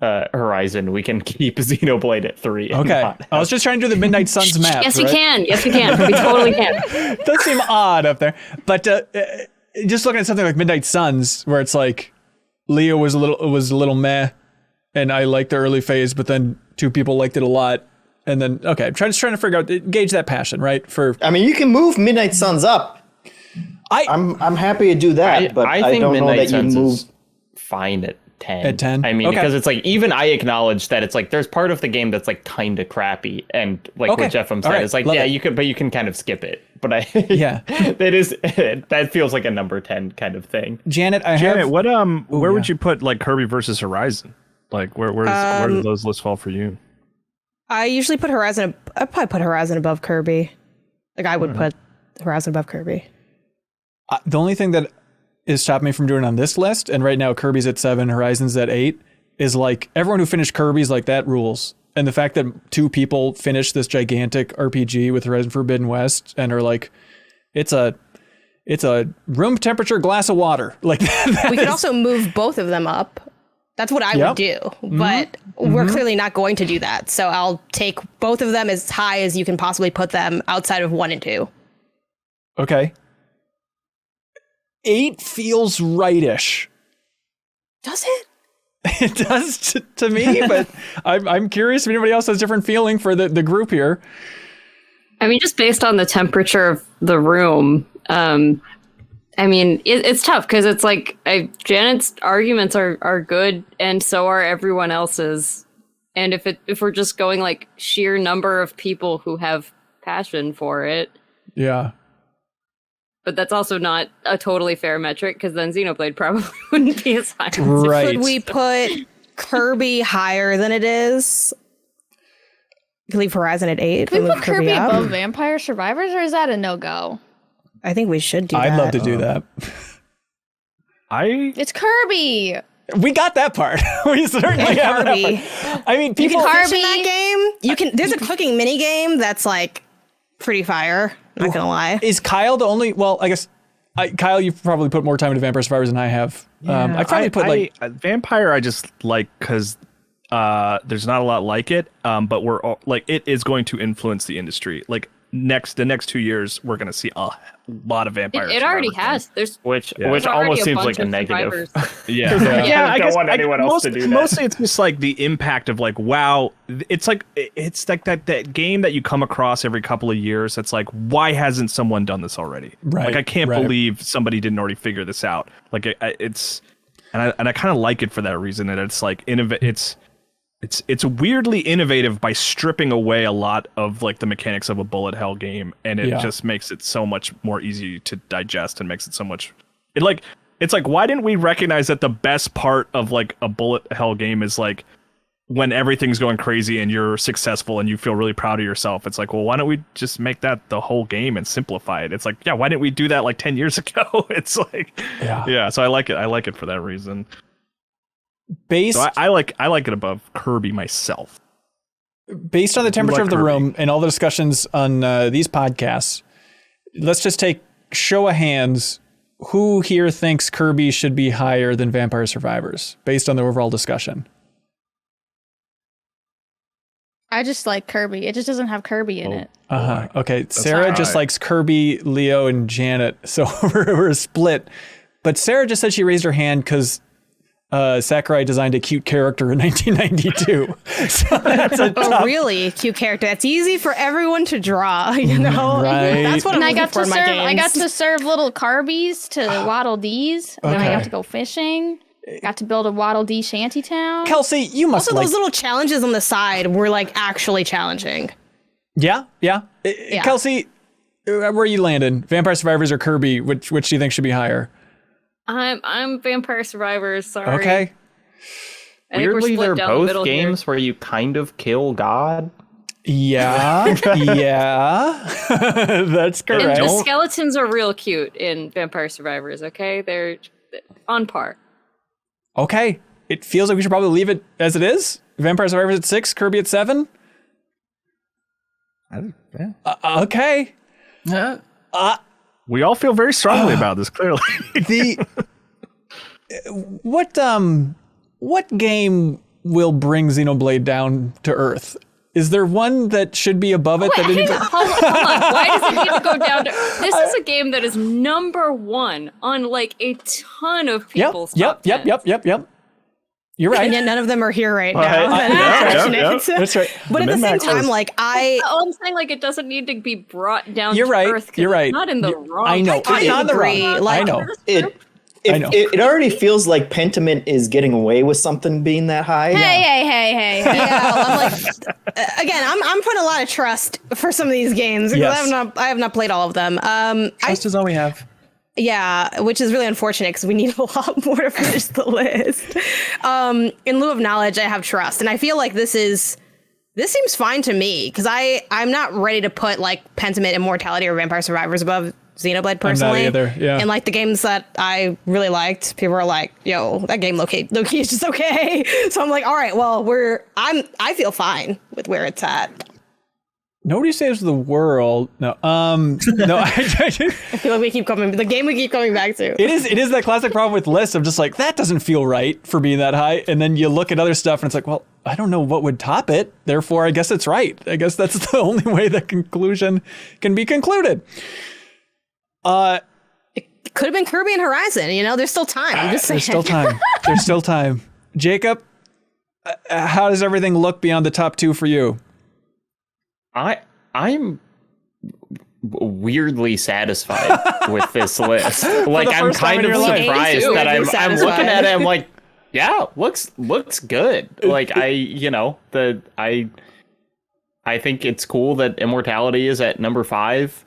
Horizon, we can keep Xenoblade at 3. Okay, I was just trying to do the Midnight Suns math. Yes, we can. Yes, we can. We totally can. It does seem odd up there, but just looking at something like Midnight Suns, where it's like Leo was a little meh, and I liked the early phase, but then 2 people liked it a lot, and then okay, I'm just trying to figure out gauge that passion, right? I mean, you can move Midnight Suns up. I'm happy to do that, but I think don't Midnight know that Suns you move is fine at 10. At 10? I mean, okay. Because it's like, even I acknowledge that it's like, there's part of the game that's like kind of crappy. And like what Jeff said, right. It's like, yeah, you can kind of skip it. But that feels like a number 10 kind of thing. Janet, where would you put like Kirby versus Horizon? Like where do those lists fall for you? I usually put Horizon, I'd probably put Horizon above Kirby. Like I would put Horizon above Kirby. The only thing that is stopping me from doing it on this list, and right now Kirby's at 7, Horizon's at 8, is like everyone who finished Kirby's like that rules. And the fact that 2 people finished this gigantic RPG with Horizon Forbidden West and are like, it's a It's a room temperature glass of water. Like We could also move both of them up. That's what I would do, but we're clearly not going to do that. So I'll take both of them as high as you can possibly put them outside of 1 and 2. Okay. 8 feels rightish. Does it? It does to me, but I'm curious if anybody else has a different feeling for the group here. I mean, just based on the temperature of the room, I mean, it's tough because it's like Janet's arguments are good, and so are everyone else's. And if we're just going like sheer number of people who have passion for it, yeah. But that's also not a totally fair metric because then Xenoblade probably wouldn't be as high. Right. Could we put Kirby higher than it is? You can leave Horizon at 8. Can we put Kirby up? above Vampire Survivors, or is that a no-go? I think we should do that. I'd love to do that. It's Kirby. We got that part. We certainly have Kirby. that part. I mean, people You can Kirby. fish in that game. You can. There's a cooking mini game that's like pretty fire. Not gonna lie. Is Kyle the only? Well, I guess Kyle, you've probably put more time into Vampire Survivors than I have. I probably put like Vampire. I just like because there's not a lot like it. But we're all, like it is going to influence the industry. Like the next 2 years, we're going to see a lot of Vampire. It already has. There's Which already almost a seems bunch like a of negative. survivors. Yeah. I don't want anyone else to do that. Mostly it's just like the impact of like, wow, it's like that game that you come across every couple of years. It's like, why hasn't someone done this already? Right, Like I can't right. believe somebody didn't already figure this out. Like it's and I kind of like it for that reason. And it's like it's weirdly innovative by stripping away a lot of like the mechanics of a bullet hell game, and it just makes it so much more easy to digest and makes it so much. It's like why didn't we recognize that the best part of like a bullet hell game is like when everything's going crazy and you're successful and you feel really proud of yourself? It's like, well, why don't we just make that the whole game and simplify it? It's like, yeah, why didn't we do that like 10 years ago? It's like, yeah. So I like it for that reason. So I like it above Kirby myself. Based on the temperature of the Kirby. room and all the discussions on these podcasts, let's just take show of hands. Who here thinks Kirby should be higher than Vampire Survivors based on the overall discussion? I just like Kirby. It just doesn't have Kirby in it. Okay. Sarah just likes Kirby, Leo, and Janet. So we're split. But Sarah just said she raised her hand because Sakurai designed a cute character in 1992. So that's a really cute character. That's easy for everyone to draw, you know? Right. That's what And I'm I looking got for to in my serve. games. I got to serve little Carbies to Waddle Dees. And then I Okay. got to go fishing. Got to build a Waddle Dee shanty town. Kelsey, you must Also, like. those little challenges on the side were like actually challenging. Yeah. Kelsey, where you landing? Vampire Survivors or Kirby? Which do you think should be higher? I'm Vampire Survivors. Sorry. Okay. I think we're Weirdly, split they're down the both middle games here. where you kind of kill God. Yeah. That's And correct. the skeletons are real cute in Vampire Survivors. Okay, they're on par. Okay. It feels like we should probably leave it as it is. Vampire Survivors at 6, Kirby at 7. Okay. We all feel very strongly about this, clearly. What game will bring Xenoblade down to earth? Is there one that should be above it? Hold on. Why does it need to go down to... This is a game that is number 1 on like a ton of people's top 10. Yep. You're right. And yet none of them are here right now. That's right. But at the same time, like I'm saying like it doesn't need to be brought down You're to right. earth. 'Cause You're right. It's not in the wrong. I know. I It's not the agree. wrong. Like, I know. It already feels like Pentiment is getting away with something being that high. Hey. yeah, I'm like, again, I'm putting a lot of trust for some of these games because Yes. I have not played all of them. Trust is all we have. Yeah, which is really unfortunate because we need a lot more to finish the list. In lieu of knowledge, I have trust, and I feel like this seems fine to me because I'm not ready to put like Pentiment, Immortality, or Vampire Survivors above Xenoblade personally. I'm not either. Yeah. And like the games that I really liked, people are like, "Yo, that game low-key is just okay." So I'm like, "All right, well, I feel fine with where it's at." Nobody Saves the World. No. No. I feel like we keep coming back to. It is that classic problem with lists of just like, that doesn't feel right for being that high. And then you look at other stuff and it's like, well, I don't know what would top it. Therefore, I guess it's right. I guess that's the only way the conclusion can be concluded. It could have been Kirby and Horizon. You know, there's still time. I'm just saying. There's still time. There's still time. Jacob, how does everything look beyond the top two for you? I'm weirdly satisfied with this list. Like, I'm kind of surprised that I'm looking at it. I'm like, yeah, looks good. Like, I think it's cool that Immortality is at number 5.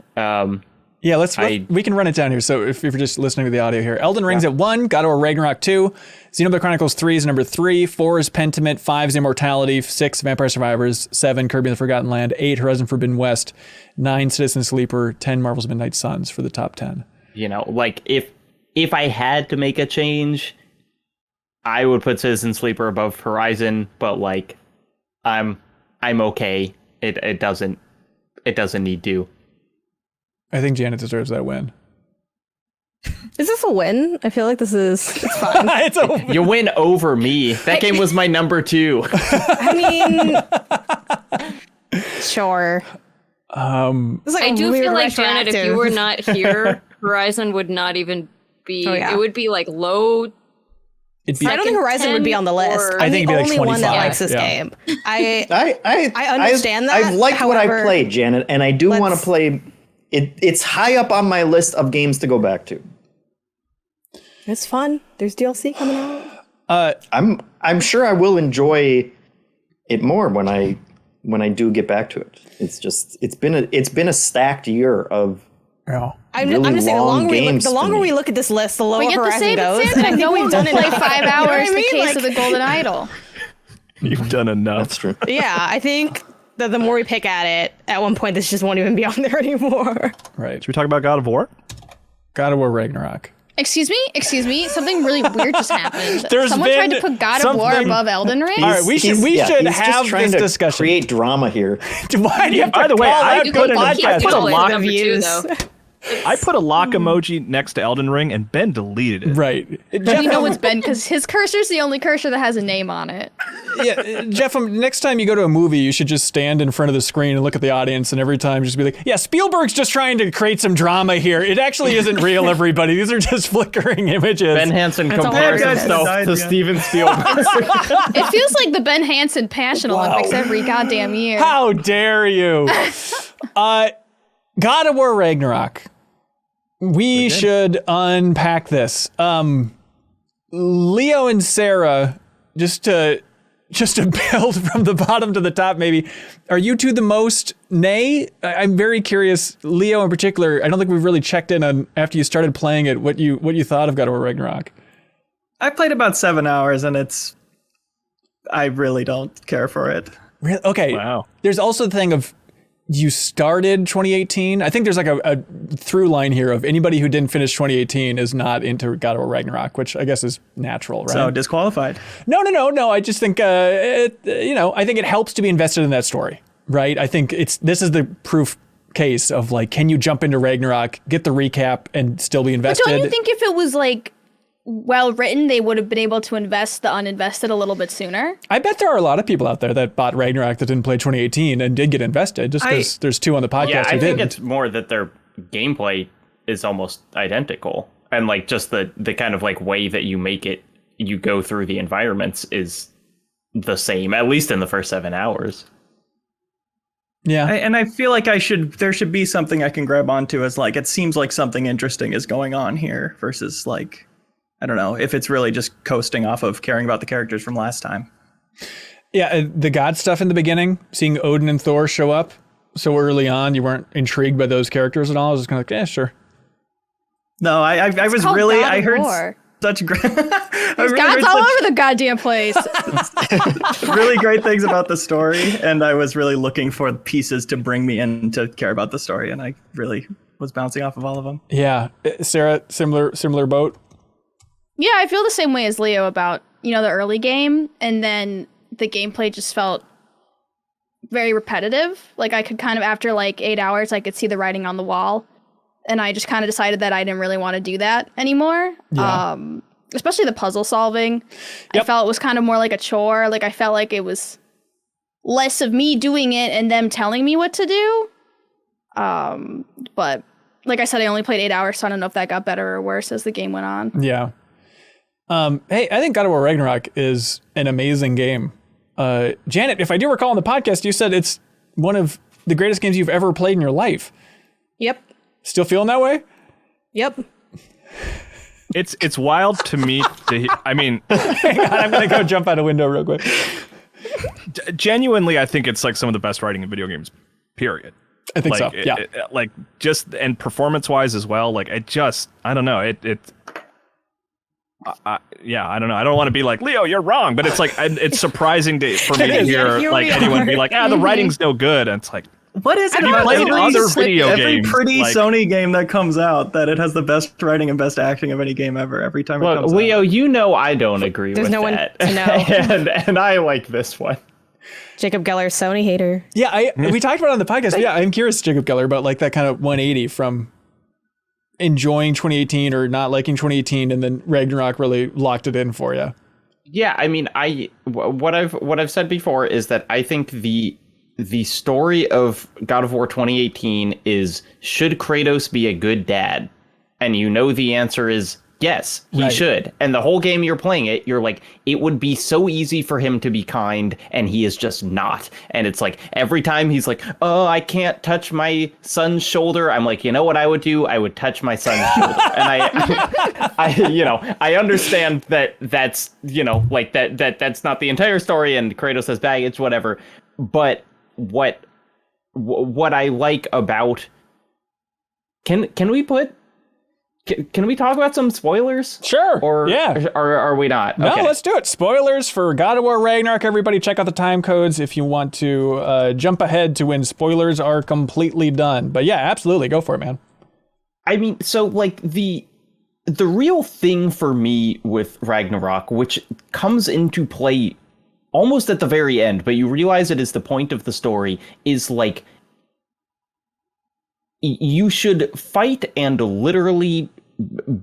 Yeah, we can run it down here. So if you're just listening to the audio here, Elden Ring's at 1, God of War Ragnarok 2, Xenoblade Chronicles 3 is number 3, 4 is Pentiment, 5 is Immortality, 6 Vampire Survivors, 7 Kirby and the Forgotten Land, 8 Horizon Forbidden West, 9 Citizen Sleeper, 10 Marvel's Midnight Suns for the top 10. You know, like if I had to make a change, I would put Citizen Sleeper above Horizon, but like I'm okay. It doesn't need to. I think Janet deserves that win. Is this a win? I feel like it's fine. It's a win. You win over me. That game was my number 2. I mean, sure. I do feel like, Janet, if you were not here, Horizon would not even be. Oh, yeah. It would be like low. I don't think Horizon would be on the list. I think I'm it'd be the only like 25. one that likes this game. I understand that. I've liked what I've played, Janet, and I do want to play. It's high up on my list of games to go back to. It's fun. There's DLC coming out. I'm sure I will enjoy it more when I do get back to it. It's been a stacked year of I'm just saying, the longer we look at this list, the lower Horizon goes. And I know we've done it like 5 hours. The case of the Golden Idol. You've done enough. That's true. Yeah, I think that the more we pick at it, at one point this just won't even be on there anymore. Right. Should we talk about God of War? God of War Ragnarok. Excuse me. Something really weird just happened. There's Someone tried to put God of War above Elden Ring. All right, we should have this discussion. Create drama here. Why do you have to? By the way, I put a lock of views. I put a lock emoji next to Elden Ring, and Ben deleted it. Right. We know it's Ben because his cursor's the only cursor that has a name on it. Yeah, Jeff, next time you go to a movie, you should just stand in front of the screen and look at the audience, and every time just be like, yeah, Spielberg's just trying to create some drama here. It actually isn't real, everybody. These are just flickering images. Ben Hansen compares himself to Steven Spielberg. It feels like the Ben Hansen Passion Olympics every goddamn year. How dare you? God of War Ragnarok. We should unpack this. Leo and Sarah, just to build from the bottom to the top, maybe. Are you two the most nay? I'm very curious. Leo in particular, I don't think we've really checked in on after you started playing it, what you thought of God of War Ragnarok. I played about 7 hours and I really don't care for it. Really? Okay. Wow. There's also the thing of you started 2018. I think there's like a through line here of anybody who didn't finish 2018 is not into God of War Ragnarok, which I guess is natural, right? So disqualified. No. I just think, I think it helps to be invested in that story, right? I think this is the proof case of like, can you jump into Ragnarok, get the recap, and still be invested? But don't you think if it was like well written, they would have been able to invest the uninvested a little bit sooner? I bet there are a lot of people out there that bought Ragnarok that didn't play 2018 and did get invested, just because there's two on the podcast Yeah, who I think didn't. it's more that their gameplay is almost identical, and like just the kind of like way that you make it, you go through the environments is the same, at least in the first 7 hours. Yeah. And I feel like there should be something I can grab onto as like, it seems like something interesting is going on here versus like, I don't know if it's really just coasting off of caring about the characters from last time. Yeah, the god stuff in the beginning, seeing Odin and Thor show up so early on, you weren't intrigued by those characters at all. I was just kind of like, yeah, sure. No, I was really, I heard War. such great. There's gods all over the goddamn place. Really great things about the story, and I was really looking for pieces to bring me in to care about the story, and I really was bouncing off of all of them. Yeah, Sarah, similar boat. Yeah, I feel the same way as Leo about, the early game, and then the gameplay just felt very repetitive. Like I could kind of, after like 8 hours, I could see the writing on the wall. And I just kind of decided that I didn't really want to do that anymore. Yeah. Especially the puzzle solving. I felt it was kind of more like a chore. Like I felt like it was less of me doing it and them telling me what to do. But like I said, I only played 8 hours, so I don't know if that got better or worse as the game went on. Yeah. Hey, I think God of War Ragnarok is an amazing game. Janet, if I do recall on the podcast, you said it's one of the greatest games you've ever played in your life. Yep. Still feeling that way? Yep. It's wild to me. I mean, hang on, I'm gonna go jump out a window real quick. Genuinely, I think it's like some of the best writing in video games. Period. I think like, so. Yeah. Like just and performance wise as well. Like I don't know. I don't know. I don't want to be like, Leo, you're wrong, but it's like it's surprising for me to hear like anyone be like, the writing's no good, and it's like, What is it about played other video every games, pretty like- Sony game that comes out that it has the best writing and best acting of any game ever every time it Well, comes Leo, out? you know I don't agree There's with no one that. to know. and I like this one. Jacob Geller, Sony hater. Yeah, we talked about it on the podcast. But yeah, I'm curious, Jacob Geller, about like that kind of 180 from enjoying 2018 or not liking 2018, and then Ragnarok really locked it in for you. Yeah, I mean, what I've said before is that I think the story of God of War 2018 is, should Kratos be a good dad? And you know the answer is yes, he should. And the whole game you're playing it, you're like, it would be so easy for him to be kind, and he is just not. And it's like, every time he's like, oh, I can't touch my son's shoulder, I'm like, you know what I would do? I would touch my son's shoulder. And I understand that that's, like that's not the entire story, and Kratos has baggage, whatever. But what I like about, can we talk about some spoilers? Sure. Or yeah. Are we not? No, Okay. let's do it. Spoilers for God of War Ragnarok. Everybody check out the time codes if you want to jump ahead to when spoilers are completely done. But yeah, absolutely. Go for it, man. I mean, so like the real thing for me with Ragnarok, which comes into play almost at the very end, but you realize it is the point of the story, is like, you should fight and literally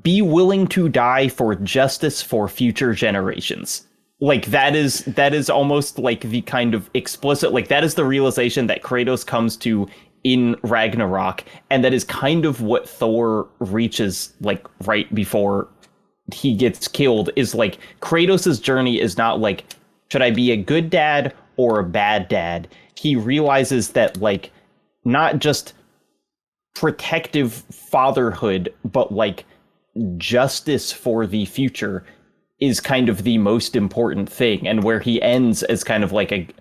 be willing to die for justice for future generations. Like that is almost like the kind of explicit, like that is the realization that Kratos comes to in Ragnarok, and that is kind of what Thor reaches like right before he gets killed, is like Kratos's journey is not like, should I be a good dad or a bad dad? He realizes that like not just protective fatherhood, but like justice for the future is kind of the most important thing. And where he ends as kind of like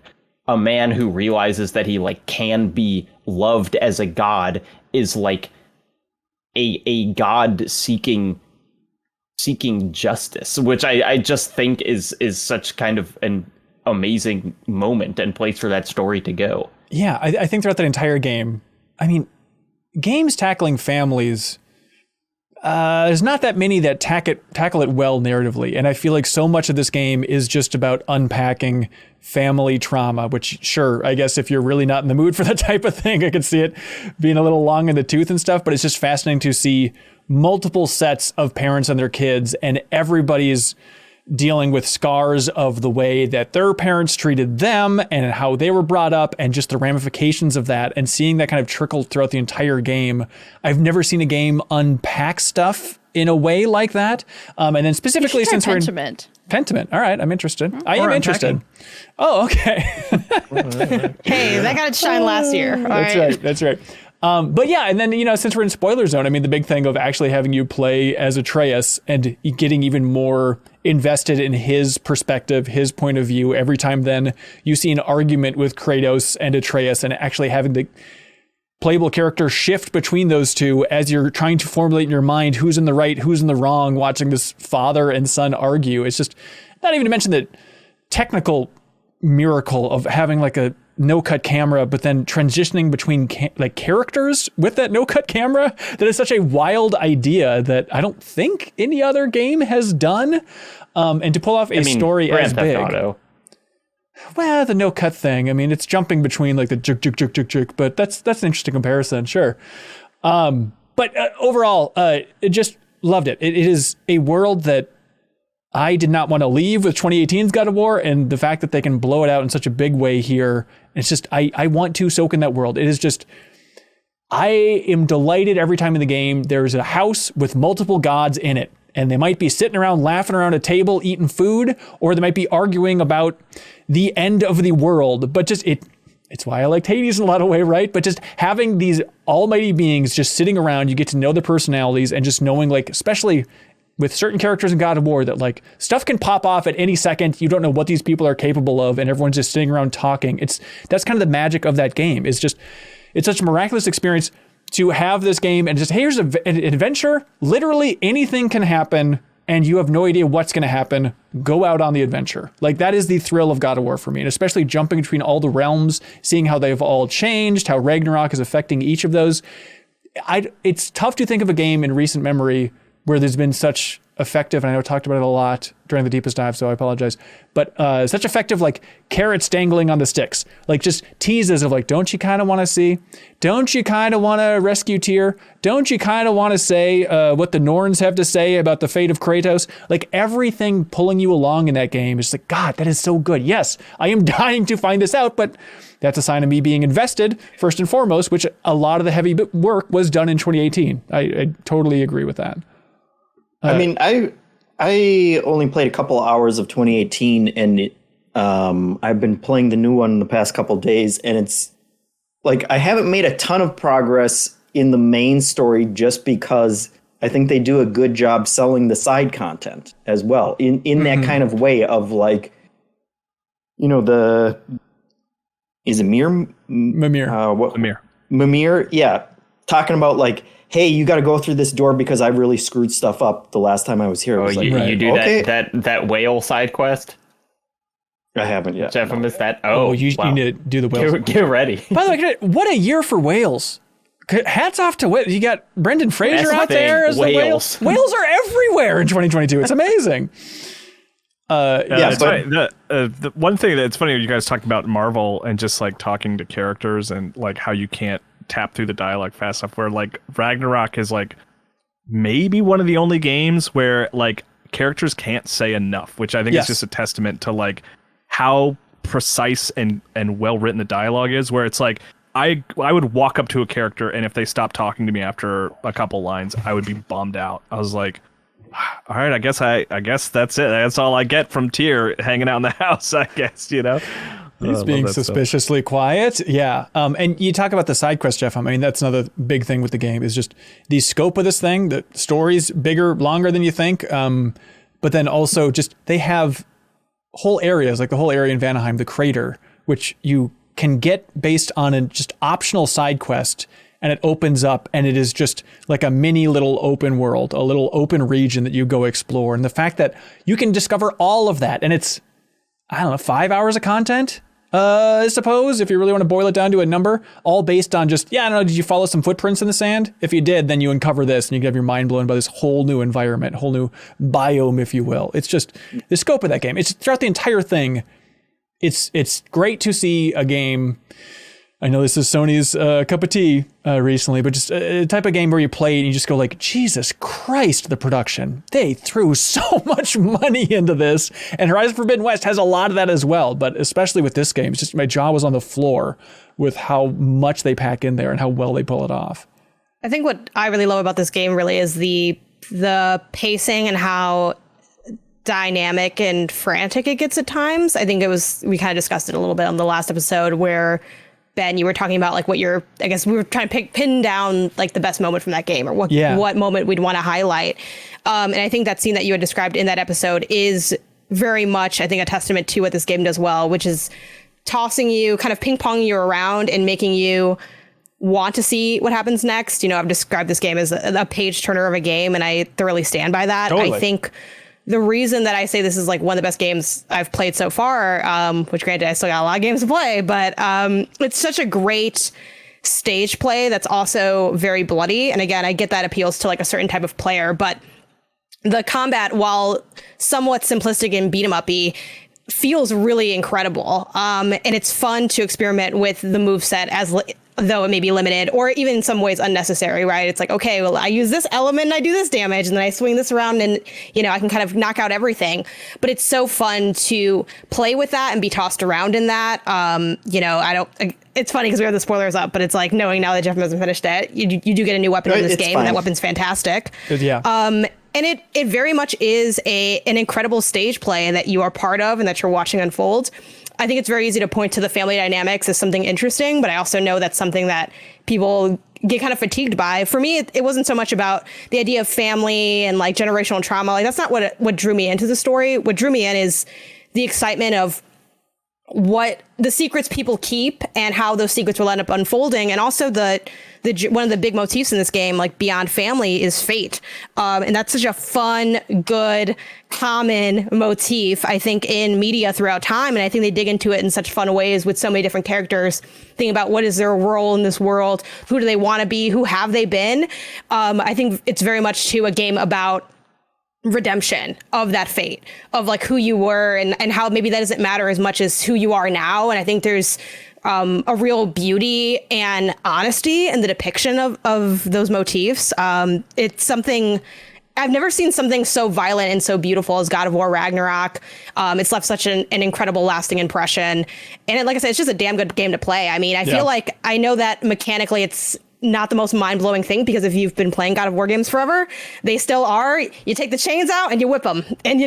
a man who realizes that he like can be loved as a god is like a god seeking justice, which I just think is such kind of an amazing moment and place for that story to go. Yeah, I think throughout that entire game, I mean, games tackling families, there's not that many that tackle it well narratively. And I feel like so much of this game is just about unpacking family trauma, which sure, I guess if you're really not in the mood for that type of thing, I could see it being a little long in the tooth and stuff, but it's just fascinating to see multiple sets of parents and their kids, and everybody's dealing with scars of the way that their parents treated them and how they were brought up, and just the ramifications of that, and seeing that kind of trickle throughout the entire game. I've never seen a game unpack stuff in a way like that. And then specifically since we're in Pentiment. All right, I'm interested. I am interested. Oh, okay. Hey, that got its shine last year. That's right. But yeah, and then, since we're in spoiler zone, I mean, the big thing of actually having you play as Atreus and getting even more invested in his perspective, his point of view, every time then you see an argument with Kratos and Atreus, and actually having the playable character shift between those two as you're trying to formulate in your mind who's in the right, who's in the wrong, watching this father and son argue. It's just, not even to mention the technical miracle of having like a no-cut camera, but then transitioning between characters with that no-cut camera. That is such a wild idea that I don't think any other game has done. And to pull off a story Grand as Theft big. Auto. Well, the no cut thing. I mean, it's jumping between like the juk, but that's an interesting comparison. Sure. But overall, it just loved it. It is a world that I did not want to leave with 2018's God of War, and the fact that they can blow it out in such a big way here. It's just, I want to soak in that world. It is just, I am delighted every time in the game there's a house with multiple gods in it. And they might be sitting around laughing around a table eating food, or they might be arguing about the end of the world. But just it's why I liked Hades in a lot of ways, right? But just having these almighty beings just sitting around, you get to know their personalities, and just knowing, like, especially with certain characters in God of War, that like stuff can pop off at any second. You don't know what these people are capable of, and everyone's just sitting around talking. That's kind of the magic of that game. It's such a miraculous experience to have this game and just, hey, here's an adventure. Literally anything can happen and you have no idea what's going to happen. Go out on the adventure. Like, that is the thrill of God of War for me. And especially jumping between all the realms, seeing how they've all changed, how Ragnarok is affecting each of those. It's tough to think of a game in recent memory where there's been such effective, and I know I talked about it a lot during the deepest dive, so I apologize, but such effective, like, carrots dangling on the sticks, like just teases of like, don't you kind of want to see? Don't you kind of want to rescue Tyr? Don't you kind of want to say what the Norns have to say about the fate of Kratos? Like, everything pulling you along in that game is like, God, that is so good. Yes, I am dying to find this out, but that's a sign of me being invested first and foremost, which a lot of the heavy work was done in 2018. I totally agree with that. I mean, I only played a couple hours of 2018, and I've been playing the new one the past couple days, and it's like I haven't made a ton of progress in the main story just because I think they do a good job selling the side content as well in that kind of way of, like, you know, is it Mimir? Mimir, yeah, talking about like, hey, you got to go through this door because I really screwed stuff up the last time I was here. You do okay. that whale side quest? I haven't yet. Jeff, missed that. You need to do the whales. Get ready. By the way, what a year for whales. Hats off to Wales. You got Brendan Fraser out there as the whales. Whales are everywhere in 2022. It's amazing. That's right. The one thing that's funny, you guys talking about Marvel and just like talking to characters and like how you can't tap through the dialogue fast enough, where like Ragnarok is like maybe one of the only games where like characters can't say enough, which I think is just a testament to like how precise and well written the dialogue is, where it's like I would walk up to a character and if they stopped talking to me after a couple lines, I would be bummed out. I was like, all right, I guess that's it. That's all I get from Tyr hanging out in the house, I guess, you know. He's being suspiciously quiet. Yeah. And you talk about the side quest, Jeff. I mean, that's another big thing with the game is just the scope of this thing. The story's bigger, longer than you think. But then also just they have whole areas, like the whole area in Vanaheim, the crater, which you can get based on a just optional side quest. And it opens up and it is just like a mini little open world, a little open region that you go explore. And the fact that you can discover all of that, and it's, I don't know, 5 hours of content, I suppose, if you really want to boil it down to a number, all based on just, I don't know, did you follow some footprints in the sand? If you did, then you uncover this and you can have your mind blown by this whole new environment, whole new biome, if you will. It's just the scope of that game. It's throughout the entire thing. It's great to see a game. I know this is Sony's cup of tea recently, but just a type of game where you play and you just go like, Jesus Christ, the production. They threw so much money into this. And Horizon Forbidden West has a lot of that as well. But especially with this game, it's just my jaw was on the floor with how much they pack in there and how well they pull it off. I think what I really love about this game really is the pacing and how dynamic and frantic it gets at times. I think we kind of discussed it a little bit on the last episode where, Ben, you were talking about like I guess we were trying to pin down like the best moment from that game or what moment we'd want to highlight. And I think that scene that you had described in that episode is very much, I think, a testament to what this game does well, which is tossing you, kind of ping-ponging you around and making you want to see what happens next. You know, I've described this game as a page turner of a game, and I thoroughly stand by that. Totally. I think the reason that I say this is like one of the best games I've played so far, which granted I still got a lot of games to play, but it's such a great stage play that's also very bloody. And again, I get that appeals to like a certain type of player, but the combat, while somewhat simplistic and beat 'em up-y, feels really incredible. And it's fun to experiment with the moveset though it may be limited or even in some ways unnecessary, right? It's like, okay, well, I use this element and I do this damage and then I swing this around and, I can kind of knock out everything. But it's so fun to play with that and be tossed around in that. It's funny because we have the spoilers up, but it's like knowing now that Jeff hasn't finished it, you do get a new weapon in this game, and that weapon's fantastic. Yeah. And it very much is an incredible stage play that you are part of and that you're watching unfold. I think it's very easy to point to the family dynamics as something interesting, but I also know that's something that people get kind of fatigued by. For me, it wasn't so much about the idea of family and like generational trauma. Like that's not what drew me into the story. What drew me in is the excitement of what the secrets people keep and how those secrets will end up unfolding. And also one of the big motifs in this game, like beyond family, is fate. And that's such a fun, good, common motif, I think, in media throughout time. And I think they dig into it in such fun ways with so many different characters, thinking about what is their role in this world? Who do they want to be? Who have they been? I think it's very much too a game about redemption of that fate, of like who you were and how maybe that doesn't matter as much as who you are now. And I think there's a real beauty and honesty in the depiction of those motifs. It's something I've never seen something so violent and so beautiful as God of War Ragnarok. It's left such an incredible lasting impression. And like I said, it's just a damn good game to play. I mean, I feel like I know that mechanically it's not the most mind-blowing thing, because if you've been playing God of War games forever, they still are. You take the chains out and you whip them, and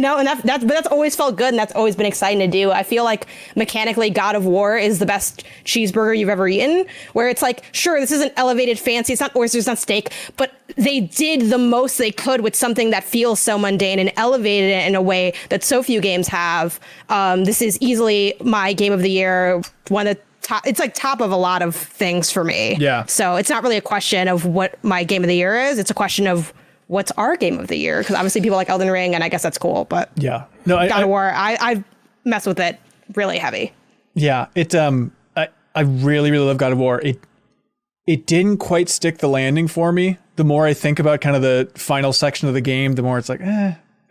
that's always felt good, and that's always been exciting to do. I feel like mechanically God of War is the best cheeseburger you've ever eaten, where it's like, sure, this isn't elevated fancy, it's not oysters, it's not steak, but they did the most they could with something that feels so mundane and elevated it in a way that so few games have. This is easily my game of the year, one that it's like top of a lot of things for me. Yeah. So it's not really a question of what my game of the year is. It's a question of what's our game of the year. Because obviously people like Elden Ring, and I guess that's cool. But yeah, no, God of War, I mess with it really heavy. Yeah, I really love God of War. It didn't quite stick the landing for me. The more I think about kind of the final section of the game, the more it's like,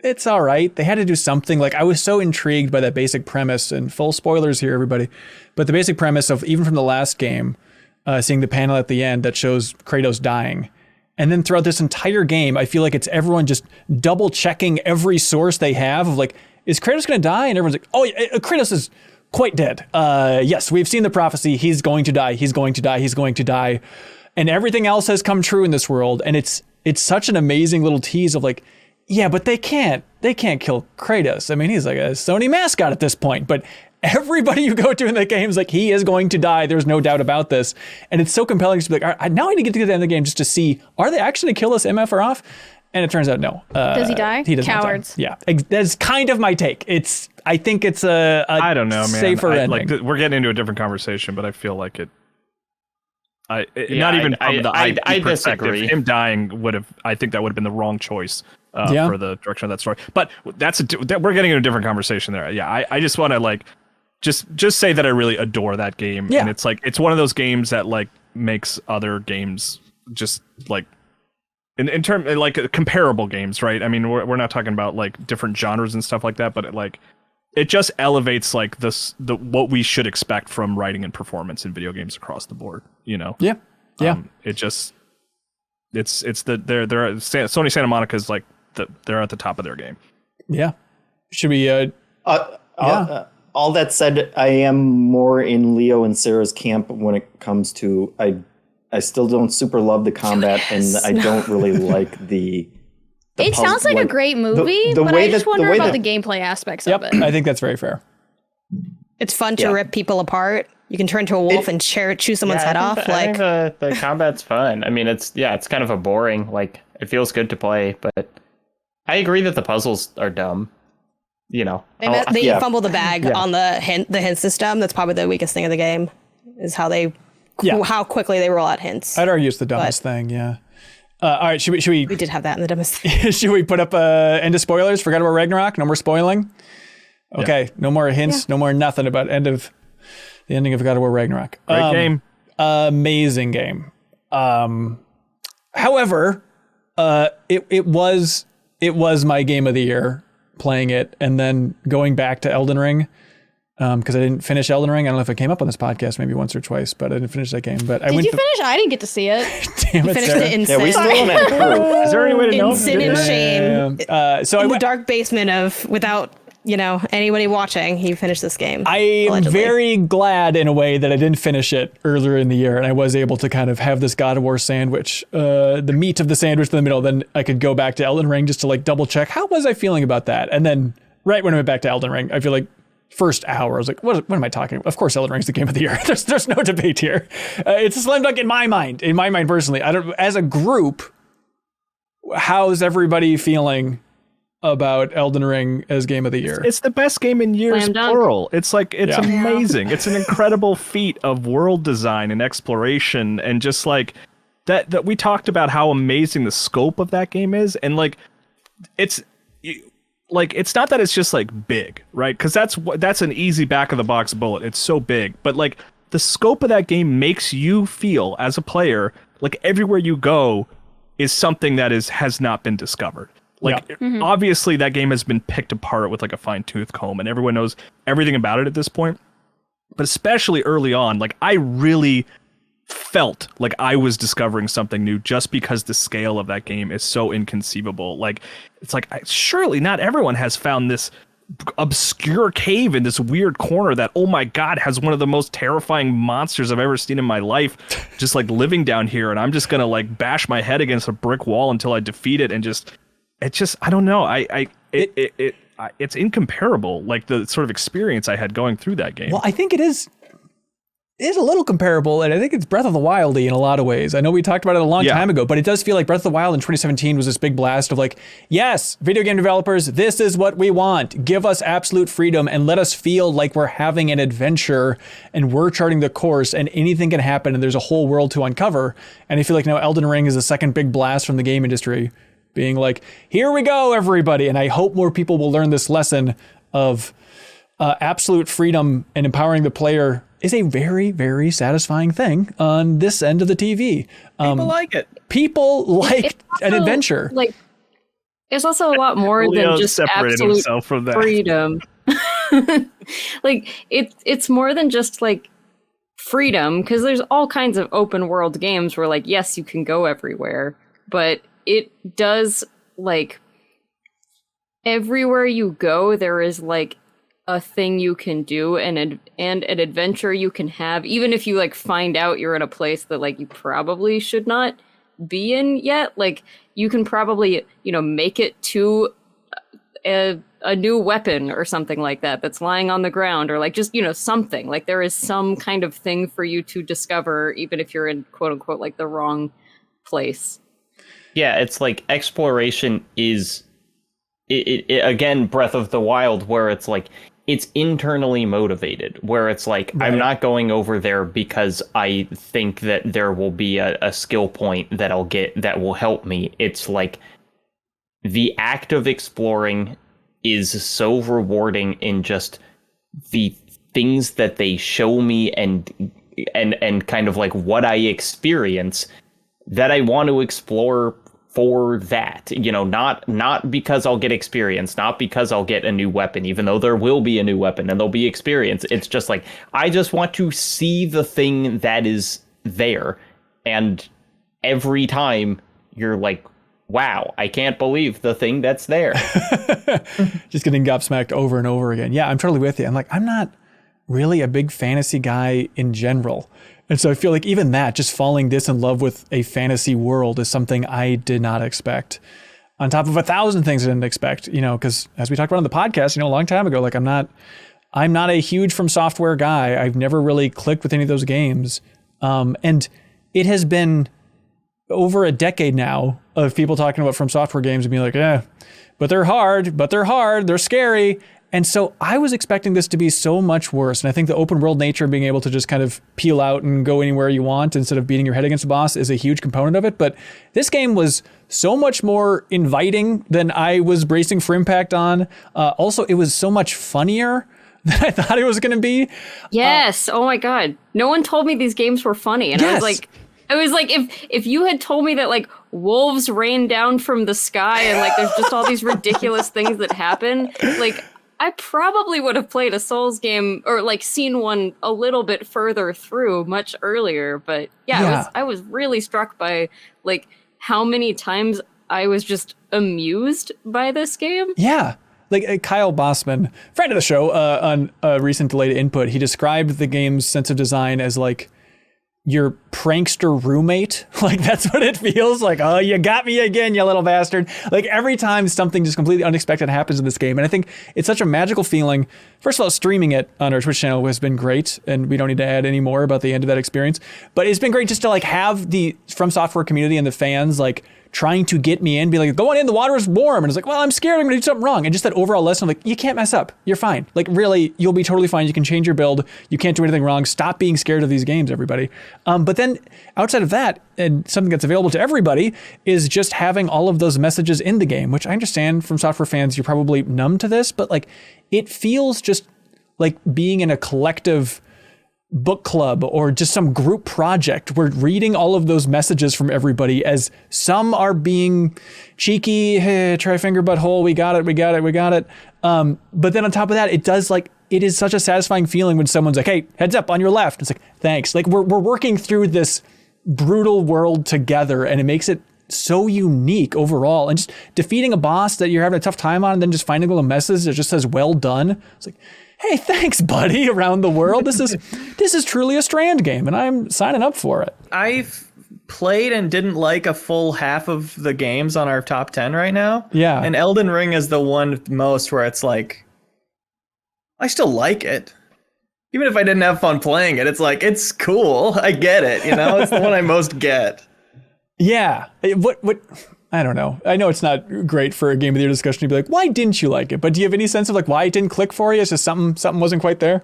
it's all right. They had to do something. Like, I was so intrigued by that basic premise, and full spoilers here, everybody, but the basic premise of, even from the last game, seeing the panel at the end that shows Kratos dying. And then throughout this entire game, I feel like it's everyone just double checking every source they have of like, is Kratos going to die? And everyone's like, oh, yeah, Kratos is quite dead. Yes, we've seen the prophecy. He's going to die. He's going to die. He's going to die. And everything else has come true in this world. And it's such an amazing little tease of like, yeah, but they can't kill Kratos. I mean, he's like a Sony mascot at this point, but everybody you go to in the game is like, he is going to die. There's no doubt about this. And it's so compelling to be like, all right, now I need to get to the end of the game just to see, are they actually going to kill this MF off? And it turns out, no. Does he die? He does Cowards. not die. Yeah, that's kind of my take. I think it's a I don't know, man. Safer ending. Like, we're getting into a different conversation, but I feel like it. Not even from the IP perspective. Disagree. Him dying I think that would have been the wrong choice for the direction of that story. But we're getting into a different conversation there. Yeah, I just want to like just say that I really adore that game. Yeah. And it's like, it's one of those games that like makes other games just like in term like comparable games, right? I mean, we're not talking about like different genres and stuff like that, but it just elevates like the what we should expect from writing and performance in video games across the board, you know? Yeah. Yeah. Sony Santa Monica's like they're at the top of their game. Yeah. Should we all that said, I am more in Leo and Sarah's camp when it comes to I still don't super love the combat, and I don't really like the it sounds like a great movie, but I just wonder about the gameplay aspects of it. I think that's very fair. It's fun to rip people apart. You can turn into a wolf and chew someone's head off. I think the combat's fun. I mean, it's kind of a boring, like, it feels good to play, but I agree that the puzzles are dumb. You know, they fumble the bag on the hint system. That's probably the weakest thing of the game, is how quickly they roll out hints. I'd argue it's the dumbest thing. Yeah. All right, should we? We did have that in the dumbest. Should we put up end of spoilers? Forgot about Ragnarok. No more spoiling. Okay, no more hints. No more nothing about the ending of God of War Ragnarok. Great game. Amazing game. However, it was my game of the year playing it and then going back to Elden Ring. Because I didn't finish Elden Ring. I don't know if it came up on this podcast maybe once or twice, but I didn't finish that game. But Did you finish? I didn't get to see it. Damn it, Finished Sarah. it in sin. Yeah, we still don't have proof. Is there any way to know? In sin and shame. So I In the went. dark basement of, without, anybody watching, he finished this game. I am allegedly. very glad in a way that I didn't finish it earlier in the year, and I was able to kind of have this God of War sandwich, the meat of the sandwich in the middle. Then I could go back to Elden Ring just to like double check how was I feeling about that, and then right when I went back to Elden Ring, I feel like. First hour, I was like, what am I talking about? Of course, Elden Ring's the game of the year. There's no debate here. It's a slam dunk in my mind personally. As a group, how's everybody feeling about Elden Ring as game of the year? It's the best game in years, Slam dunk. plural. It's like, it's amazing. It's an incredible feat of world design and exploration, and just like that we talked about how amazing the scope of that game is, and like it's not that it's just like big, right? Because that's an easy back of the box bullet. It's so big, but like the scope of that game makes you feel as a player like everywhere you go is something that has not been discovered. Like obviously that game has been picked apart with like a fine-tooth comb, and everyone knows everything about it at this point. But especially early on, like I really felt like I was discovering something new just because the scale of that game is so inconceivable. Like it's like surely not everyone has found this obscure cave in this weird corner that, oh my god, has one of the most terrifying monsters I've ever seen in my life just like living down here, and I'm just gonna like bash my head against a brick wall until I defeat it. And it's just I don't know, it's incomparable, like the sort of experience I had going through that game. Well, I think it is a little comparable, and I think it's Breath of the Wild-y in a lot of ways. I know we talked about it a long time ago, but it does feel like Breath of the Wild in 2017 was this big blast of like, yes, video game developers, this is what we want. Give us absolute freedom and let us feel like we're having an adventure and we're charting the course and anything can happen and there's a whole world to uncover. And I feel like now Elden Ring is the second big blast from the game industry, being like, here we go, everybody. And I hope more people will learn this lesson of absolute freedom and empowering the player is a very, very satisfying thing on this end of the TV. People like it. People like an adventure. Like, it's also a lot more Leo than just separated absolute himself from that. freedom. Like, it's more than just like freedom, because there's all kinds of open world games where like, yes, you can go everywhere, but it does like everywhere you go, there is like a thing you can do and an adventure you can have, even if you like find out you're in a place that like you probably should not be in yet. Like you can probably, make it to a new weapon or something like that's lying on the ground, or like just, something. Like there is some kind of thing for you to discover, even if you're in quote unquote like the wrong place. Yeah, it's like exploration is it again, Breath of the Wild, where it's like it's internally motivated, where it's like, I'm not going over there because I think that there will be a skill point that I'll get that will help me. It's like the act of exploring is so rewarding in just the things that they show me and kind of like what I experience, that I want to explore for that, not because I'll get experience, not because I'll get a new weapon, even though there will be a new weapon and there'll be experience. It's just like, I just want to see the thing that is there. And every time you're like, wow, I can't believe the thing that's there. Just getting gobsmacked over and over again. Yeah, I'm totally with you. I'm like, I'm not really a big fantasy guy in general. And so I feel like even that, just falling this in love with a fantasy world, is something I did not expect. On top of 1,000 things I didn't expect, because as we talked about on the podcast, a long time ago, like I'm not a huge From Software guy. I've never really clicked with any of those games. And it has been over a decade now of people talking about From Software games and being like, but they're hard, they're scary. And so I was expecting this to be so much worse. And I think the open world nature, being able to just kind of peel out and go anywhere you want instead of beating your head against a boss, is a huge component of it. But this game was so much more inviting than I was bracing for impact on. Also, it was so much funnier than I thought it was going to be. Yes. Oh my God. No one told me these games were funny. And I was like, I was like, if you had told me that like wolves rain down from the sky and like there's just all these ridiculous things that happen, like I probably would have played a Souls game or like seen one a little bit further through much earlier. But yeah. I was really struck by like how many times I was just amused by this game. Yeah. Like Kyle Bossman, friend of the show, on a recent Delayed Input, he described the game's sense of design as like your prankster roommate. Like that's what it feels like. Oh, you got me again, you little bastard. Like every time something just completely unexpected happens in this game. And I think it's such a magical feeling. First of all, streaming it on our Twitch channel has been great. And we don't need to add any more about the end of that experience. But it's been great just to like have the From Software community and the fans like trying to get me in, be like, go on in, the water is warm. And it's like, well, I'm scared I'm gonna do something wrong. And just that overall lesson of like, you can't mess up. You're fine. Like really, you'll be totally fine. You can change your build. You can't do anything wrong. Stop being scared of these games, everybody. But then outside of that, and something that's available to everybody is just having all of those messages in the game, which I understand from software fans, you're probably numb to this, but like it feels just like being in a collective book club or just some group project. We're reading all of those messages from everybody as some are being cheeky, hey, try finger butthole, we got it. But then on top of that, it is such a satisfying feeling when someone's like, hey, heads up on your left. It's like, thanks. Like we're working through this brutal world together, and it makes it so unique overall. And just defeating a boss that you're having a tough time on and then just finding a little message that just says well done. It's like, hey, thanks, buddy, around the world. This is truly a Strand game, and I'm signing up for it. I've played and didn't like a full half of the games on our top 10 right now. Yeah. And Elden Ring is the one most where it's like, I still like it. Even if I didn't have fun playing it, it's like, it's cool. I get it, you know? It's the one I most get. Yeah. What I don't know. I know it's not great for a game of the year discussion to be like, why didn't you like it? But do you have any sense of like why it didn't click for you? It's just something wasn't quite there?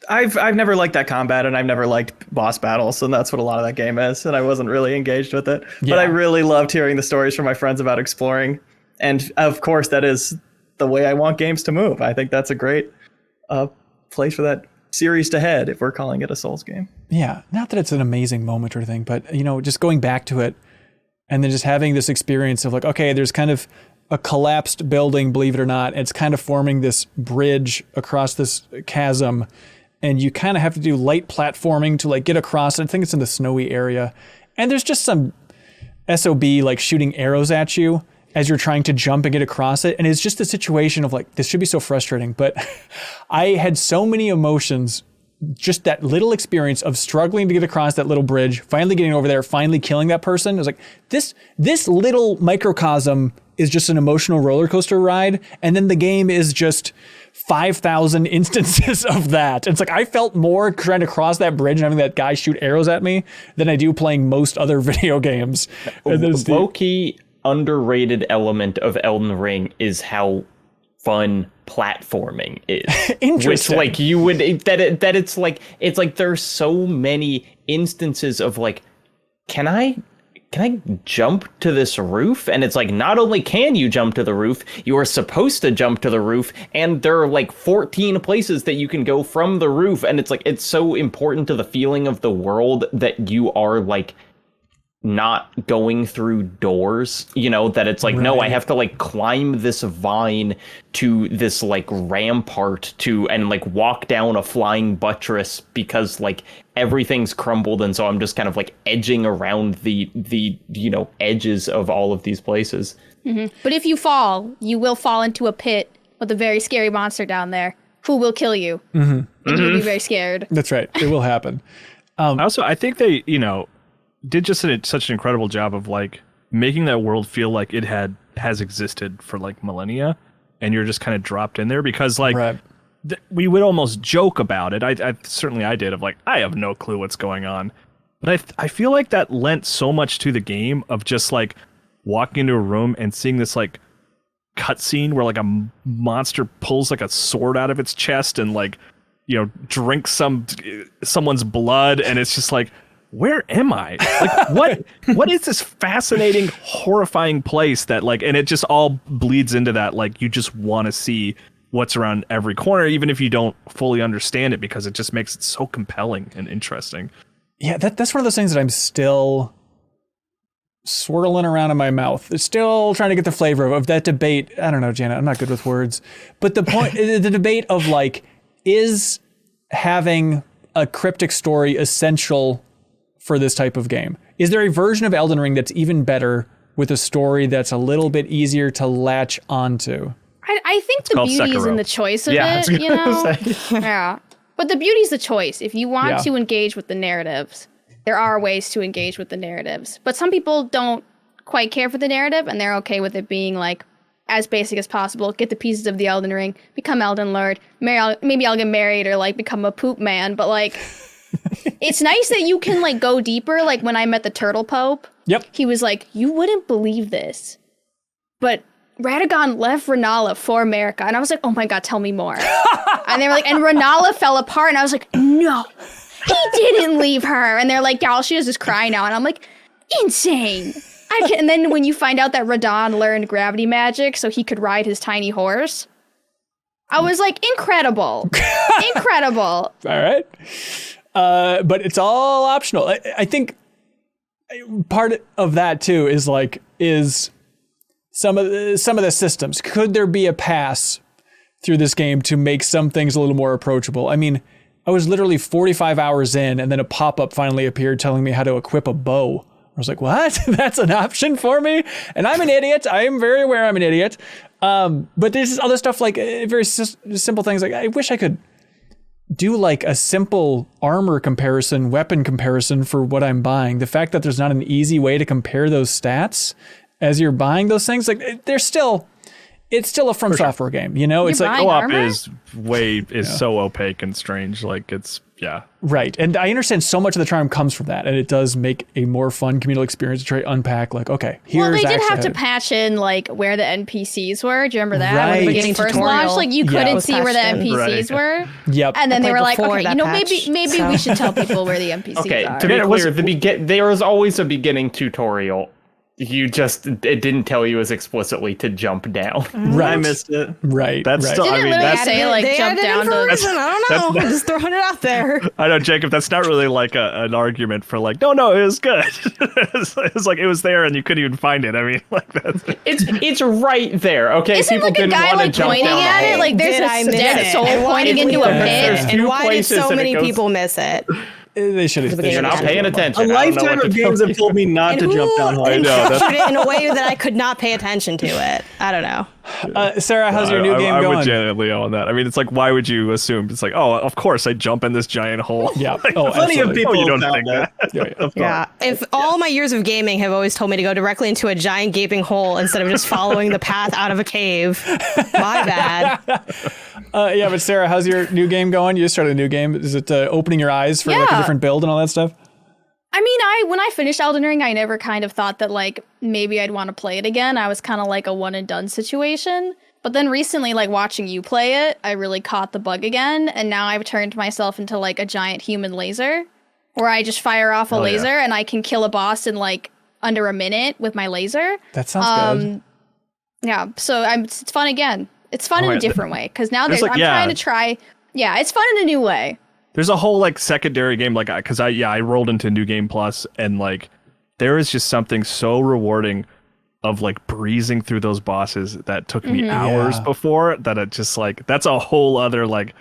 I've never liked that combat, and I've never liked boss battles, and that's what a lot of that game is, and I wasn't really engaged with it. Yeah. But I really loved hearing the stories from my friends about exploring, and of course that is the way I want games to move. I think that's a great place for that series to head if we're calling it a Souls game. Yeah, not that it's an amazing moment or anything, but you know, just going back to it and then just having this experience of like, okay, there's kind of a collapsed building, believe it or not. It's kind of forming this bridge across this chasm, and you kind of have to do light platforming to like get across. I think it's in the snowy area, and there's just some SOB like shooting arrows at you as you're trying to jump and get across it. And it's just a situation of like, this should be so frustrating, but I had so many emotions, just that little experience of struggling to get across that little bridge, finally getting over there, finally killing that person. It was like, this little microcosm is just an emotional roller coaster ride. And then the game is just 5,000 instances of that. It's like, I felt more trying to cross that bridge and having that guy shoot arrows at me than I do playing most other video games. Low-key underrated element of Elden Ring is how fun platforming is. Interesting. Which like you would it's like there's so many instances of like, can I jump to this roof? And it's like, not only can you jump to the roof, you are supposed to jump to the roof, and there are like 14 places that you can go from the roof, and it's like, it's so important to the feeling of the world that you are like not going through doors, you know, that it's like, right. No, I have to like climb this vine to this like rampart and like walk down a flying buttress because like everything's crumbled, and so I'm just kind of like edging around the you know, edges of all of these places. Mm-hmm. But if you fall, you will fall into a pit with a very scary monster down there who will kill you. Mm-hmm. And you'll be very scared. That's right. It will happen. Also, I think they, you know, did just such an incredible job of like making that world feel like it has existed for like millennia, and you're just kind of dropped in there because like right. We would almost joke about it. I certainly I did, of like, I have no clue what's going on, but I feel like that lent so much to the game of just like walking into a room and seeing this like cutscene where like a monster pulls like a sword out of its chest and like, you know, drinks someone's blood, and it's just like, where am I? Like, what is this fascinating, horrifying place that like, and it just all bleeds into that. Like, you just want to see what's around every corner, even if you don't fully understand it, because it just makes it so compelling and interesting. yeah, that's one of those things that I'm still swirling around in my mouth. It's still trying to get the flavor of that debate. I don't know, Janet, I'm not good with words. But the point, the debate of like, is having a cryptic story essential for this type of game? Is there a version of Elden Ring that's even better with a story that's a little bit easier to latch onto? I think the beauty is in the choice of it, you know? Yeah. But the beauty is the choice. If you want to engage with the narratives, there are ways to engage with the narratives. But some people don't quite care for the narrative, and they're okay with it being like as basic as possible. Get the pieces of the Elden Ring, become Elden Lord, maybe I'll get married or like become a poop man. But like, it's nice that you can like go deeper. Like when I met the Turtle Pope, he was like, you wouldn't believe this, but Radagon left Renala for America. And I was like, oh my God, tell me more. And they were like, and Renala fell apart. And I was like, no, he didn't leave her. And they're like, yeah, all she does is cry now. And I'm like, insane. And then when you find out that Radon learned gravity magic so he could ride his tiny horse, I was like, incredible. Incredible. All right. But it's all optional. I think part of that too is some of the systems. Could there be a pass through this game to make some things a little more approachable? I mean, I was literally 45 hours in, and then a pop-up finally appeared telling me how to equip a bow. I was like, what? That's an option for me? And I'm an idiot. I am very aware I'm an idiot. But there's other stuff like very simple things. Like I wish I could do like a simple armor comparison, weapon comparison for what I'm buying. The fact that there's not an easy way to compare those stats as you're buying those things, like it's still a From Software game, you know? It's like co-op is so opaque and strange. Like it's right. And I understand so much of the charm comes from that, and it does make a more fun communal experience to try to unpack. Like, okay, here's well, they did have to patch in like where the NPCs were. Do you remember that when the beginning first launched? Like you couldn't see where the NPCs were. Yep. And then they were like, okay, you know, maybe we should tell people where the NPCs are. To be clear, there was always a beginning tutorial. It didn't tell you as explicitly to jump down. Right. I missed it. Right. That's right. still, Didn't I mean, literally that's say like jump down to. I don't know. I'm just throwing it out there. I know, Jacob. That's not really like an argument for like, no, it was good. It's like it was there and you couldn't even find it. I mean, like that's it's right there. Okay, isn't people like a didn't guy want to like jump pointing down at it? Like there's a dead soul pointing into a pit. And why did so many people miss it? They should have. You're not paying attention. A lifetime of games have told me not to jump down hard. I know. Structured it in a way that I could not pay attention to it. I don't know. Sarah, how's your new game going? I would Janet Leo on that. I mean, it's like, why would you assume? It's like, oh, of course I jump in this giant hole. Yeah. Like, Plenty of people you don't found think that. Yeah. If all my years of gaming have always told me to go directly into a giant gaping hole instead of just following the path out of a cave, my bad. Yeah, but Sarah, how's your new game going? You just started a new game. Is it opening your eyes for like a different build and all that stuff? I mean, when I finished Elden Ring, I never kind of thought that like maybe I'd want to play it again. I was kind of like a one and done situation. But then recently, like watching you play it, I really caught the bug again. And now I've turned myself into like a giant human laser where I just fire off a laser and I can kill a boss in like under a minute with my laser. That sounds good. Yeah, so it's fun again. It's fun in a different way because now I'm trying to try. Yeah, it's fun in a new way. There's a whole like secondary game, like because I rolled into New Game Plus, and like there is just something so rewarding of like breezing through those bosses that took me hours before, that it just like that's a whole other like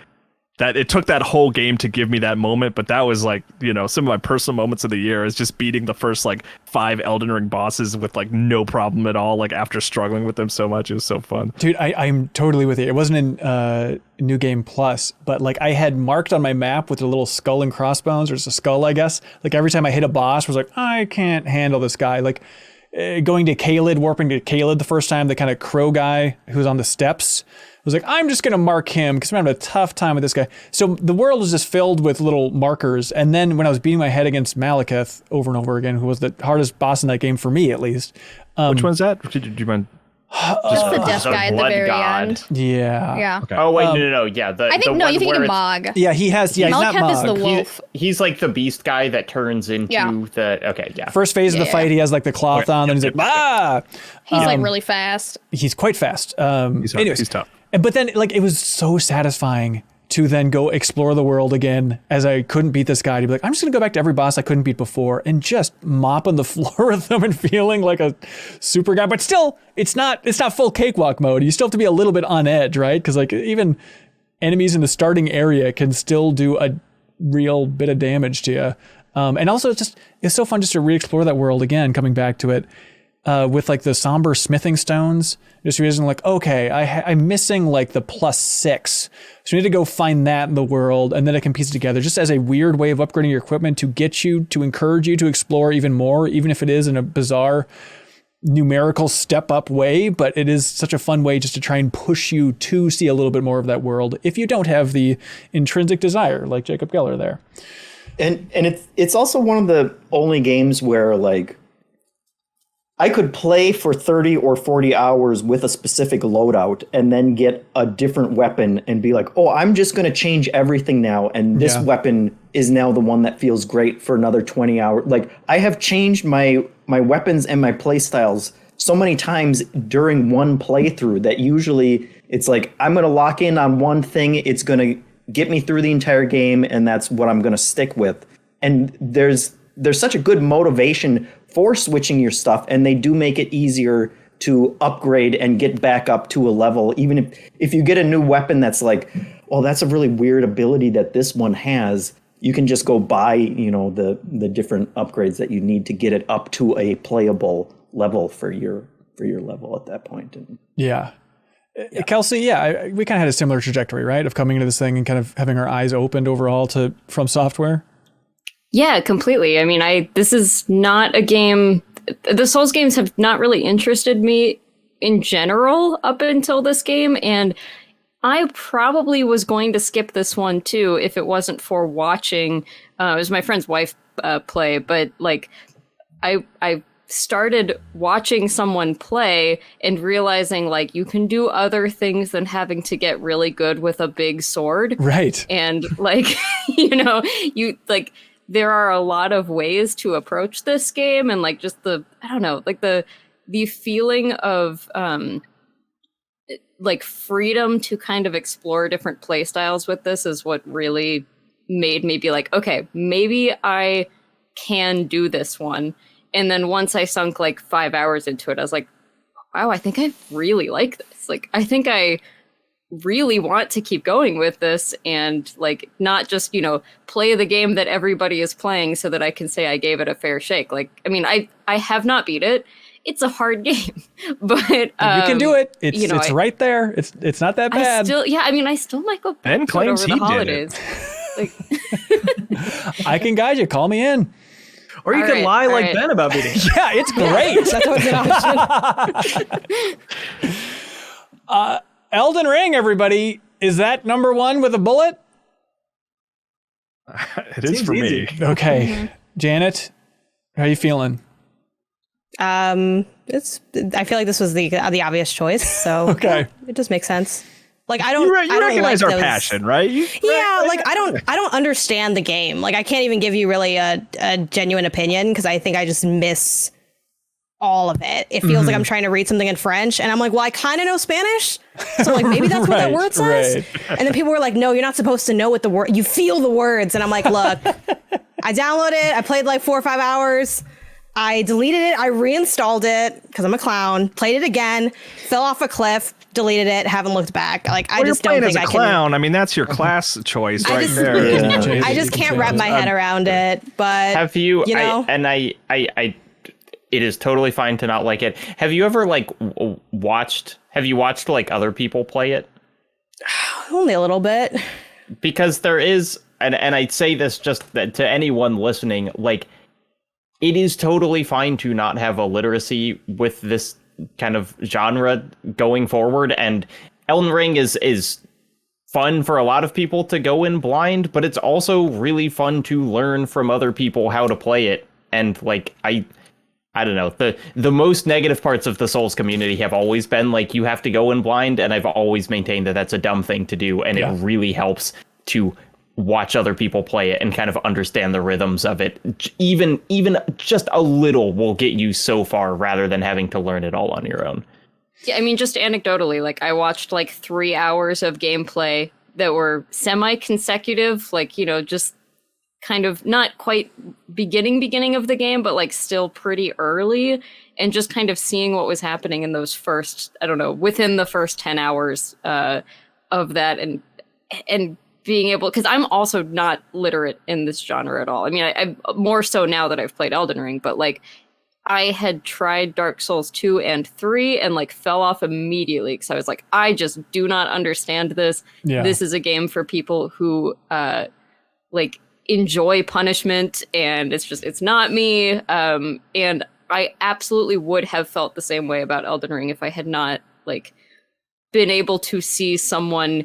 that it took that whole game to give me that moment. But that was like, you know, some of my personal moments of the year is just beating the first like 5 Elden Ring bosses with like no problem at all. Like after struggling with them so much, it was so fun. Dude, I'm totally with you. It wasn't in New Game Plus, but like I had marked on my map with a little skull and crossbones, or just a skull, I guess. Like every time I hit a boss, I was like, I can't handle this guy. Like going to Kaled, warping to Kaled the first time, the kind of crow guy who's on the steps. I was like, I'm just going to mark him because I'm having a tough time with this guy. So the world was just filled with little markers. And then when I was beating my head against Malekith over and over again, who was the hardest boss in that game for me, at least. Which one's that? Do you mind? Just the death guy at the very end. Yeah. Yeah. Okay. Oh, wait, no. Yeah. I think, the you think one of where Mog. Yeah, he has. Yeah, he's not Malekith is the Mog. wolf. he's like the beast guy that turns into the. Okay, yeah. First phase of the fight, he has like the cloth on, and he's like, ah! He's like really fast. He's quite fast. He's anyways, he's tough. But then, like, it was so satisfying to then go explore the world again as I couldn't beat this guy, to be like, I'm just gonna go back to every boss I couldn't beat before and just mopping the floor with them and feeling like a super guy. But still, it's not full cakewalk mode. You still have to be a little bit on edge, right? Because like even enemies in the starting area can still do a real bit of damage to you. And also it's so fun just to re-explore that world again, coming back to it. With like the somber smithing stones, just realizing like, okay, I'm missing like the +6. So we need to go find that in the world, and then it can piece it together just as a weird way of upgrading your equipment to get you, to encourage you to explore even more, even if it is in a bizarre numerical step up way. But it is such a fun way just to try and push you to see a little bit more of that world if you don't have the intrinsic desire like Jacob Geller there. And it's also one of the only games where like I could play for 30 or 40 hours with a specific loadout and then get a different weapon and be like, oh, I'm just going to change everything now. And this weapon is now the one that feels great for another 20 hours. Like I have changed my weapons and my play styles so many times during one playthrough that usually it's like, I'm going to lock in on one thing. It's going to get me through the entire game. And that's what I'm going to stick with. And there's such a good motivation for switching your stuff, and they do make it easier to upgrade and get back up to a level. Even if you get a new weapon that's like, oh, that's a really weird ability that this one has, you can just go buy, you know, the different upgrades that you need to get it up to a playable level for your level at that point. And yeah. Kelsey, we kind of had a similar trajectory, right? Of coming into this thing and kind of having our eyes opened overall to From Software. Yeah, completely. I mean, this is not a game. The Souls games have not really interested me in general up until this game. And I probably was going to skip this one too if it wasn't for watching. It was my friend's wife play, but like I started watching someone play and realizing like you can do other things than having to get really good with a big sword. Right. And like, you know, there are a lot of ways to approach this game, and like just the feeling of like freedom to kind of explore different play styles with this is what really made me be like, okay, maybe I can do this one. And then once I sunk like 5 hours into it, I was like, wow, I think I really like this. Like, I think I really want to keep going with this and like not just, you know, play the game that everybody is playing so that I can say I gave it a fair shake. Like, I mean, I have not beat it. It's a hard game, but you can do it. It's right there. It's not that bad. I still might go back Ben to it claims over the he holidays. did Like, I can guide you. Call me in. Or you could lie like Ben about beating it. Yeah, it's great. That's always an option. Elden Ring, everybody. Is that number one with a bullet? It is for me. Okay. Janet, how are you feeling? I feel like this was the obvious choice, so Okay. it just makes sense. Like I don't, You I don't recognize like our those, passion, right? Like I don't understand the game. Like I can't even give you really a genuine opinion because I think I just miss all of it. It feels like I'm trying to read something in French, and I'm like, well, I kind of know Spanish, so like maybe that's what that word says. Right. And then people were like, no, you're not supposed to know what the word. You feel the words, and I'm like, look, I downloaded it. I played like 4 or 5 hours. I deleted it. I reinstalled it because I'm a clown. Played it again. Fell off a cliff. Deleted it. Haven't looked back. Like I just don't think I can. Clown. I mean, that's your class choice I right just- there. I just can't wrap my head around it. But Have you? You know? It is totally fine to not like it. Have you ever like watched? Have you watched like other people play it? only a little bit. Because there is, and I'd say this just to anyone listening, like, it is totally fine to not have a literacy with this kind of genre going forward. And Elden Ring is fun for a lot of people to go in blind, but it's also really fun to learn from other people how to play it. And like, I don't know, the most negative parts of the Souls community have always been like, you have to go in blind. And I've always maintained that that's a dumb thing to do. And it really helps to watch other people play it and kind of understand the rhythms of it. Even just a little will get you so far rather than having to learn it all on your own. Yeah, I mean, just anecdotally, like I watched like 3 hours of gameplay that were semi-consecutive, like, just kind of not quite beginning of the game, but like still pretty early, and just kind of seeing what was happening in those first, I don't know, within the first 10 hours of that, and being able, because I'm also not literate in this genre at all. I mean, I'm more so now that I've played Elden Ring, but like I had tried Dark Souls 2 and 3 and like fell off immediately because I was like, I just do not understand this. Yeah. This is a game for people who like enjoy punishment, and it's not me. And I absolutely would have felt the same way about Elden Ring if I had not like been able to see someone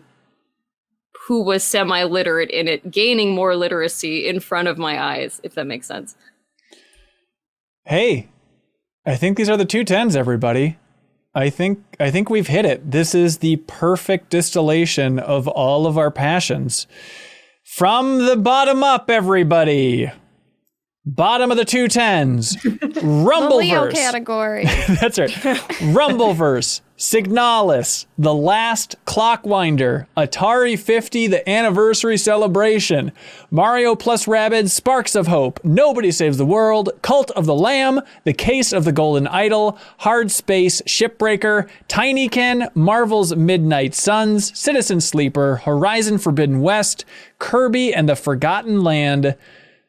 who was semi-literate in it gaining more literacy in front of my eyes, if that makes sense. Hey, I think these are the 2 tens, everybody. I think we've hit it. This is the perfect distillation of all of our passions. From the bottom up, everybody. Bottom of the 2 tens. Rumbleverse. The Leo category. That's right. Rumbleverse, Signalis, The Last Clockwinder, Atari 50, the anniversary celebration, Mario plus Rabbids, Sparks of Hope, Nobody Saves the World, Cult of the Lamb, The Case of the Golden Idol, Hardspace, Shipbreaker, Tinykin, Marvel's Midnight Suns, Citizen Sleeper, Horizon Forbidden West, Kirby and the Forgotten Land,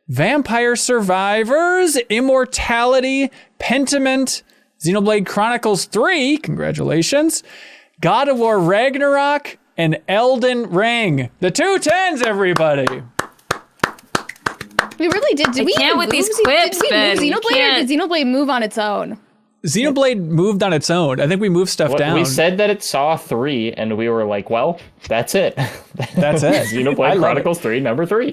Vampire Survivors, Immortality, Pentiment, Xenoblade Chronicles 3, congratulations, God of War Ragnarok, and Elden Ring. The 2 tens, everybody. We really did. Did we can't even with these move- quips, Did we Ben. move You Xenoblade, or can't. did Xenoblade move on its own? Xenoblade moved on its own. I think we moved stuff down. We said that it saw 3, and we were like, well, that's it. That's it. I Xenoblade love Chronicles 3, number 3.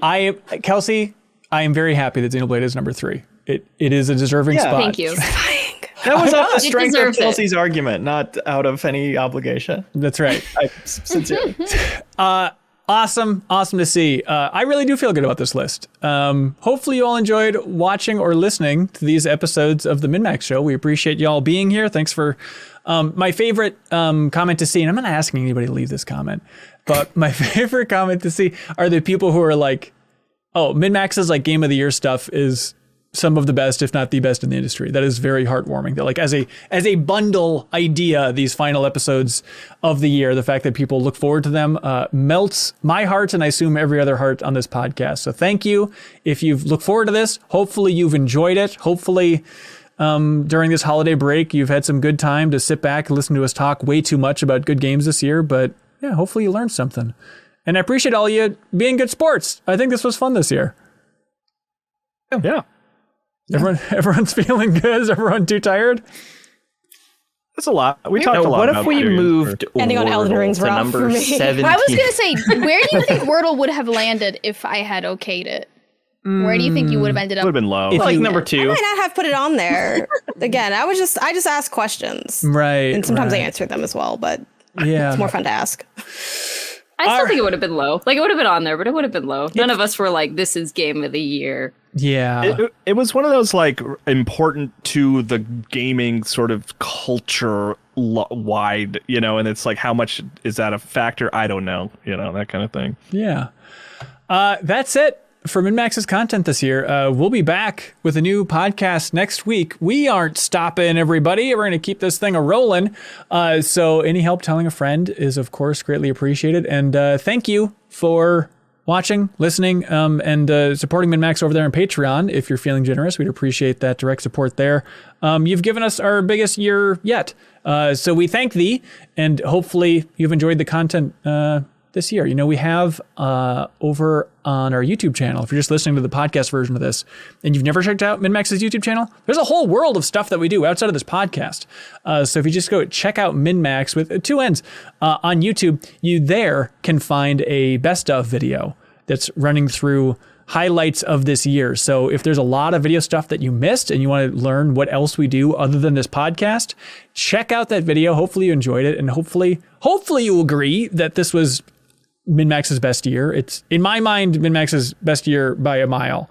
Kelsey, I am very happy that Xenoblade is number 3. It is a deserving Yeah. spot. Thank you. That was off the It strength of deserves it. Kelsey's argument, not out of any obligation. That's right. Sincerely. Awesome to see. I really do feel good about this list. Hopefully you all enjoyed watching or listening to these episodes of the MinnMax Show. We appreciate you all being here. Thanks for my favorite comment to see, and I'm not asking anybody to leave this comment, but my favorite comment to see are the people who are like, oh, MinnMax's like Game of the Year stuff is some of the best, if not the best in the industry. That is very heartwarming. That like as a bundle idea, these final episodes of the year, the fact that people look forward to them melts my heart, and I assume every other heart on this podcast. So thank you. If you've looked forward to this, hopefully you've enjoyed it. Hopefully during this holiday break, you've had some good time to sit back and listen to us talk way too much about good games this year. But yeah, hopefully you learned something. And I appreciate all you being good sports. I think this was fun this year. Yeah. Everyone's feeling good. Is everyone too tired? That's a lot. We talked a lot What about if we video games moved Ending on Elden Wordle Ring's to rough number for me. 17? I was gonna say, where do you think Wordle would have landed if I had okayed it? Where do you think you would have ended up? Would have been low. Like number I 2. might not have put it on there. Again, I just ask questions. Right. And sometimes I right. answer them as well, but Yeah. it's more fun to ask. I still think it would have been low. Like, it would have been on there, but it would have been low. None of us were like, this is game of the year. Yeah. It was one of those like important to the gaming sort of culture wide, and it's like, how much is that a factor? I don't know, that kind of thing. Yeah. That's it for MinnMax's content this year. We'll be back with a new podcast next week. We aren't stopping, everybody. We're going to keep this thing a-rolling. So any help telling a friend is, of course, greatly appreciated. And thank you for watching, listening, and supporting MinnMax over there on Patreon. If you're feeling generous, we'd appreciate that direct support there. You've given us our biggest year yet. So we thank thee, and hopefully you've enjoyed the content this year. We have over on our YouTube channel, if you're just listening to the podcast version of this and you've never checked out MinnMax's YouTube channel, there's a whole world of stuff that we do outside of this podcast. So if you just go check out MinnMax with 2 N's on YouTube, you there can find a best of video that's running through highlights of this year. So if there's a lot of video stuff that you missed and you want to learn what else we do other than this podcast, check out that video. Hopefully you enjoyed it, and hopefully you agree that this was MinnMax's best year. It's, in my mind, MinnMax's best year by a mile.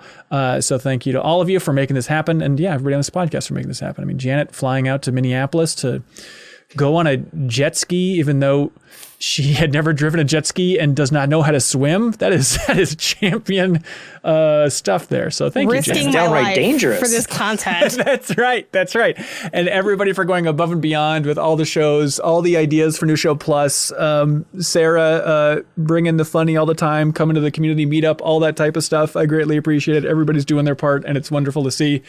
So thank you to all of you for making this happen. And yeah, everybody on this podcast for making this happen. I mean, Janet flying out to Minneapolis to go on a jet ski, even though she had never driven a jet ski and does not know how to swim. That is champion stuff there. So thank you, Jen. Risking my downright life dangerous. for this content. That's right. And everybody for going above and beyond with all the shows, all the ideas for New Show Plus. Sarah bringing the funny all the time, coming to the community meetup, all that type of stuff. I greatly appreciate it. Everybody's doing their part, and it's wonderful to see.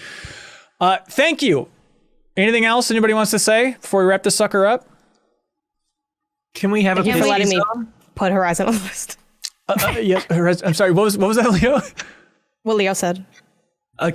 Thank you. Anything else anybody wants to say before we wrap this sucker up? Can we have a Thank you for letting me zone? put Horizon on the list. Yeah, I'm sorry. What was that, Leo? What Leo said.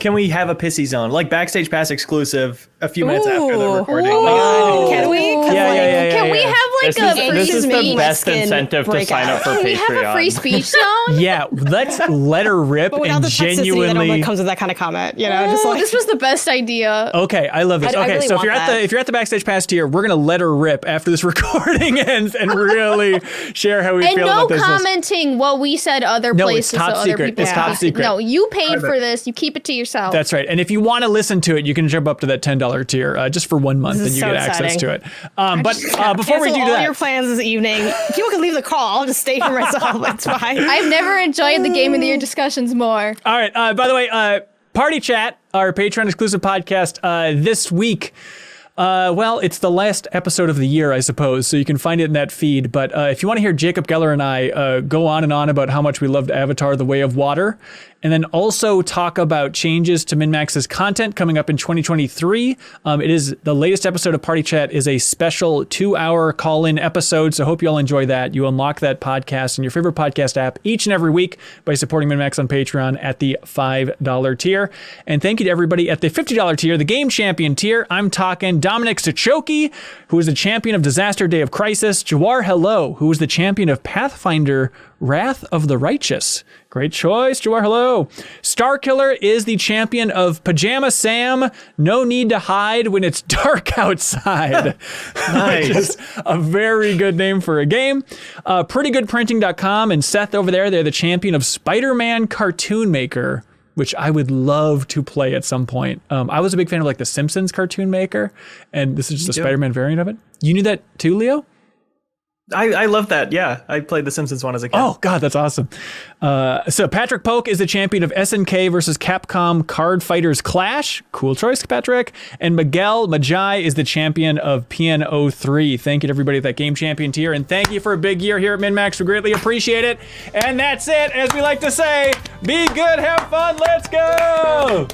Can we have a pissy zone, like Backstage Pass exclusive, a few minutes after the Ooh. recording? Oh my God. Can we? 'Cause, Yeah. Can we have This like is a the free best skin incentive to breakout. sign up for Can we Patreon. have a free speech zone? Yeah, let's let her rip But without and the toxicity that genuinely. normally comes with that kind of comment, you know, just Oh, like this was the best idea. Okay, I love this. I Okay, really so if want you're at that. the Backstage Pass tier, we're gonna let her rip after this recording ends and really share how we And feel no about this. commenting what we said other No, places. it's top so other secret. people It's top can- secret. No, you paid for this. You keep it to yourself. That's right. And if you want to listen to it, you can jump up to that $10 tier just for 1 month, This and is you so get access exciting. to it. But before we cancel do all that, your plans this evening. People can leave the call. I'll just stay here myself. It's fine. I've never enjoyed the Game of the Year discussions more. all right. By the way, Party Chat, our Patreon exclusive podcast, this week. Well, it's the last episode of the year, I suppose, so you can find it in that feed. But if you want to hear Jacob Geller and I go on and on about how much we loved Avatar: The Way of Water, and then also talk about changes to MinnMax's content coming up in 2023. It is the latest episode of Party Chat is a special 2-hour call-in episode, so hope you all enjoy that. You unlock that podcast in your favorite podcast app each and every week by supporting MinnMax on Patreon at the $5 tier. And thank you to everybody at the $50 tier, the Game Champion tier. I'm talking Dominic Sachoki, who is the champion of Disaster Day of Crisis, Jawar Hello, who is the champion of Pathfinder Wrath of the Righteous. Great choice, Jawar Hello. Starkiller is the champion of Pajama Sam, No Need to Hide When It's Dark Outside. Nice. Which is a very good name for a game. PrettyGoodPrinting.com and Seth over there, they're the champion of Spider-Man Cartoon Maker, which I would love to play at some point. I was a big fan of like the Simpsons Cartoon Maker, and this is just a Spider-Man variant of it. You knew that too, Leo? I love that. Yeah, I played the Simpsons one as a kid. Oh, God, that's awesome. So Patrick Polk is the champion of SNK versus Capcom Card Fighters Clash. Cool choice, Patrick. And Miguel Majai is the champion of PN03. Thank you to everybody at that Game Champion tier. And thank you for a big year here at MinnMax. We greatly appreciate it. And that's it. As we like to say, be good, have fun, let's go.